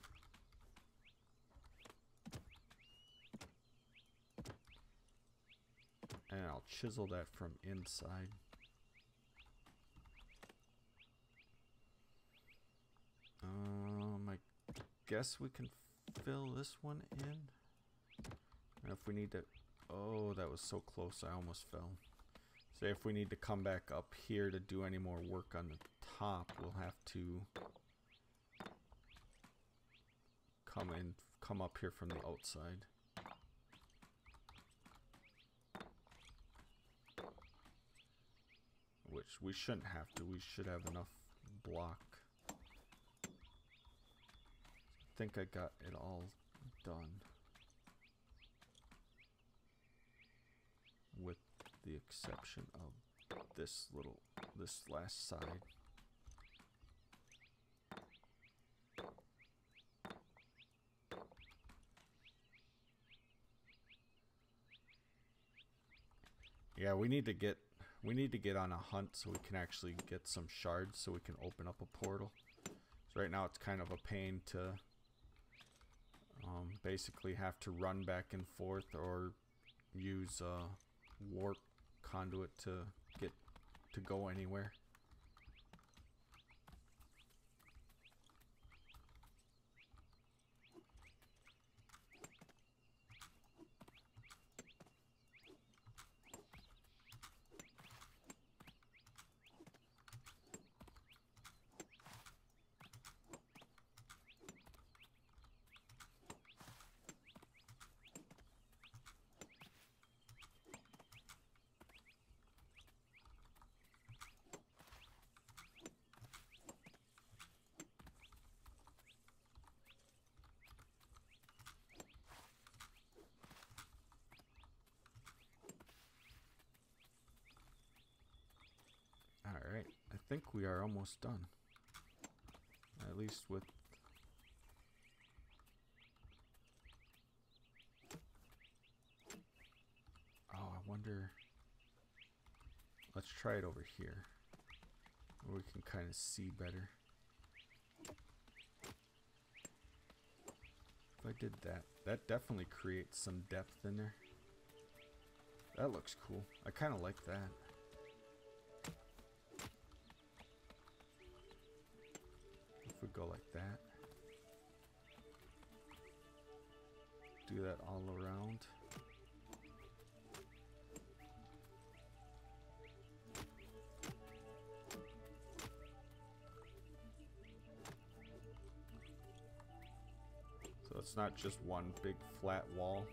And I'll chisel that from inside. I guess we can fill this one in. And if we need to... Oh, that was so close, I almost fell. Say if we need to come back up here to do any more work on the top, we'll have to come up here from the outside. Which we shouldn't have to. We should have enough block. I think I got it all done. With the exception of this last side. Yeah, we need to get on a hunt so we can actually get some shards so we can open up a portal. So right now it's kind of a pain to basically have to run back and forth or use warp conduit to get to go anywhere. Alright, I think we are almost done. At least with... Oh, I wonder... Let's try it over here. Where we can kind of see better. If I did that, that definitely creates some depth in there. That looks cool. I kind of like that. If we go like that. Do that all around. So it's not just one big flat wall.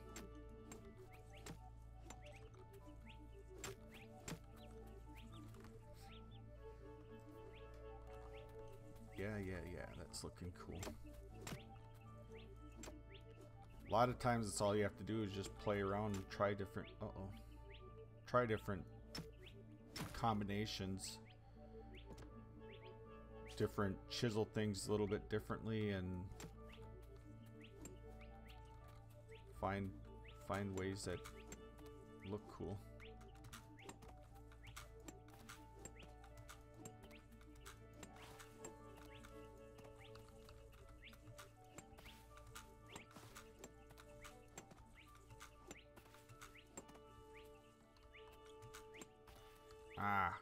Yeah, that's looking cool. A lot of times it's all you have to do is just play around and try different, try different combinations. Different chisel things a little bit differently and find ways that look cool. Ah.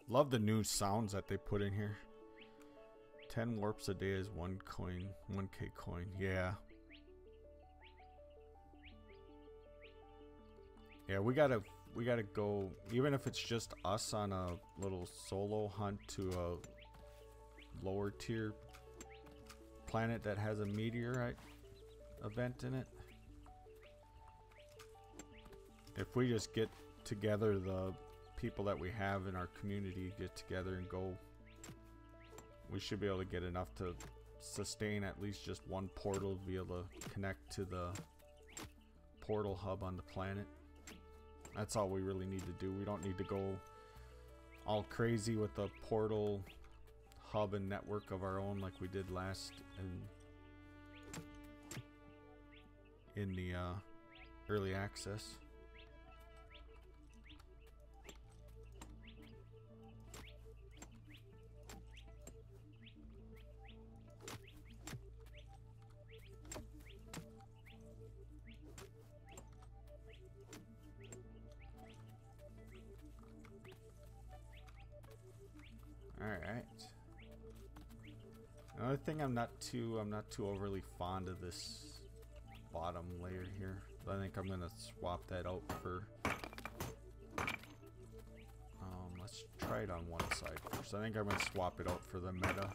Love the new sounds that they put in here. 10 warps a day is 1 coin, 1k coin. Yeah. Yeah, we gotta go, even if it's just us on a little solo hunt to a lower tier planet that has a meteorite event in it. If we just get together, the people that we have in our community get together and go, we should be able to get enough to sustain at least just one portal to be able to connect to the portal hub on the planet. That's all we really need to do. We don't need to go all crazy with a portal hub and network of our own like we did last in the early access. Alright. Another thing, I'm not too overly fond of this bottom layer here. I think I'm gonna swap that out for let's try it on one side first. I think I'm gonna swap it out for the meta.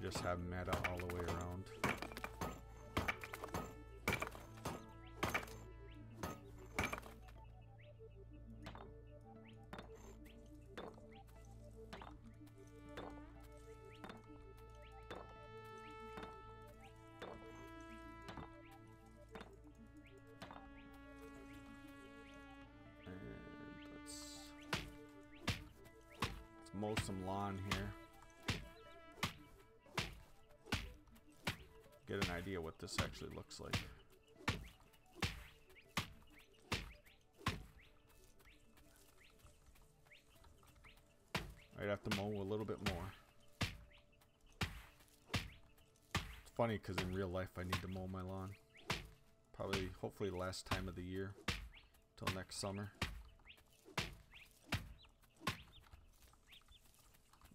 Just have meta all the way around. Mow some lawn here. Get an idea what this actually looks like. I'd have to mow a little bit more. It's funny because in real life I need to mow my lawn. Probably, hopefully the last time of the year till next summer.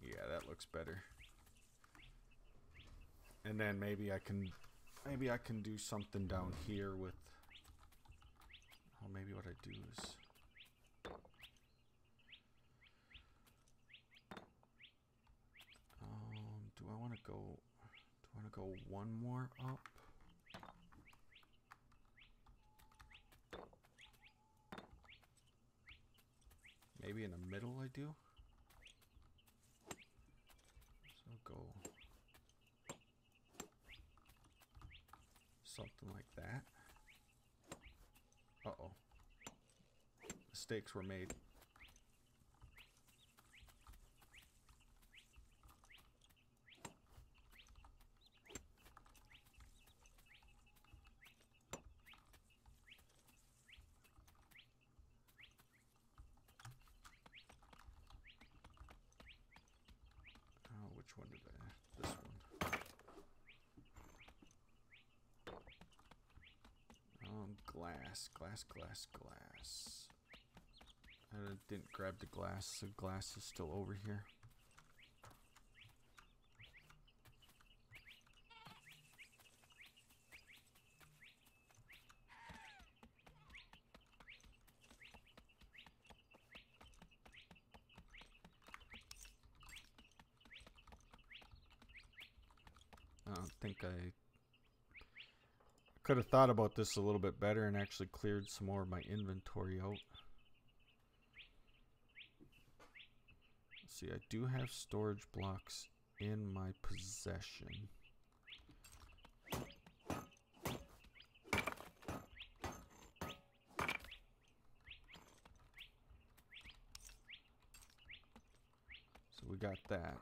Yeah, that looks better. And then maybe I can do something down here with, oh, maybe what I do is do I want to go one more up? Maybe in the middle I do. Go something like that. Uh-oh. Mistakes were made. Which one did I? This one. Glass. I didn't grab the glass. The glass is still over here. I don't think I could have thought about this a little bit better and actually cleared some more of my inventory out. Let's see, I do have storage blocks in my possession. So we got that.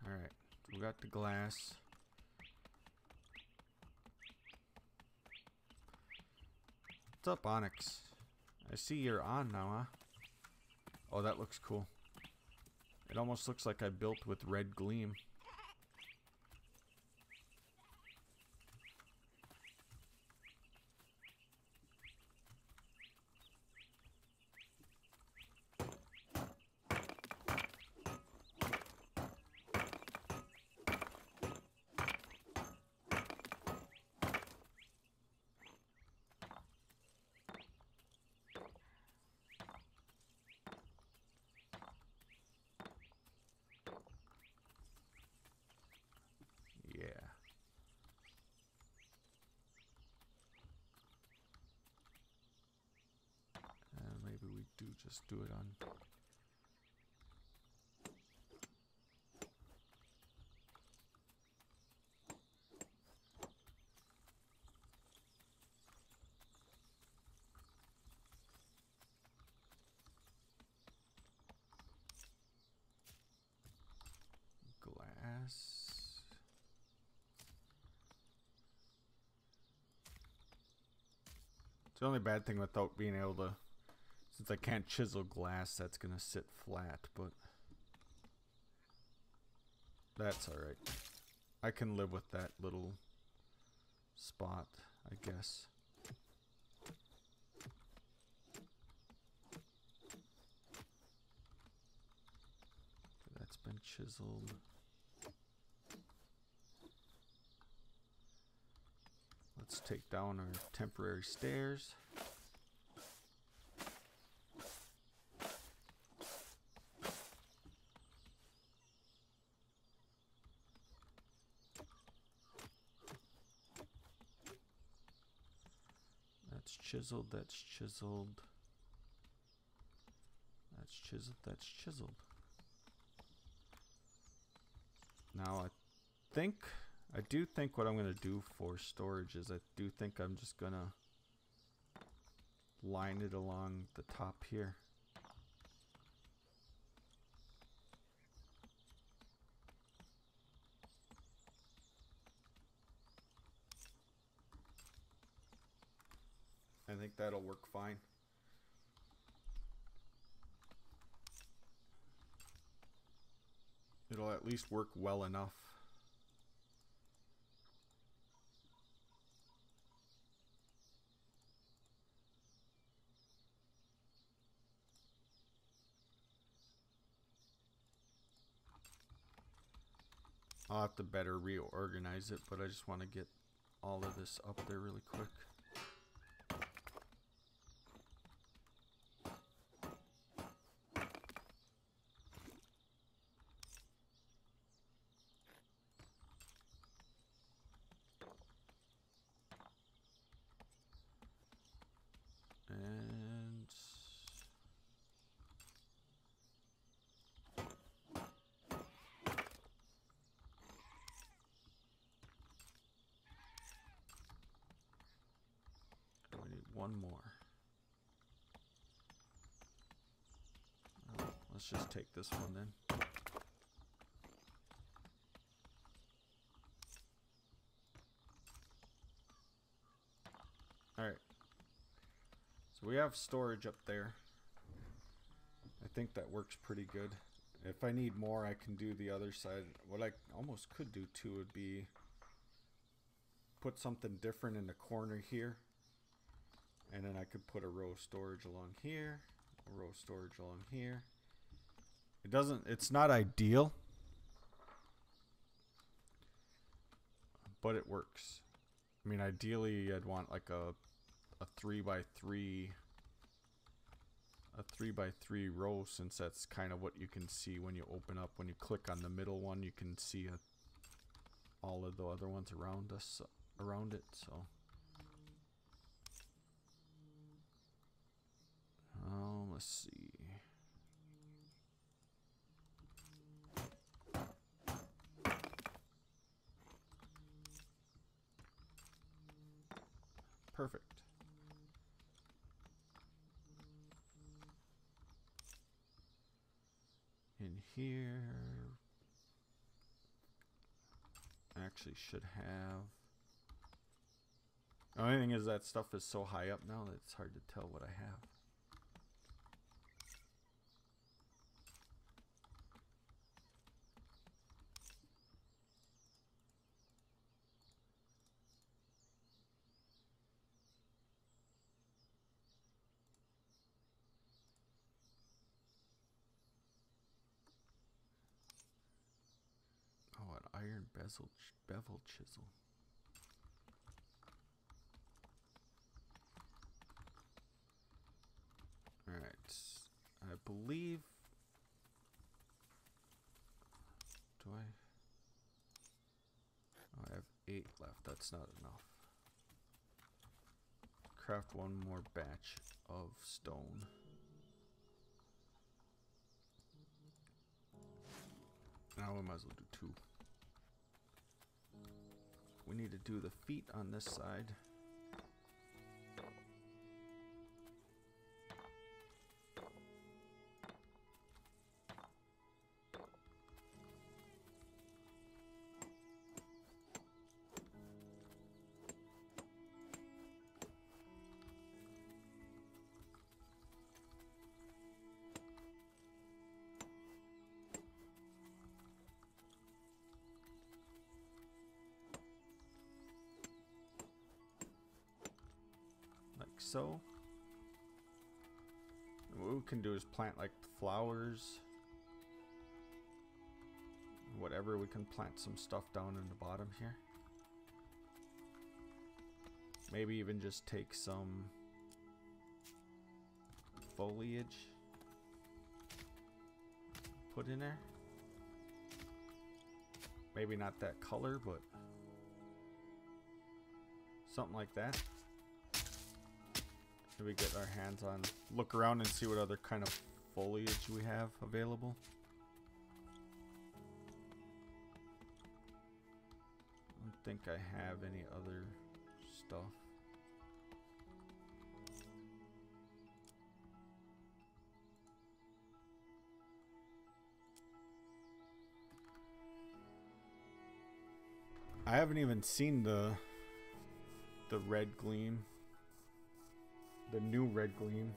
Alright, we got the glass. What's up, Onyx? I see you're on now, huh? Oh, that looks cool. It almost looks like I built with red gleam. just do it on. Glass. It's the only bad thing without being able to, since I can't chisel glass, that's gonna sit flat, but that's alright. I can live with that little spot, I guess. That's been chiseled. Let's take down our temporary stairs. That's chiseled, that's chiseled. That's chiseled, that's chiseled. Now I do think what I'm going to do for storage is I do think I'm just going to line it along the top here. I think that'll work fine. It'll at least work well enough. I'll have to better reorganize it, but I just want to get all of this up there really quick. And we need one more. Let's just take this one then. Alright. So we have storage up there. I think that works pretty good. If I need more, I can do the other side. What I almost could do too would be put something different in the corner here. And then I could put a row of storage along here, a row of storage along here. It's not ideal, but it works. I mean, ideally I'd want like a 3x3 row, since that's kind of what you can see when you open up. When you click on the middle one, you can see all of the other ones around it. So let's see. Perfect. In here, I actually should have. The only thing is that stuff is so high up now that it's hard to tell what I have. Oh, an iron bevel chisel. Alright, I believe, do I? Oh, I have 8 left, that's not enough. Craft one more batch of stone. we might as well do 2. We need to do the feet on this side. So what we can do is plant like flowers, whatever. We can plant some stuff down in the bottom here. Maybe even just take some foliage, put in there. Maybe not that color, but something like that. We get our hands on, look around and see what other kind of foliage we have available. I don't think I have any other stuff. I haven't even seen the red gleam. The new red gleam.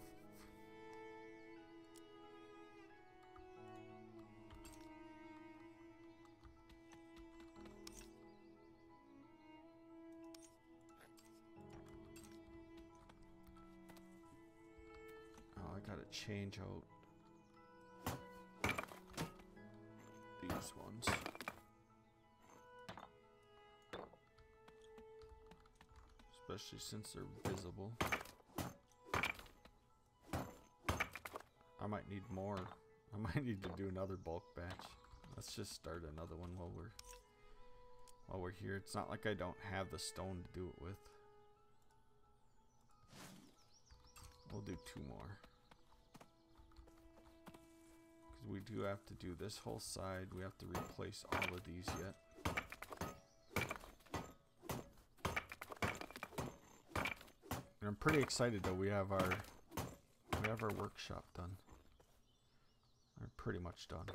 Oh, I gotta change out these ones. Especially since they're visible. I might need more. I might need to do another bulk batch. Let's just start another one while we're here. It's not like I don't have the stone to do it with. We'll do 2 more. Because we do have to do this whole side. We have to replace all of these yet. And I'm pretty excited though. We have our workshop done. We're pretty much done.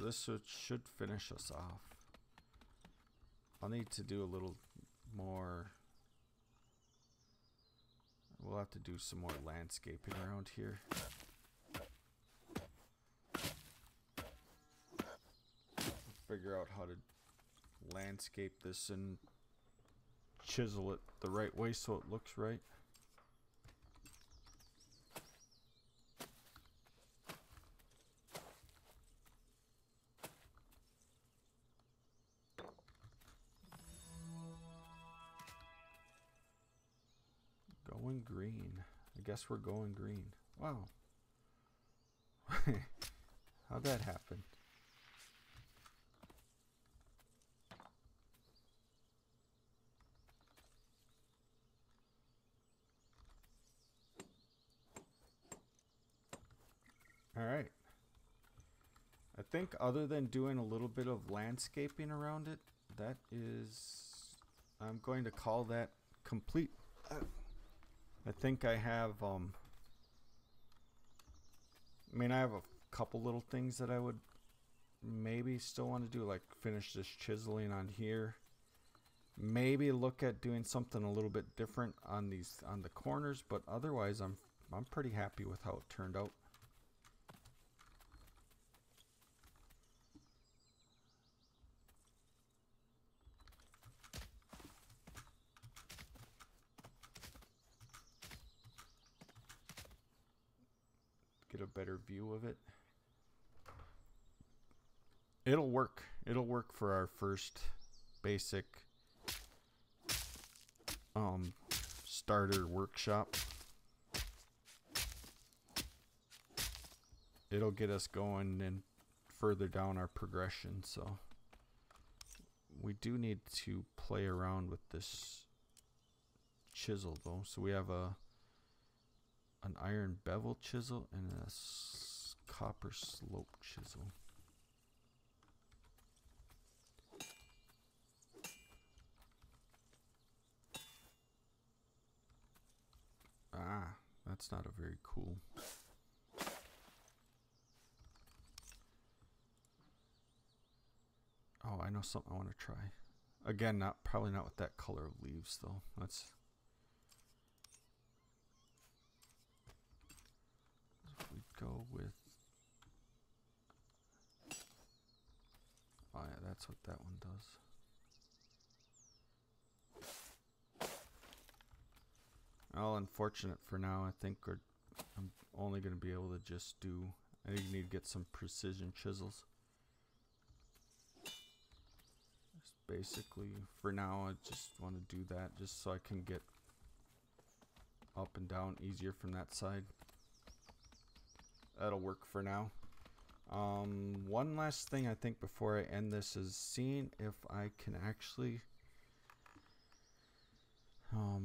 So this should finish us off. I'll need to do a little more. We'll have to do some more landscaping around here. Figure out how to landscape this and chisel it the right way so it looks right. Going green. I guess we're going green. Wow. How'd that happen? All right. I think other than doing a little bit of landscaping around it, that is, I'm going to call that complete. I think I have, I mean, I have a couple little things that I would maybe still want to do, like finish this chiseling on here. Maybe look at doing something a little bit different on the corners, but otherwise I'm pretty happy with how it turned out. get a better view of it. It'll work. It'll work for our first basic starter workshop. It'll get us going and further down our progression. So we do need to play around with this chisel though. So we have an iron bevel chisel and a copper slope chisel. Ah, that's not a very cool. Oh, I know something I want to try. Again, probably not with that color of leaves though. Let's we go with. Oh yeah, that's what that one does. Well, unfortunate for now. I think I'm only going to be able to just do. I think you need to get some precision chisels. Just basically, for now, I just want to do that just so I can get up and down easier from that side. That'll work for now. One last thing I think before I end this is seeing if I can actually.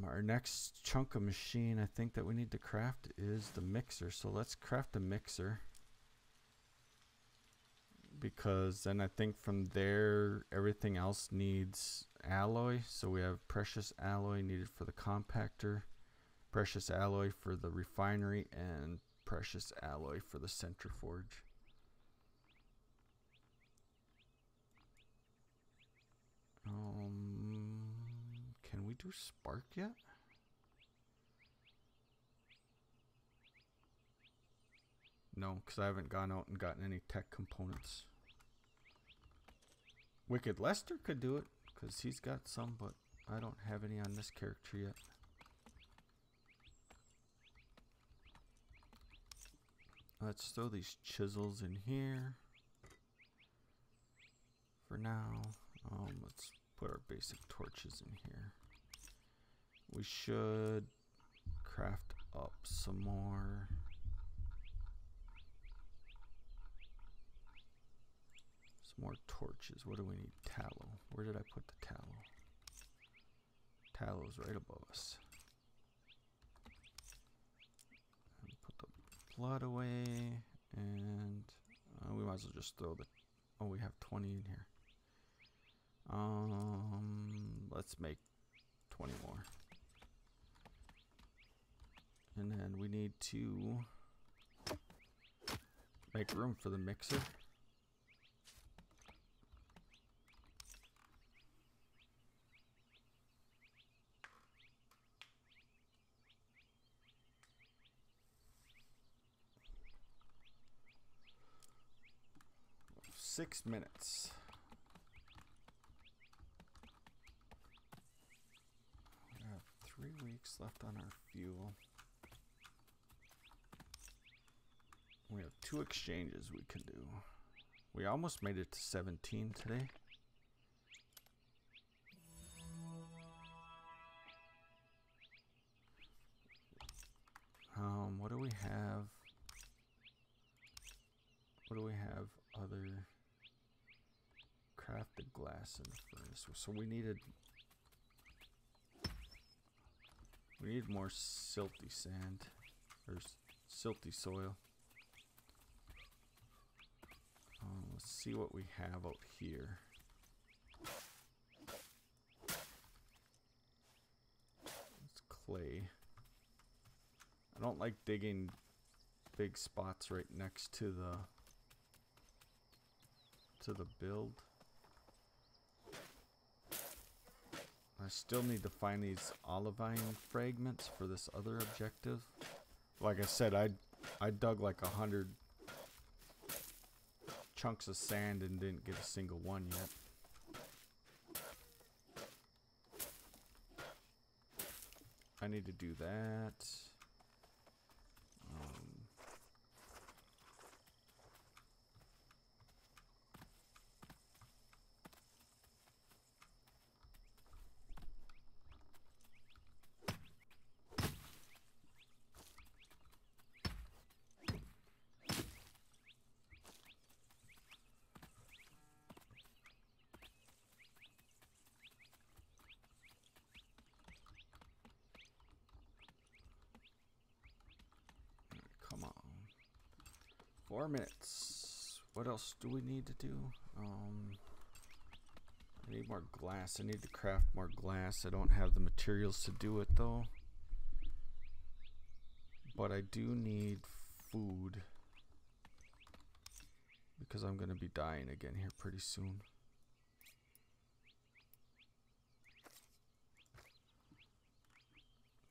Our next chunk of machine I think that we need to craft is the mixer. So let's craft a mixer. Because then I think from there everything else needs alloy. So we have precious alloy needed for the compactor, precious alloy for the refinery, and precious alloy for the centriforge. Can we do spark yet? No, because I haven't gone out and gotten any tech components. Wicked Lester could do it, because he's got some, but I don't have any on this character yet. Let's throw these chisels in here for now. Let's put our basic torches in here. We should craft up some more. Some more torches. What do we need? Tallow. Where did I put the tallow? Tallow's right above us. And put the blood away, and we might as well just throw the. Oh, we have 20 in here. Let's make 20 more. And then we need to make room for the mixer. Six minutes. We have 3 weeks left on our fuel. We have 2 exchanges we can do. We almost made it to 17 today. What do we have? What do we have other crafted glass in the furnace? So we need more silty sand or silty soil. Let's see what we have out here. It's clay. I don't like digging big spots right next to the build. I still need to find these olivine fragments for this other objective. Like I said, I dug like 100 chunks of sand and didn't get a single one yet. I need to do that. 4 minutes. What else do we need to do? I need more glass. I need to craft more glass. I don't have the materials to do it though. But I do need food. Because I'm going to be dying again here pretty soon.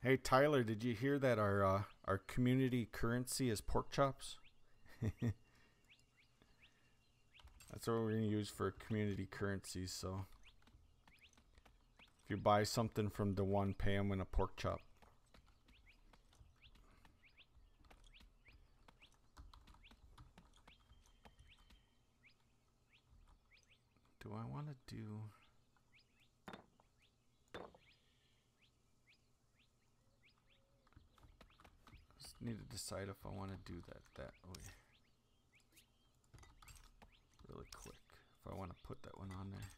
Hey Tyler, did you hear that our community currency is pork chops? That's what we're going to use for community currency, so if you buy something from the one, pay them in a pork chop. Do I want to do... Just need to decide if I want to do that way. Really quick. If I want to put that one on there.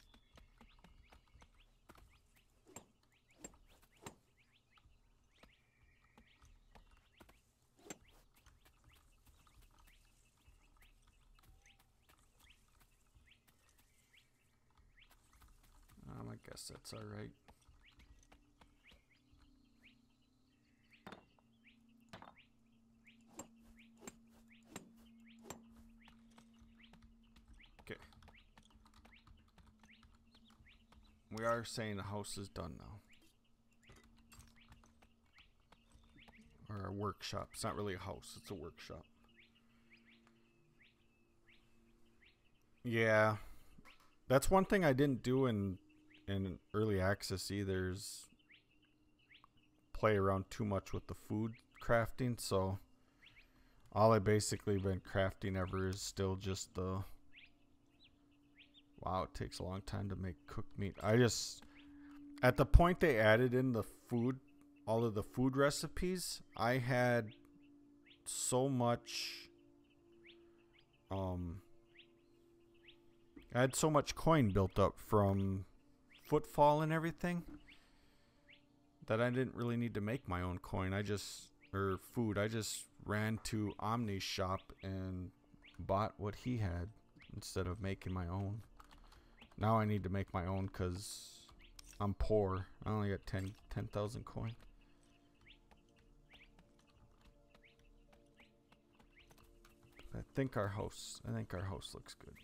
I guess that's all right. Okay. We are saying the house is done now. Or a workshop. It's not really a house, it's a workshop. Yeah. That's one thing I didn't do in early access either, is play around too much with the food crafting, so all I basically been crafting ever is still just the... Wow, it takes a long time to make cooked meat. I just... At the point they added in the food, all of the food recipes, I had so much... I had so much coin built up from footfall and everything that I didn't really need to make my own coin. I just ran to Omni's shop and bought what he had instead of making my own. Now I need to make my own because I'm poor. I only got 10,000 coin. I think our house looks good.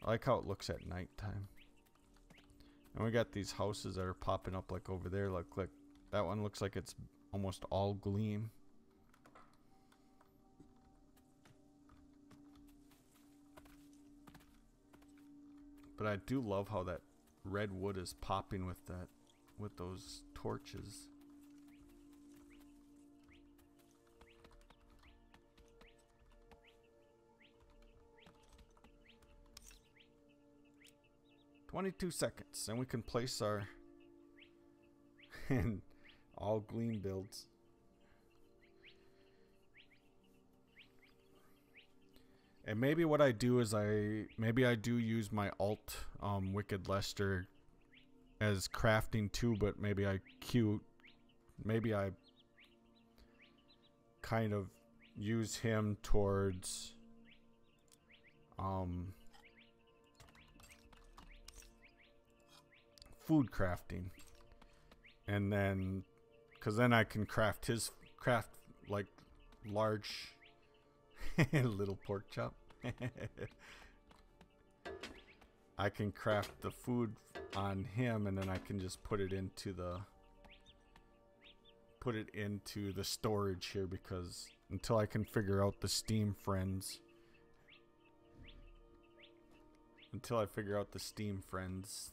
I like how it looks at nighttime. And we got these houses that are popping up like over there. Look, that one looks like it's almost all gleam. But I do love how that red wood is popping with those torches. "22 seconds, and we can place our and all gleam builds." And maybe what I do is I do use my alt Wicked Lester as crafting too, but maybe I kind of use him towards food crafting, and then because then I can craft like large little pork chop. I can craft the food on him, and then I can just put it into the storage here, because until I can figure out the Steam friends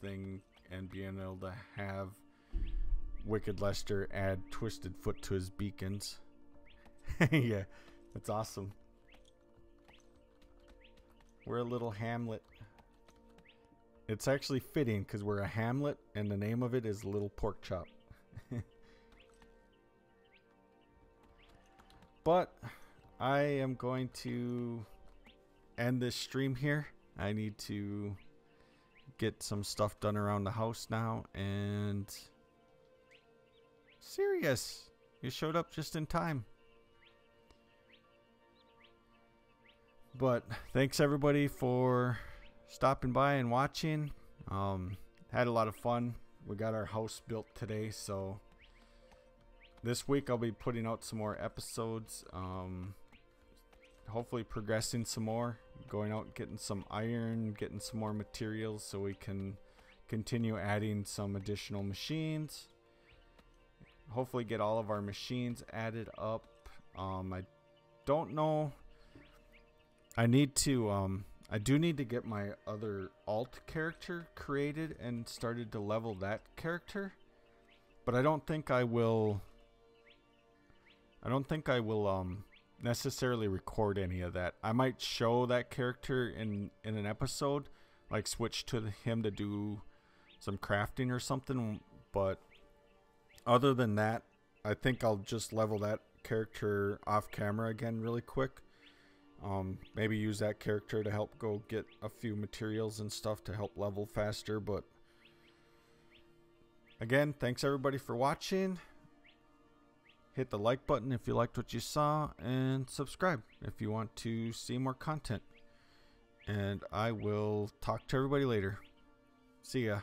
thing and being able to have Wicked Lester add TwistedFoot to his beacons. Yeah, that's awesome. We're a little hamlet. It's actually fitting because we're a hamlet and the name of it is Little Pork Chop. But I am going to end this stream here. I need to get some stuff done around the house now. And Sirius, you showed up just in time. But thanks everybody for stopping by and watching. Had a lot of fun. We got our house built today, so this week I'll be putting out some more episodes. Hopefully progressing some more, going out getting some iron, getting some more materials so we can continue adding some additional machines. Hopefully get all of our machines added up. I don't know. I do need to get my other alt character created and started to level that character, but I don't think I will necessarily record any of that. I might show that character in an episode, like switch to him to do some crafting or something, but other than that, I think I'll just level that character off camera again really quick. Maybe use that character to help go get a few materials and stuff to help level faster. But again, thanks everybody for watching. Hit the like button if you liked what you saw, and subscribe if you want to see more content. And I will talk to everybody later. See ya.